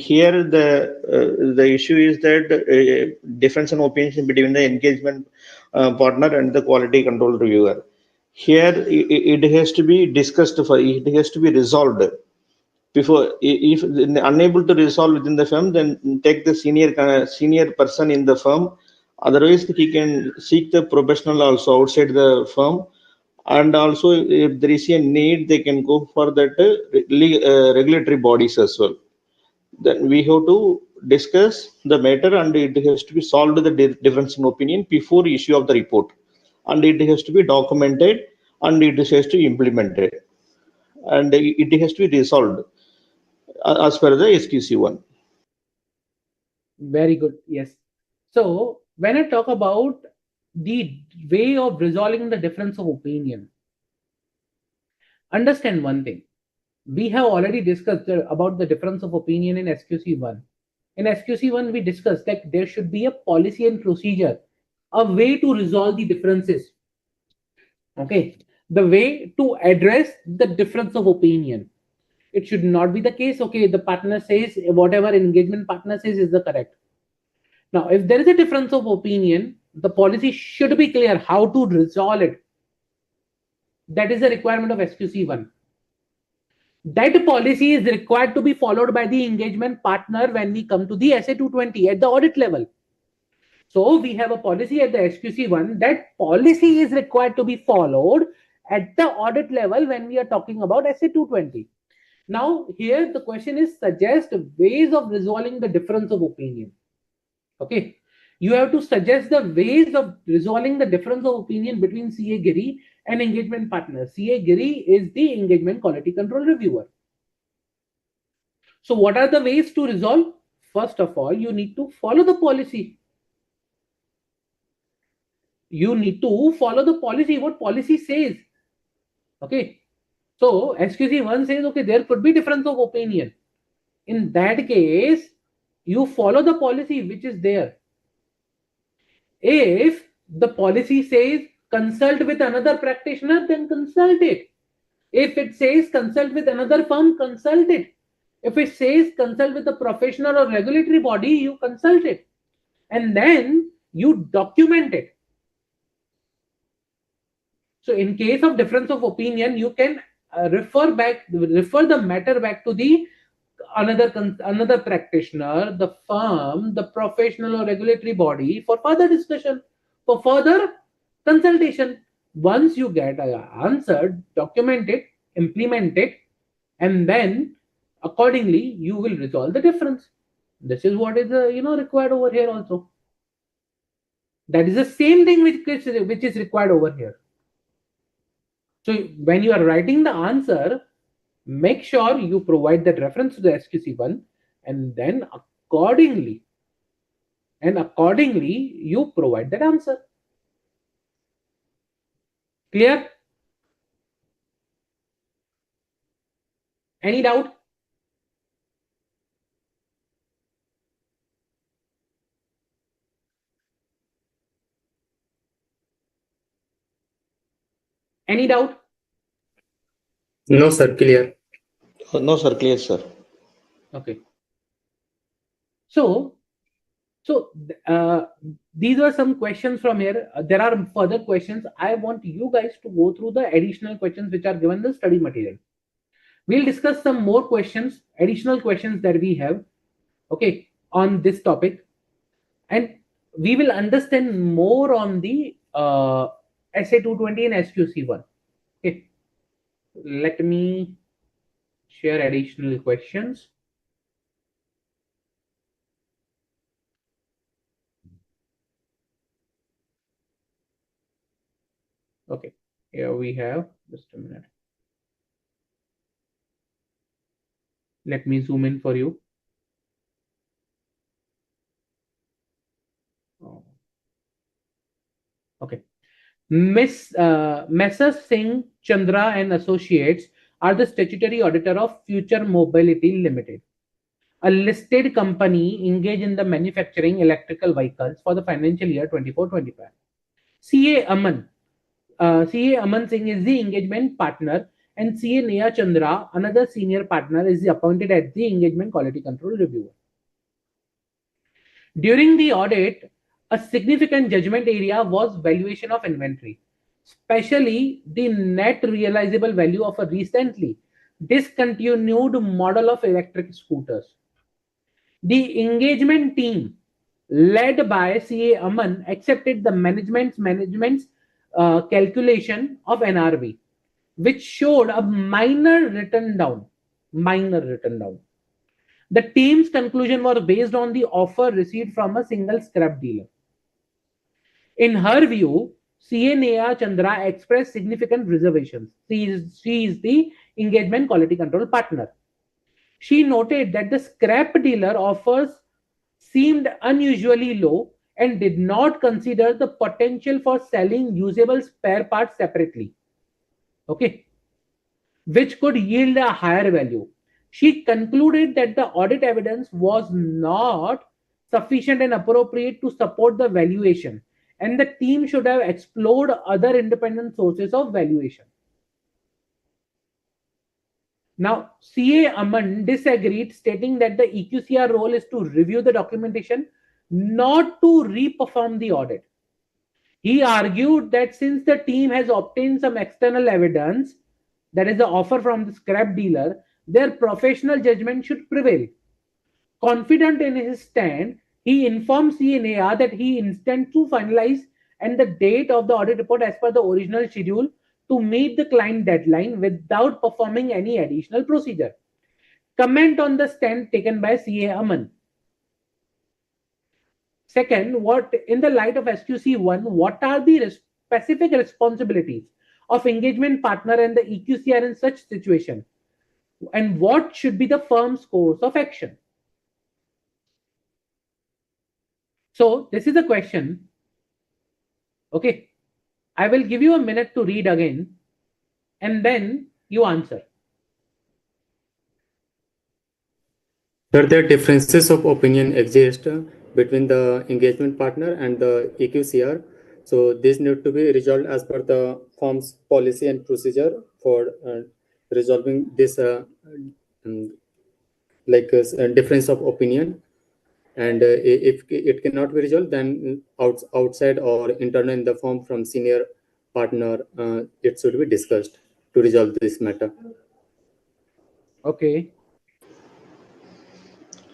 here the issue is that difference in opinion between the engagement partner and the quality control reviewer. Here it has to be discussed, it has to be resolved before. If unable to resolve within the firm, then take the senior person in the firm. Otherwise, he can seek the professional also outside the firm, and also if there is a need, they can go for that regulatory bodies as well. Then we have to discuss the matter, and it has to be solved the difference in opinion before issue of the report, and it has to be documented, and it has to be implemented, and it has to be resolved as per the SQC1. Very good. Yes. So when I talk about the way of resolving the difference of opinion, understand one thing. We have already discussed about the difference of opinion in SQC1. In SQC1, we discussed that there should be a policy and procedure, a way to resolve the differences. Okay, the way to address the difference of opinion. It should not be the case, okay, the partner says whatever engagement partner says is the correct. Now, if there is a difference of opinion, the policy should be clear how to resolve it. That is the requirement of SQC1. That policy is required to be followed by the engagement partner when we come to the SA220 at the audit level. So we have a policy at the SQC1. That policy is required to be followed at the audit level when we are talking about SA220. Now, here the question is suggest ways of resolving the difference of opinion. Okay, you have to suggest the ways of resolving the difference of opinion between CA Giri and engagement partner. CA Giri is the engagement quality control reviewer. So what are the ways to resolve? First of all, you need to follow the policy. You need to follow the policy, what policy says. Okay, so SQC1 says, okay, there could be difference of opinion. In that case, you follow the policy which is there. If the policy says consult with another practitioner, then consult it. If it says consult with another firm, consult it. If it says consult with a professional or regulatory body, you consult it. And then you document it. So in case of difference of opinion, you can refer the matter back to the another practitioner, the firm, the professional or regulatory body for further discussion, for further consultation. Once you get an answer, document it, implement it, and then accordingly you will resolve the difference. This is what is required over here also. That is the same thing which is required over here. So when you are writing the answer, make sure you provide that reference to the SQC1, and then accordingly you provide that answer. Clear? Any doubt? Any doubt? No, sir, clear. No, sir, clear, sir. Okay. So these are some questions from here. There are further questions. I want you guys to go through the additional questions which are given in the study material. We'll discuss some more questions, additional questions that we have, okay, on this topic, and we will understand more on the SA220 and SQC1. Okay, let me share additional questions. Okay, here we have, just a minute. Let me zoom in for you. Okay. Messrs. Singh, Chandra and Associates are the statutory auditor of Future Mobility Limited, a listed company engaged in the manufacturing electrical vehicles for the financial year 24-25. CA Aman Singh is the engagement partner, and CA Neha Chandra, another senior partner, is appointed as the engagement quality control reviewer. During the audit, a significant judgment area was valuation of inventory, especially the net realizable value of a recently discontinued model of electric scooters. The engagement team, led by CA Aman, accepted the management's calculation of NRV, which showed a minor written down. The team's conclusion was based on the offer received from a single scrap dealer. In her view, CA Neha Chandra expressed significant reservations. She is the engagement quality control partner. She noted that the scrap dealer offers seemed unusually low and did not consider the potential for selling usable spare parts separately, okay, which could yield a higher value. She concluded that the audit evidence was not sufficient and appropriate to support the valuation, and the team should have explored other independent sources of valuation. Now, CA Aman disagreed, stating that the EQCR role is to review the documentation, not to re-perform the audit. He argued that since the team has obtained some external evidence, that is the offer from the scrap dealer, their professional judgment should prevail. Confident in his stand, he informed CNAR that he intends to finalize and the date of the audit report as per the original schedule to meet the client deadline without performing any additional procedure. Comment on the stand taken by CA Aman. Second, what in the light of SQC1, what are the specific responsibilities of engagement partner and the EQCR in such situation? And what should be the firm's course of action? So this is a question. Okay. I will give you a minute to read again and then you answer. Sir, there differences of opinion exist between the engagement partner and the EQCR. So this need to be resolved as per the firm's policy and procedure for resolving this difference of opinion. And if it cannot be resolved, then outside or internal in the firm from senior partner, it should be discussed to resolve this matter. Okay.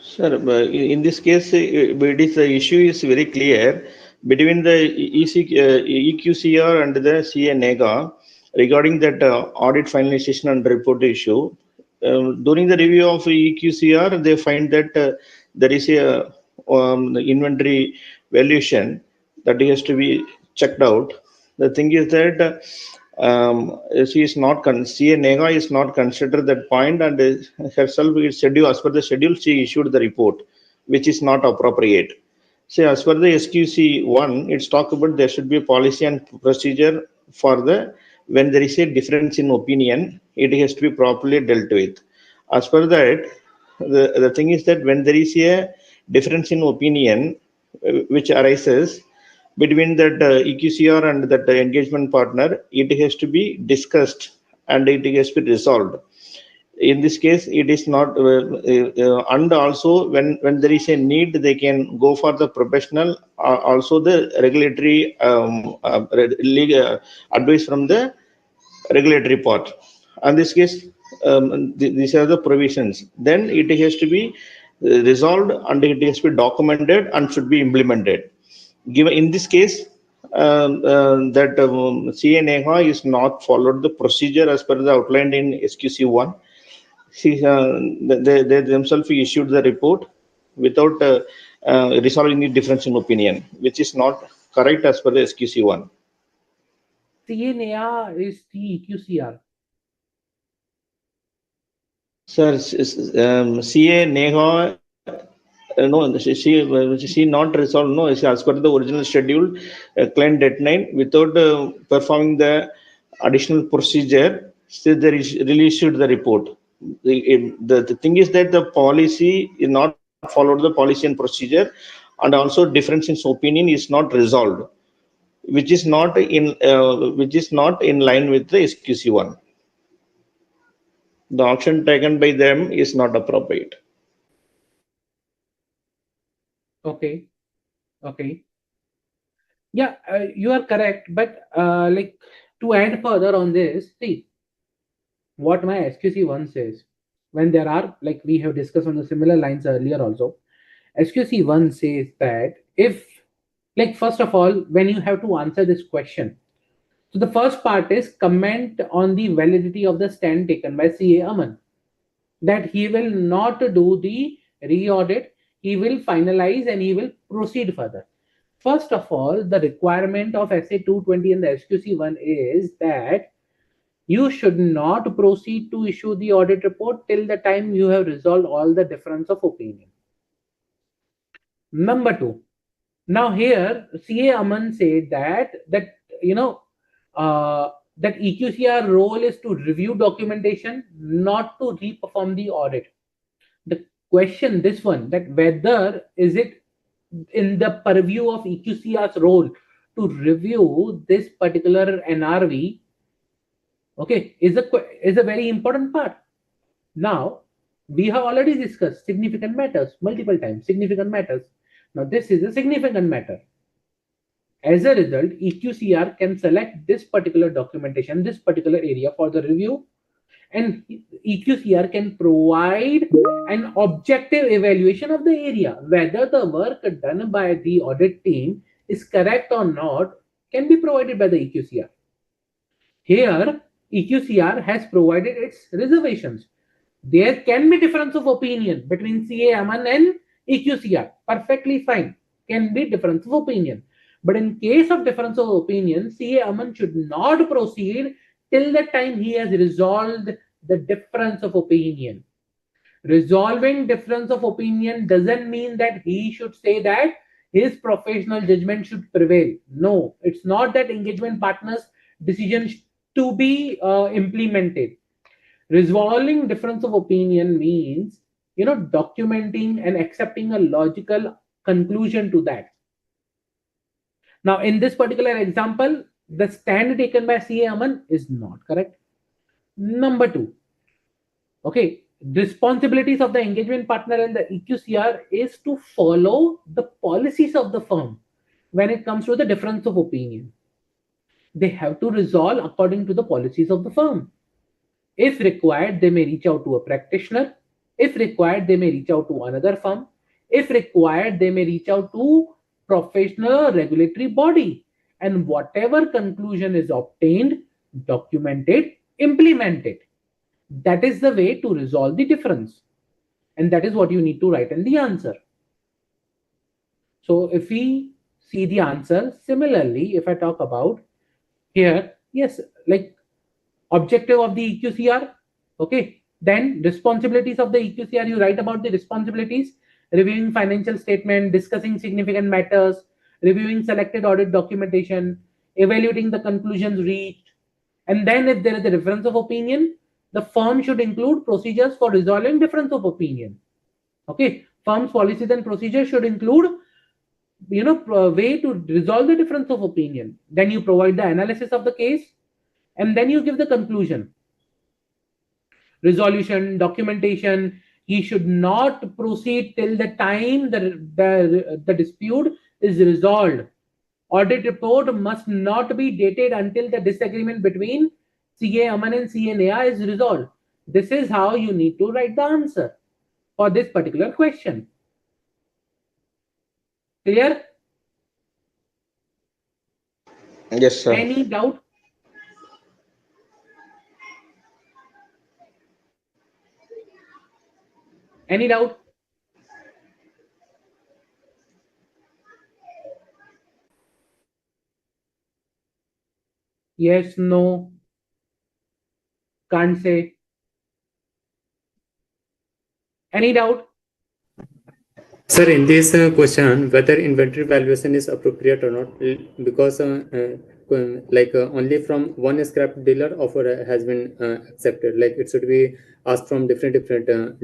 Sir, in this case, the issue is very clear between the EQCR and the CNEGA regarding that audit finalization and report issue. During the review of EQCR, they find that there is a inventory valuation that has to be checked out. The thing is that she is not CNEGA is not considered that point, and herself is schedule as per the schedule she issued the report, which is not appropriate. So as per the SQC1, it's talk about there should be a policy and procedure for the when there is a difference in opinion, it has to be properly dealt with. As per that, the thing is that when there is a difference in opinion which arises between that EQCR and that engagement partner, it has to be discussed and it has to be resolved. In this case, it is not, and also when there is a need, they can go for the professional, also the regulatory legal advice from the regulatory part. In this case, these are the provisions. Then it has to be resolved and it has to be documented and should be implemented. Given in this case, that CNAHA is not followed the procedure as per the outlined in SQC1. They themselves issued the report without resolving the difference in opinion, which is not correct as per the SQC1. CNAR is the EQCR. Sir, CNAHA, no, she not resolved. No, as per the original schedule, client deadline without performing the additional procedure. Still, there is released the report. The thing is that the policy is not followed the policy and procedure, and also difference in opinion is not resolved, which is not in line with the SQC1. The action taken by them is not appropriate. Okay. Okay. Yeah, you are correct. But like to add further on this, see what my SQC1 says. When there are, like we have discussed on the similar lines earlier also, SQC1 says that if, like, first of all, when you have to answer this question, so the first part is comment on the validity of the stand taken by CA Aman, that he will not do the re-audit, he will finalize and he will proceed further. First of all, the requirement of SA220 and the SQC1 is that you should not proceed to issue the audit report till the time you have resolved all the difference of opinion. Number two, now here CA Aman said that that EQCR role is to review documentation, not to re-perform the audit. The question, this one, that whether is it in the purview of EQCR's role to review this particular NRV, okay, is a very important part. Now, we have already discussed significant matters multiple times, significant matters. Now, this is a significant matter. As a result, EQCR can select this particular documentation, this particular area for the review, and EQCR can provide an objective evaluation of the area. Whether the work done by the audit team is correct or not can be provided by the EQCR. Here, EQCR has provided its reservations. There can be difference of opinion between CA Aman and EQCR. Perfectly fine. Can be difference of opinion. But in case of difference of opinion, CA Aman should not proceed till the time he has resolved the difference of opinion. Resolving difference of opinion doesn't mean that he should say that his professional judgment should prevail. No, it's not that engagement partner's decision to be implemented. Resolving difference of opinion means, documenting and accepting a logical conclusion to that. Now, in this particular example, the stand taken by CA Aman is not correct. Number two, okay, responsibilities of the engagement partner and the EQCR is to follow the policies of the firm when it comes to the difference of opinion. They have to resolve according to the policies of the firm. If required, they may reach out to a practitioner. If required, they may reach out to another firm. If required, they may reach out to professional regulatory body. And whatever conclusion is obtained, documented, implemented. That is the way to resolve the difference. And that is what you need to write in the answer. So if we see the answer, similarly, if I talk about here, yes, like objective of the EQCR, okay, then responsibilities of the EQCR, you write about the responsibilities, reviewing financial statement, discussing significant matters, reviewing selected audit documentation, evaluating the conclusions reached, and then if there is a difference of opinion, the firm should include procedures for resolving difference of opinion. Okay, firm's policies and procedures should include way to resolve the difference of opinion. Then you provide the analysis of the case, and then you give the conclusion. Resolution, documentation, he should not proceed till the time the dispute is resolved. Audit report must not be dated until the disagreement between CA Aman and CA Neha is resolved. This is how you need to write the answer for this particular question. Clear? Yes, sir. Any doubt? Any doubt? Yes, no, can't say. Any doubt? Sir, in this question, whether inventory valuation is appropriate or not, because only from one scrap dealer offer has been accepted. Like it should be asked from different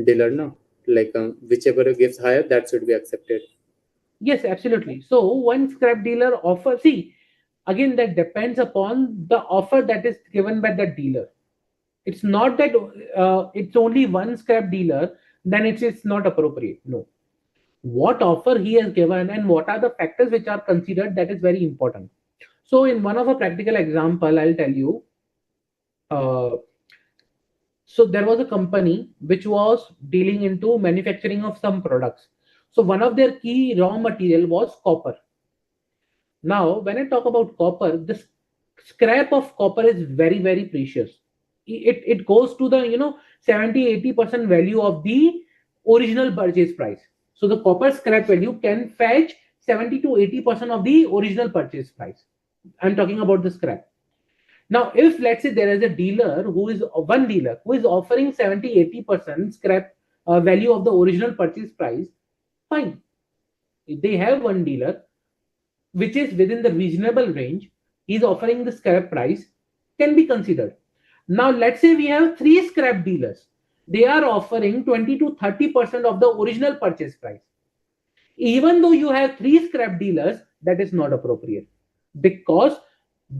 dealer, no? Like whichever gives higher, that should be accepted. Yes, absolutely. So one scrap dealer offer, see, again, that depends upon the offer that is given by the dealer. It's not that it's only one scrap dealer, then it's not appropriate. No. What offer he has given and what are the factors which are considered, that is very important. So in one of a practical example, I'll tell you. So there was a company which was dealing into manufacturing of some products. So one of their key raw material was copper. Now, when I talk about copper, the scrap of copper is very, very precious. It goes to the 70-80% value of the original purchase price. So the copper scrap value can fetch 70 to 80% of the original purchase price. I'm talking about the scrap. Now, if let's say there is a dealer who is offering 70-80% scrap value of the original purchase price, fine. If they have one dealer which is within the reasonable range, he's offering the scrap price. can be considered. Now, let's say we have 3 scrap dealers. They are offering 20 to 30% of the original purchase price. Even though you have 3 scrap dealers, that is not appropriate, because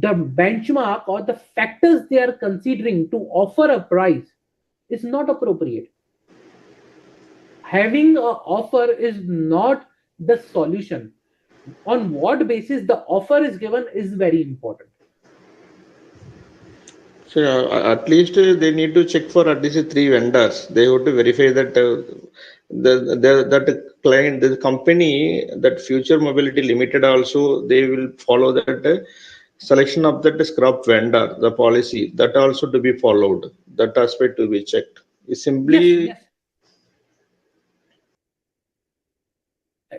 the benchmark or the factors they are considering to offer a price is not appropriate. Having an offer is not the solution. On what basis the offer is given is very important. So at least they need to check for at least 3 vendors. They have to verify that that client, the company, that Future Mobility Limited also, they will follow that selection of that scrap vendor, the policy that also to be followed. That aspect to be checked. It's simply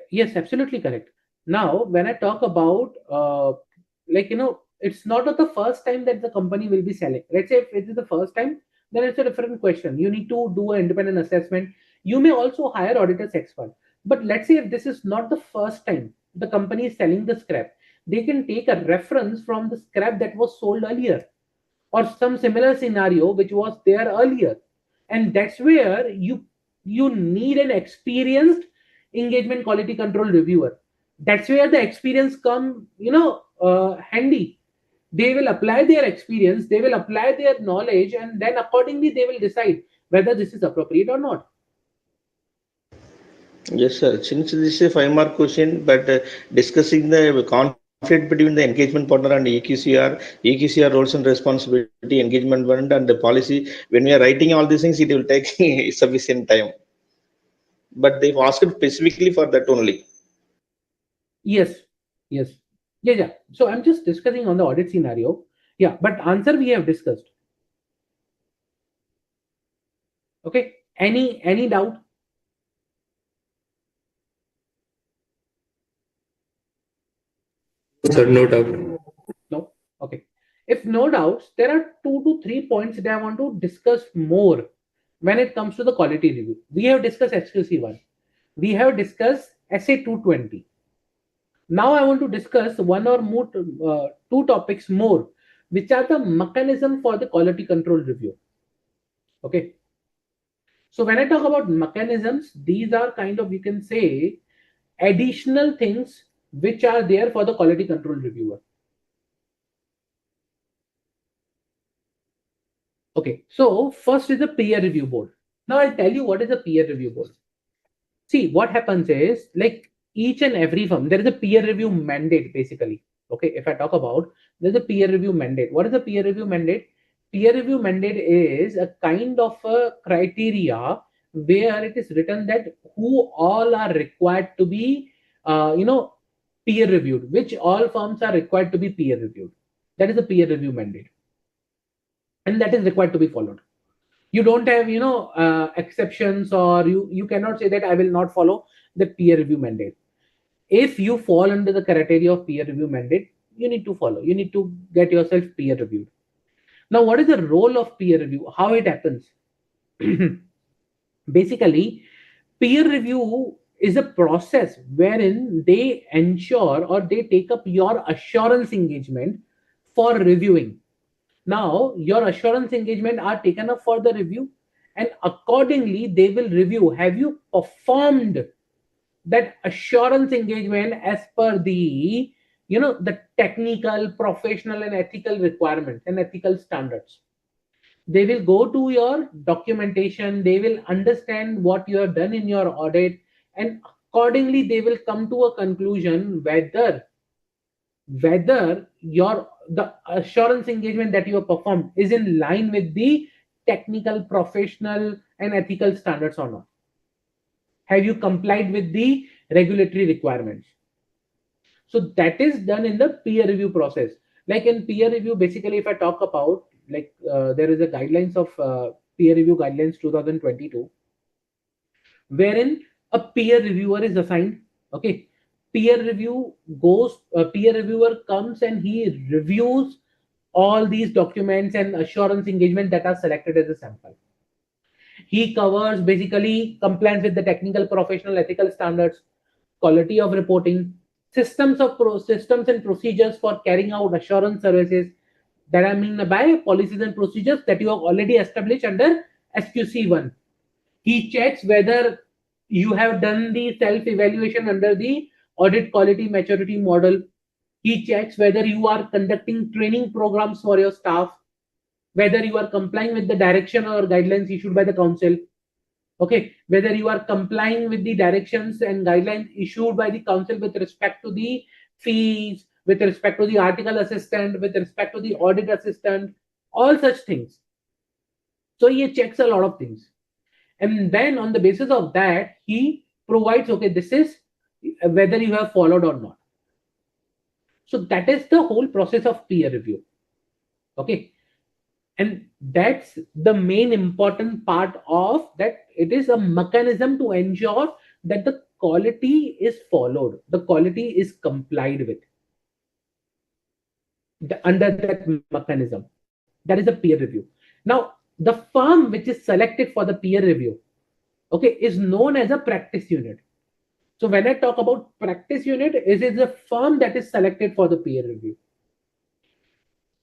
Yes, absolutely correct. Now, when I talk about it's not the first time that the company will be selling. Let's say if it is the first time, then it's a different question. You need to do an independent assessment. You may also hire auditors expert. But let's say if this is not the first time the company is selling the scrap, they can take a reference from the scrap that was sold earlier, or some similar scenario which was there earlier. And that's where you need an experienced engagement quality control reviewer. That's where the experience come handy. They will apply their experience, they will apply their knowledge, and then accordingly they will decide whether this is appropriate or not. yes, sir. Since this is a 5 mark question, but discussing the conflict between the engagement partner and EQCR roles and responsibility, engagement one and the policy, when we are writing all these things, it will take sufficient time. But they've asked specifically for that only. Yes, yes, yeah. So I'm just discussing on the audit scenario. Yeah, but answer we have discussed. Okay, any doubt? Sir, no doubt. No? Okay. If no doubts, there are 2 to 3 points that I want to discuss more when it comes to the quality review. We have discussed SQC1. We have discussed SA220. Now I want to discuss one or more, 2 topics more, which are the mechanism for the quality control review. Okay. So when I talk about mechanisms, these are kind of, you can say, additional things which are there for the quality control reviewer. Okay, so first is the peer review board. Now I'll tell you what is a peer review board. See, what happens is, like, each and every firm, there is a peer review mandate basically. Okay, if I talk about, there's a peer review mandate. What is a peer review mandate? Peer review mandate is a kind of a criteria where it is written that who all are required to be, peer reviewed, which all firms are required to be peer reviewed. That is a peer review mandate, and that is required to be followed. You don't have exceptions, or you cannot say that I will not follow the peer review mandate. If you fall under the criteria of peer review mandate, you need to follow, you need to get yourself peer reviewed. Now, what is the role of peer review, how it happens? Basically, peer review is a process wherein they ensure or they take up your assurance engagement for reviewing. Now, your assurance engagement are taken up for the review, and accordingly, they will review. Have you performed that assurance engagement as per the the technical, professional, and ethical requirements and ethical standards? They will go to your documentation. They will understand what you have done in your audit, and accordingly, they will come to a conclusion whether the assurance engagement that you have performed is in line with the technical, professional, and ethical standards or not. Have you complied with the regulatory requirements? So that is done in the peer review process. Like in peer review, basically, if I talk about, like, there is a guidelines of peer review guidelines 2022, wherein a peer reviewer is assigned. Okay, peer reviewer comes and he reviews all these documents and assurance engagement that are selected as a sample. He covers basically compliance with the technical, professional, ethical standards, quality of reporting, systems and procedures for carrying out assurance services, That I mean by policies and procedures that you have already established under SQC1. He checks whether you have done the self-evaluation under the audit quality maturity model. He checks whether you are conducting training programs for your staff, whether you are complying with the direction or guidelines issued by the council. Okay, whether you are complying with the directions and guidelines issued by the council with respect to the fees, with respect to the article assistant, with respect to the audit assistant, all such things. So he checks a lot of things. And then on the basis of that, he provides, okay, this is whether you have followed or not. So that is the whole process of peer review. Okay. And that's the main important part of that. It is a mechanism to ensure that the quality is followed, the quality is complied with under that mechanism. That is a peer review. Now, the firm which is selected for the peer review, okay, is known as a practice unit. So when I talk about practice unit, it is a firm that is selected for the peer review.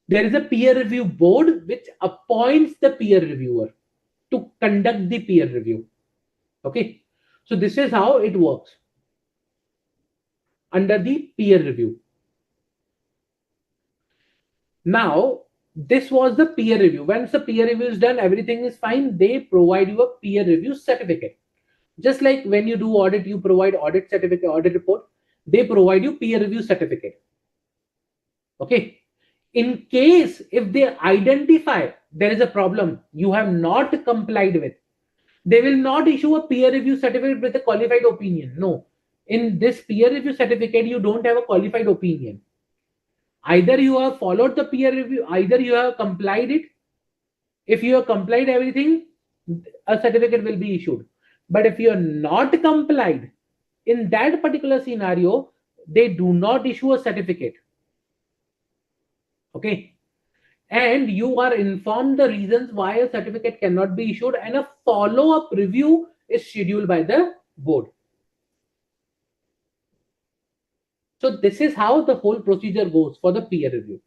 There is a peer review board which appoints the peer reviewer to conduct the peer review. Okay, so this is how it works under the peer review. Now, this was the peer review. Once the peer review is done, everything is fine. They provide you a peer review certificate. Just like when you do audit, you provide audit certificate, audit report. They provide you peer review certificate. Okay. In case if they identify there is a problem you have not complied with, they will not issue a peer review certificate with a qualified opinion. No. In this peer review certificate, you don't have a qualified opinion. Either you have followed the peer review, either you have complied it. If you have complied everything, a certificate will be issued. But if you are not complied, in that particular scenario, they do not issue a certificate. Okay. And you are informed the reasons why a certificate cannot be issued, and a follow-up review is scheduled by the board. So this is how the whole procedure goes for the peer review.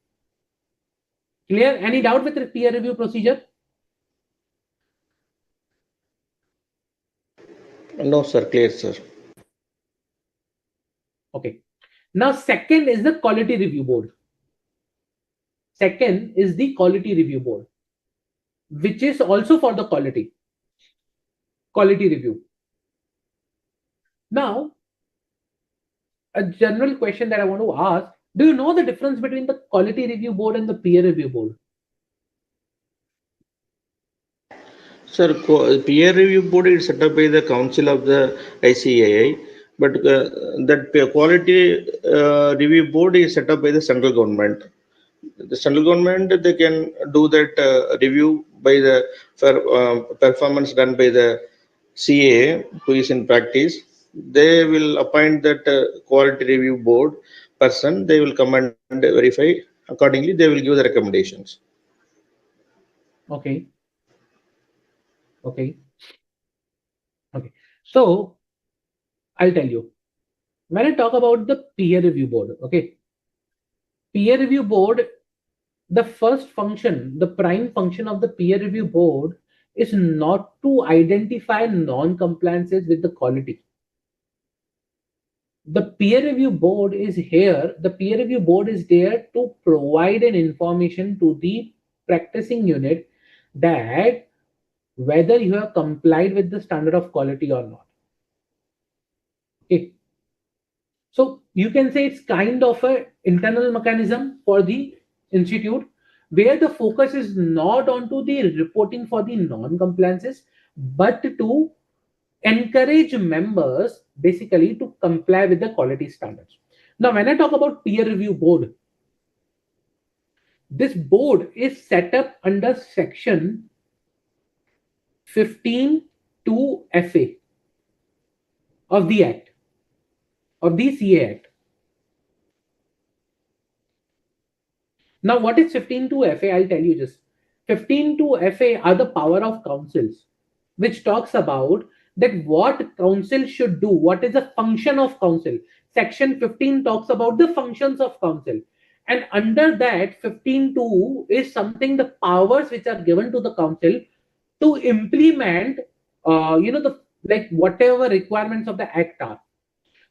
Clear? Any doubt with the peer review procedure? No, sir. Clear, sir. Okay. Now, second is the quality review board. Second is the quality review board, which is also for the quality review. Now, a general question that I want to ask, do you know the difference between the quality review board and the peer review board? Sir, peer review board is set up by the council of the ICAI, but that quality review board is set up by the central government. The central government, they can do that review by the performance done by the CA who is in practice. They will appoint that quality review board person. They will come and verify. Accordingly, they will give the recommendations. Okay. Okay. Okay. So I'll tell you. When I talk about the peer review board, okay, peer review board, the first function, the prime function of the peer review board is not to identify non-compliances with the quality. The peer review board is here. The peer review board is there to provide an information to the practicing unit that whether you have complied with the standard of quality or not. Okay. So you can say it's kind of an internal mechanism for the institute where the focus is not onto the reporting for the non-compliances, but to encourage members basically to comply with the quality standards. Now, when I talk about peer review board, this board is set up under section 15(2)(FA of the Act, of the CA Act. Now, what is 15(2)(FA? I'll tell you just. 15(2)(FA are the power of councils, which talks about that what council should do, what is the function of council. Section 15 talks about the functions of council. And under that 15.2 is something, the powers which are given to the council to implement, the like whatever requirements of the act are.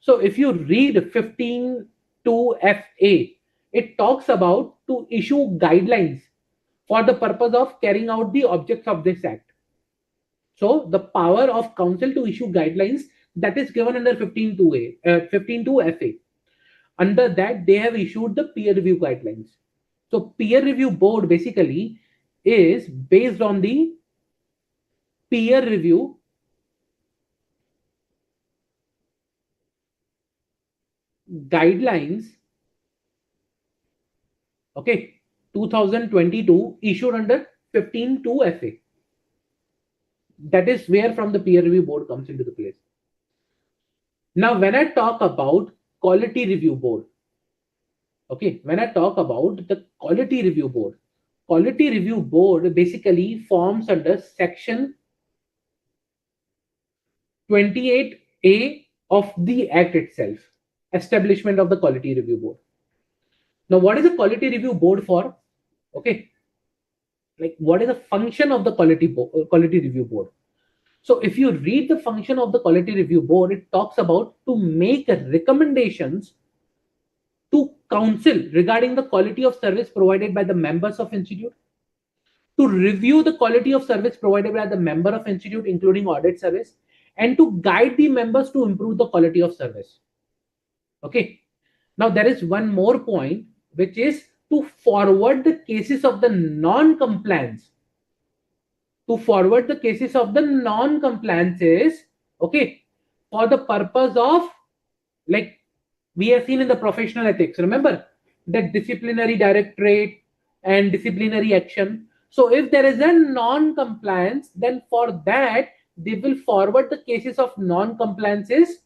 So if you read 15.2 FA, it talks about to issue guidelines for the purpose of carrying out the objects of this act. So the power of council to issue guidelines, that is given under 15.2 FA. Under that, they have issued the peer review guidelines. So peer review board basically is based on the peer review guidelines, okay, 2022, issued under 15.2 FA. That is where from the peer review board comes into the place. Now, when I talk about quality review board, okay, when I talk about the quality review board basically forms under section 28A of the act itself, establishment of the quality review board. Now, what is a quality review board for? Okay, like what is the function of the quality review board? So if you read the function of the quality review board, it talks about to make recommendations to council regarding the quality of service provided by the members of institute, to review the quality of service provided by the member of institute, including audit service, and to guide the members to improve the quality of service. Okay. Now there is one more point, which is to forward the cases of the non-compliance. To forward the cases of the non-compliances, okay, for the purpose of, like we have seen in the professional ethics, remember that disciplinary directorate and disciplinary action. So if there is a non-compliance, then for that they will forward the cases of non-compliances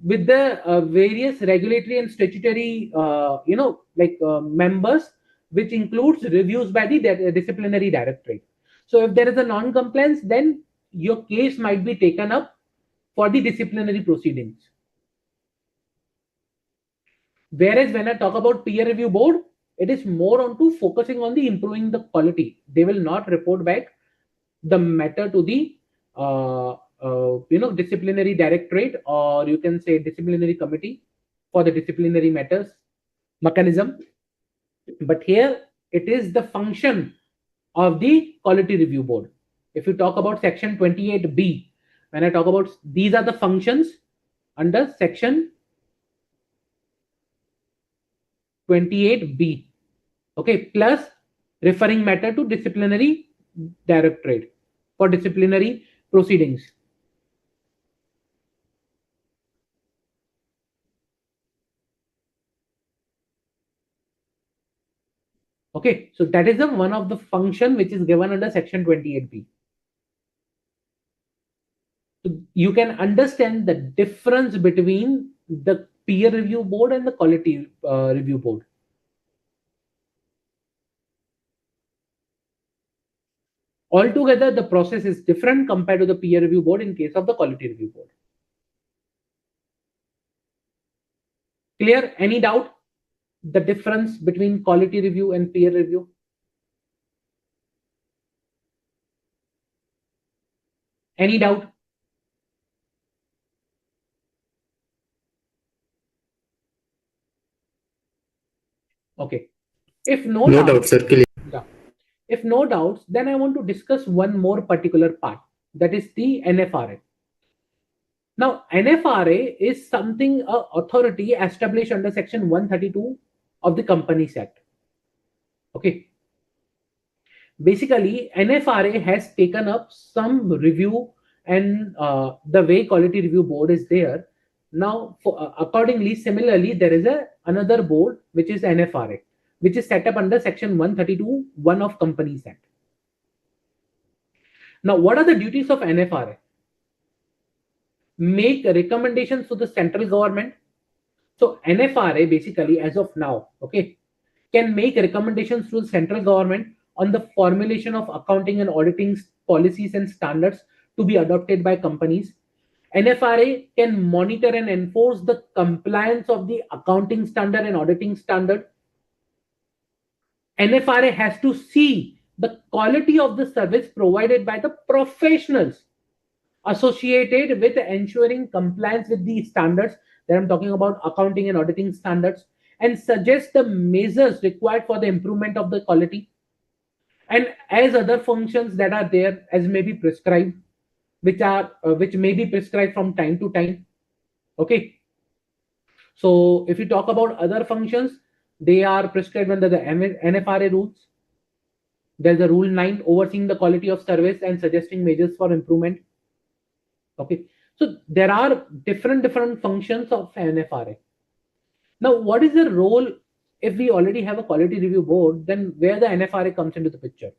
with the various regulatory and statutory members, which includes reviews by the disciplinary directorate. So if there is a non-compliance, then your case might be taken up for the disciplinary proceedings. Whereas when I talk about peer review board, it is more onto focusing on the improving the quality. They will not report back the matter to the disciplinary directorate, or you can say disciplinary committee for the disciplinary matters mechanism. But here it is the function of the quality review board. If you talk about section 28B, when I talk about, these are the functions under section 28B, okay, plus referring matter to disciplinary directorate for disciplinary proceedings. Okay, so that is the one of the function which is given under section 28B. So you can understand the difference between the peer review board and the quality review board. Altogether, the process is different compared to the peer review board in case of the quality review board. Clear? Any doubt? The difference between quality review and peer review? Any doubt? Okay. If no doubt, sir. Clear. Yeah. If no doubts, then I want to discuss one more particular part, that is the NFRA. Now, NFRA is something, authority established under section 132 of the Companies Act. Okay. Basically, NFRA has taken up some review, and the way quality review board is there. Now, accordingly, similarly, there is another board, which is NFRA, which is set up under section 132(1) of Companies Act. Now, what are the duties of NFRA? Make recommendations to the central government. So NFRA basically, as of now, okay, can make recommendations to the central government on the formulation of accounting and auditing policies and standards to be adopted by companies. NFRA can monitor and enforce the compliance of the accounting standard and auditing standard. NFRA has to see the quality of the service provided by the professionals associated with ensuring compliance with the standards that I'm talking about, accounting and auditing standards, and suggest the measures required for the improvement of the quality, and as other functions that are there as may be prescribed, which may be prescribed from time to time. Okay, so if you talk about other functions, they are prescribed under the NFRA rules. There's a rule 9 overseeing the quality of service and suggesting measures for improvement. Okay, so there are different functions of NFRA. Now, what is the role if we already have a quality review board? Then where the NFRA comes into the picture?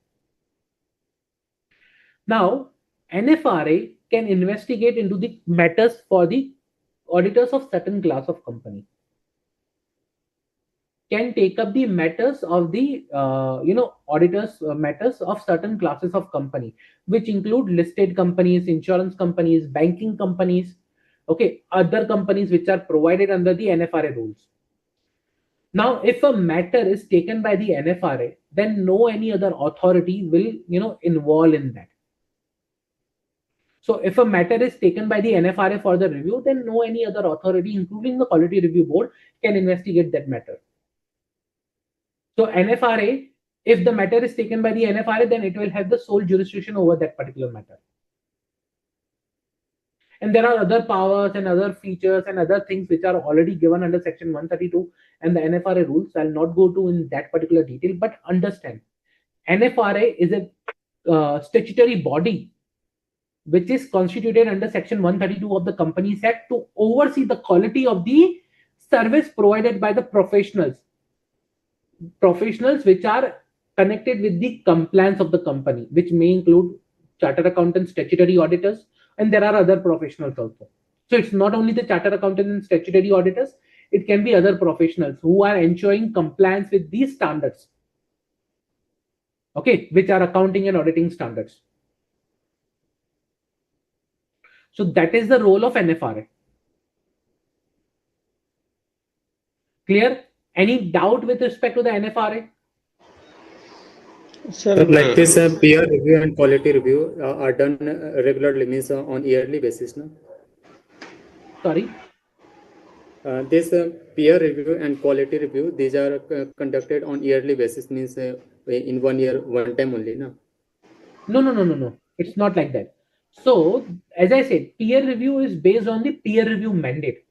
Now, NFRA can investigate into the matters for the auditors of certain class of company, can take up the matters of the auditors matters of certain classes of company, which include listed companies, insurance companies, banking companies, okay, other companies which are provided under the NFRA rules. Now, if a matter is taken by the NFRA, then no any other authority will involve in that. So if a matter is taken by the NFRA for the review, then no any other authority, including the quality review board, can investigate that matter. So NFRA, if the matter is taken by the NFRA, then it will have the sole jurisdiction over that particular matter. And there are other powers and other features and other things which are already given under section 132 and the NFRA rules. I'll not go to in that particular detail, but understand NFRA is a statutory body which is constituted under section 132 of the Companies Act to oversee the quality of the service provided by the professionals which are connected with the compliance of the company, which may include chartered accountants, statutory auditors, and there are other professionals also. So it's not only the chartered accountants and statutory auditors, it can be other professionals who are ensuring compliance with these standards, okay, which are accounting and auditing standards. So that is the role of NFRA. Clear? Any doubt with respect to the NFRA? Sir, like this peer review and quality review are done regularly, means on yearly basis, no? Sorry? This peer review and quality review, these are conducted on yearly basis, means in 1 year, one time only, no? No. It's not like that. So, as I said, peer review is based on the peer review mandate.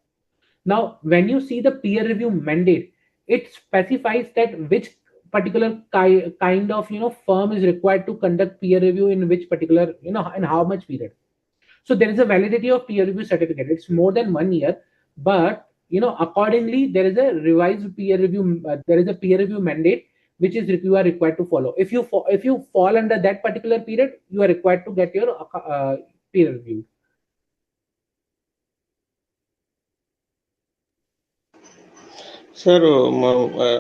Now, when you see the peer review mandate, it specifies that which particular kind of firm is required to conduct peer review in which particular in how much period. So there is a validity of peer review certificate. It's more than 1 year, but accordingly there is a revised peer review. There is a peer review mandate which is you are required to follow. If you fall under that particular period, you are required to get your peer review. Sir,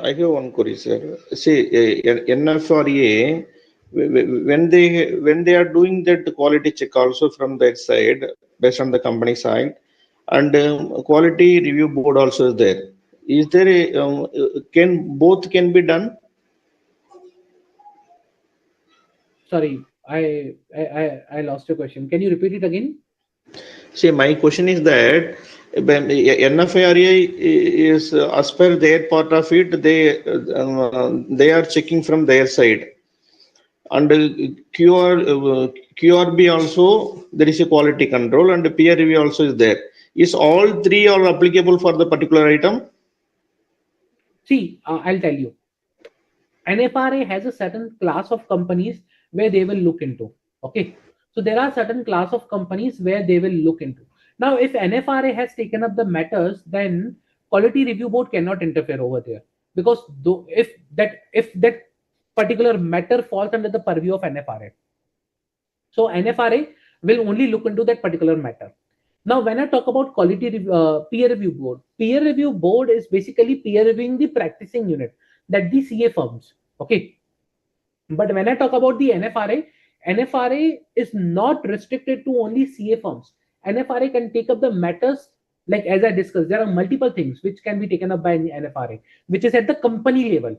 I have one query, sir. See, NFRA, when they are doing that quality check also from that side, based on the company side, and quality review board also is there. Is there a both can be done? Sorry, I lost your question. Can you repeat it again? See, my question is that when NFRA is as per their part of it, they are checking from their side, and QRB also there is a quality control, and peer review also is there. Is all three are applicable for the particular item? See, I'll tell you. NFRA has a certain class of companies where they will look into. Okay, so there are certain class of companies where they will look into. Now, if NFRA has taken up the matters, then quality review board cannot interfere over there, because if that particular matter falls under the purview of NFRA, so NFRA will only look into that particular matter. Now, when I talk about peer review board is basically peer reviewing the practicing unit, that the CA firms. Okay, but when I talk about the NFRA is not restricted to only CA firms. NFRA can take up the matters, like as I discussed, there are multiple things which can be taken up by NFRA, which is at the company level.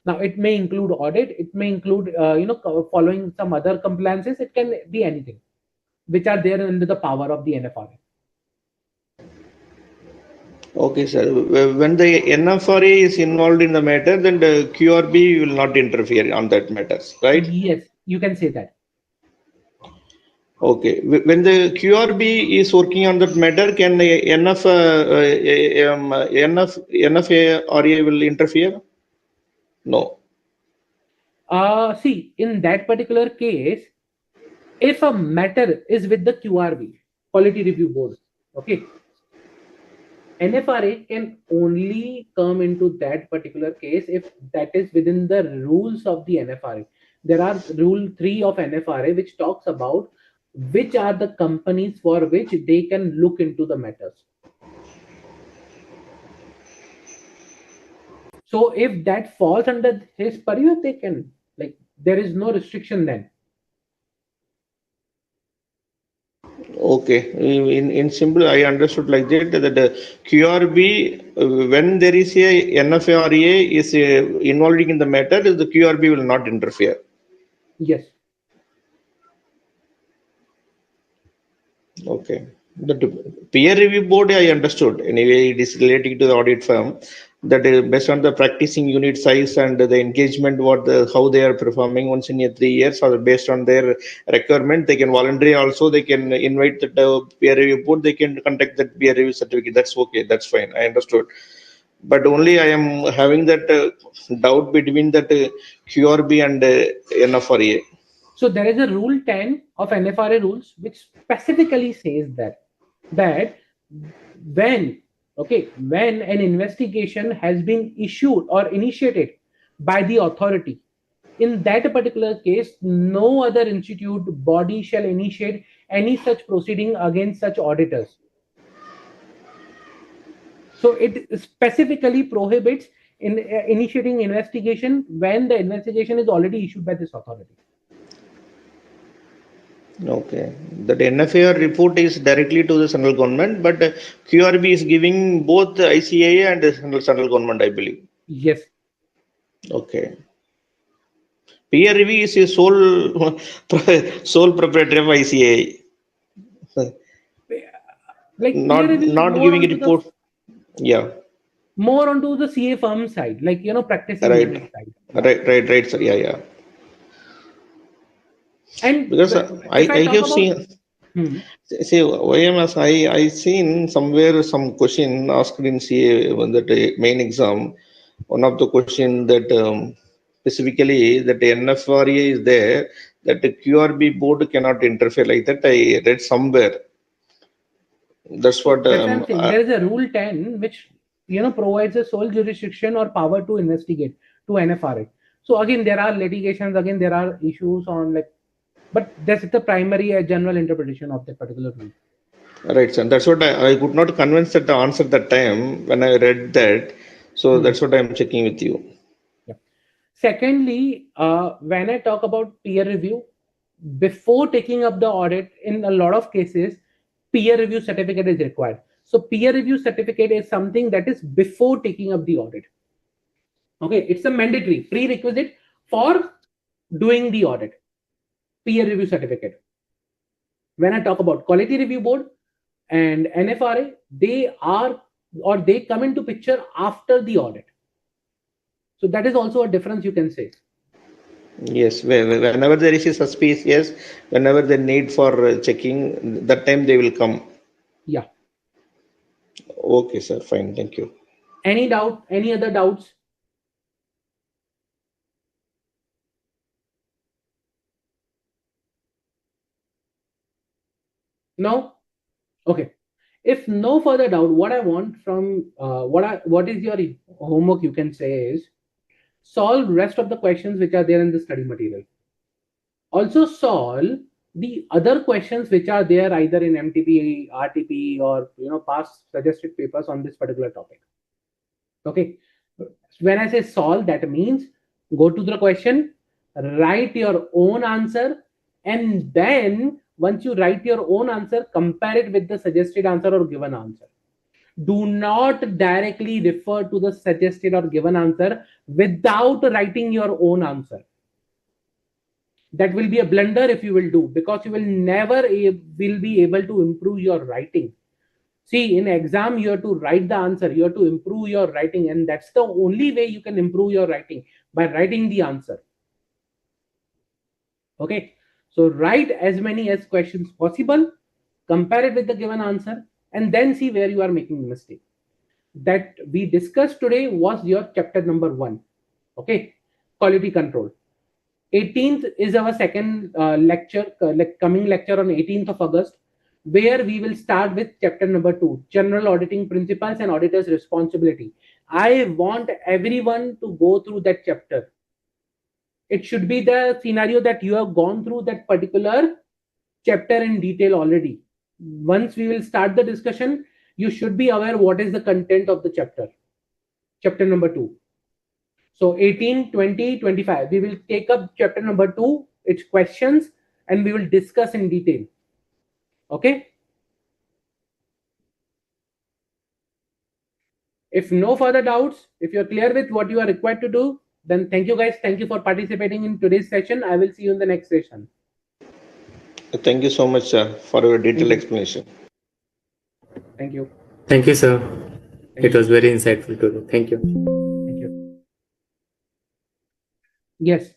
Now, it may include audit, it may include, following some other compliances, it can be anything, which are there under the power of the NFRA. Okay, sir. When the NFRA is involved in the matter, then the QRB will not interfere on that matters, right? Yes, you can say that. Okay. When the QRB is working on that matter, can the NFRA will interfere? No. See, in that particular case, if a matter is with the QRB, Quality Review Board, okay, NFRA can only come into that particular case if that is within the rules of the NFRA. There are Rule 3 of NFRA which talks about which are the companies for which they can look into the matters. So if that falls under his purview, they can, like, there is no restriction then. Okay. In simple, I understood like that the QRB, when there is a NFRA is involving in the matter, the QRB will not interfere. Yes. Okay. The peer review board, I understood. Anyway, it is relating to the audit firm. That based on the practicing unit size and the engagement, how they are performing once in a 3 years, or based on their requirement, they can voluntarily also, they can invite the peer review board, they can conduct that peer review certificate. That's okay. That's fine. I understood. But only I am having that doubt between that QRB and NFRA. So there is a Rule 10 of NFRA rules which specifically says that when an investigation has been issued or initiated by the authority, in that particular case, no other institute body shall initiate any such proceeding against such auditors. So it specifically prohibits initiating investigation when the investigation is already issued by this authority. Okay. That NFAR report is directly to the central government, but QRB is giving both the ICAI and the central government, I believe. Yes. Okay. Peer review is a sole proprietor of ICAI. Like not giving a report. Yeah. More onto the CA firm side, like, practicing unit side. Right, sir. Yeah. And because I have seen. See, YMS, I seen somewhere some question asked in CA when that main exam. One of the question that specifically that NFRA is there, that the QRB board cannot interfere, like that I read somewhere. That's what I'm saying. There is a Rule 10 which provides a sole jurisdiction or power to investigate to NFRA. So again, there are litigations, again there are issues on, like, but that's the primary general interpretation of that particular rule. Right, sir. That's what I could not convince that the answer that time when I read that. So that's what I'm checking with you. Yeah. Secondly, when I talk about peer review, before taking up the audit, in a lot of cases, peer review certificate is required. So peer review certificate is something that is before taking up the audit. Okay, it's a mandatory prerequisite for doing the audit. Peer review certificate. When I talk about quality review board and NFRA, they come into picture after the audit. So that is also a difference, you can say. Yes, whenever there is a suspicious, whenever the need for checking, that time they will come. Yeah. Okay, sir. Fine. Thank you. Any doubt? Any other doubts? No? Okay. If no further doubt, what I want from what is your homework, you can say, is solve rest of the questions which are there in the study material. Also solve the other questions which are there either in MTP, RTP, or past suggested papers on this particular topic. Okay. When I say solve, that means go to the question, write your own answer, and then once you write your own answer, compare it with the suggested answer or given answer. Do not directly refer to the suggested or given answer without writing your own answer. That will be a blunder if you will do, because you will never will be able to improve your writing. See, in exam, you have to write the answer, you have to improve your writing, and that's the only way you can improve your writing, by writing the answer. Okay, so write as many as questions possible, compare it with the given answer, and then see where you are making the mistake. That we discussed today was your chapter number 1. Okay, quality control. 18th is our second lecture, coming lecture on 18th of August, where we will start with chapter number 2, general auditing principles and auditor's responsibility. I want everyone to go through that chapter. It should be the scenario that you have gone through that particular chapter in detail already. Once we will start the discussion, you should be aware what is the content of the chapter number 2. So 18, 20, 25, we will take up chapter number 2, its questions, and we will discuss in detail. Okay. If no further doubts, if you're clear with what you are required to do, then thank you guys. Thank you for participating in today's session. I will see you in the next session. Thank you so much, sir, for your detailed explanation. Thank you. Thank you, sir. It was very insightful today. Thank you. Thank you. Yes.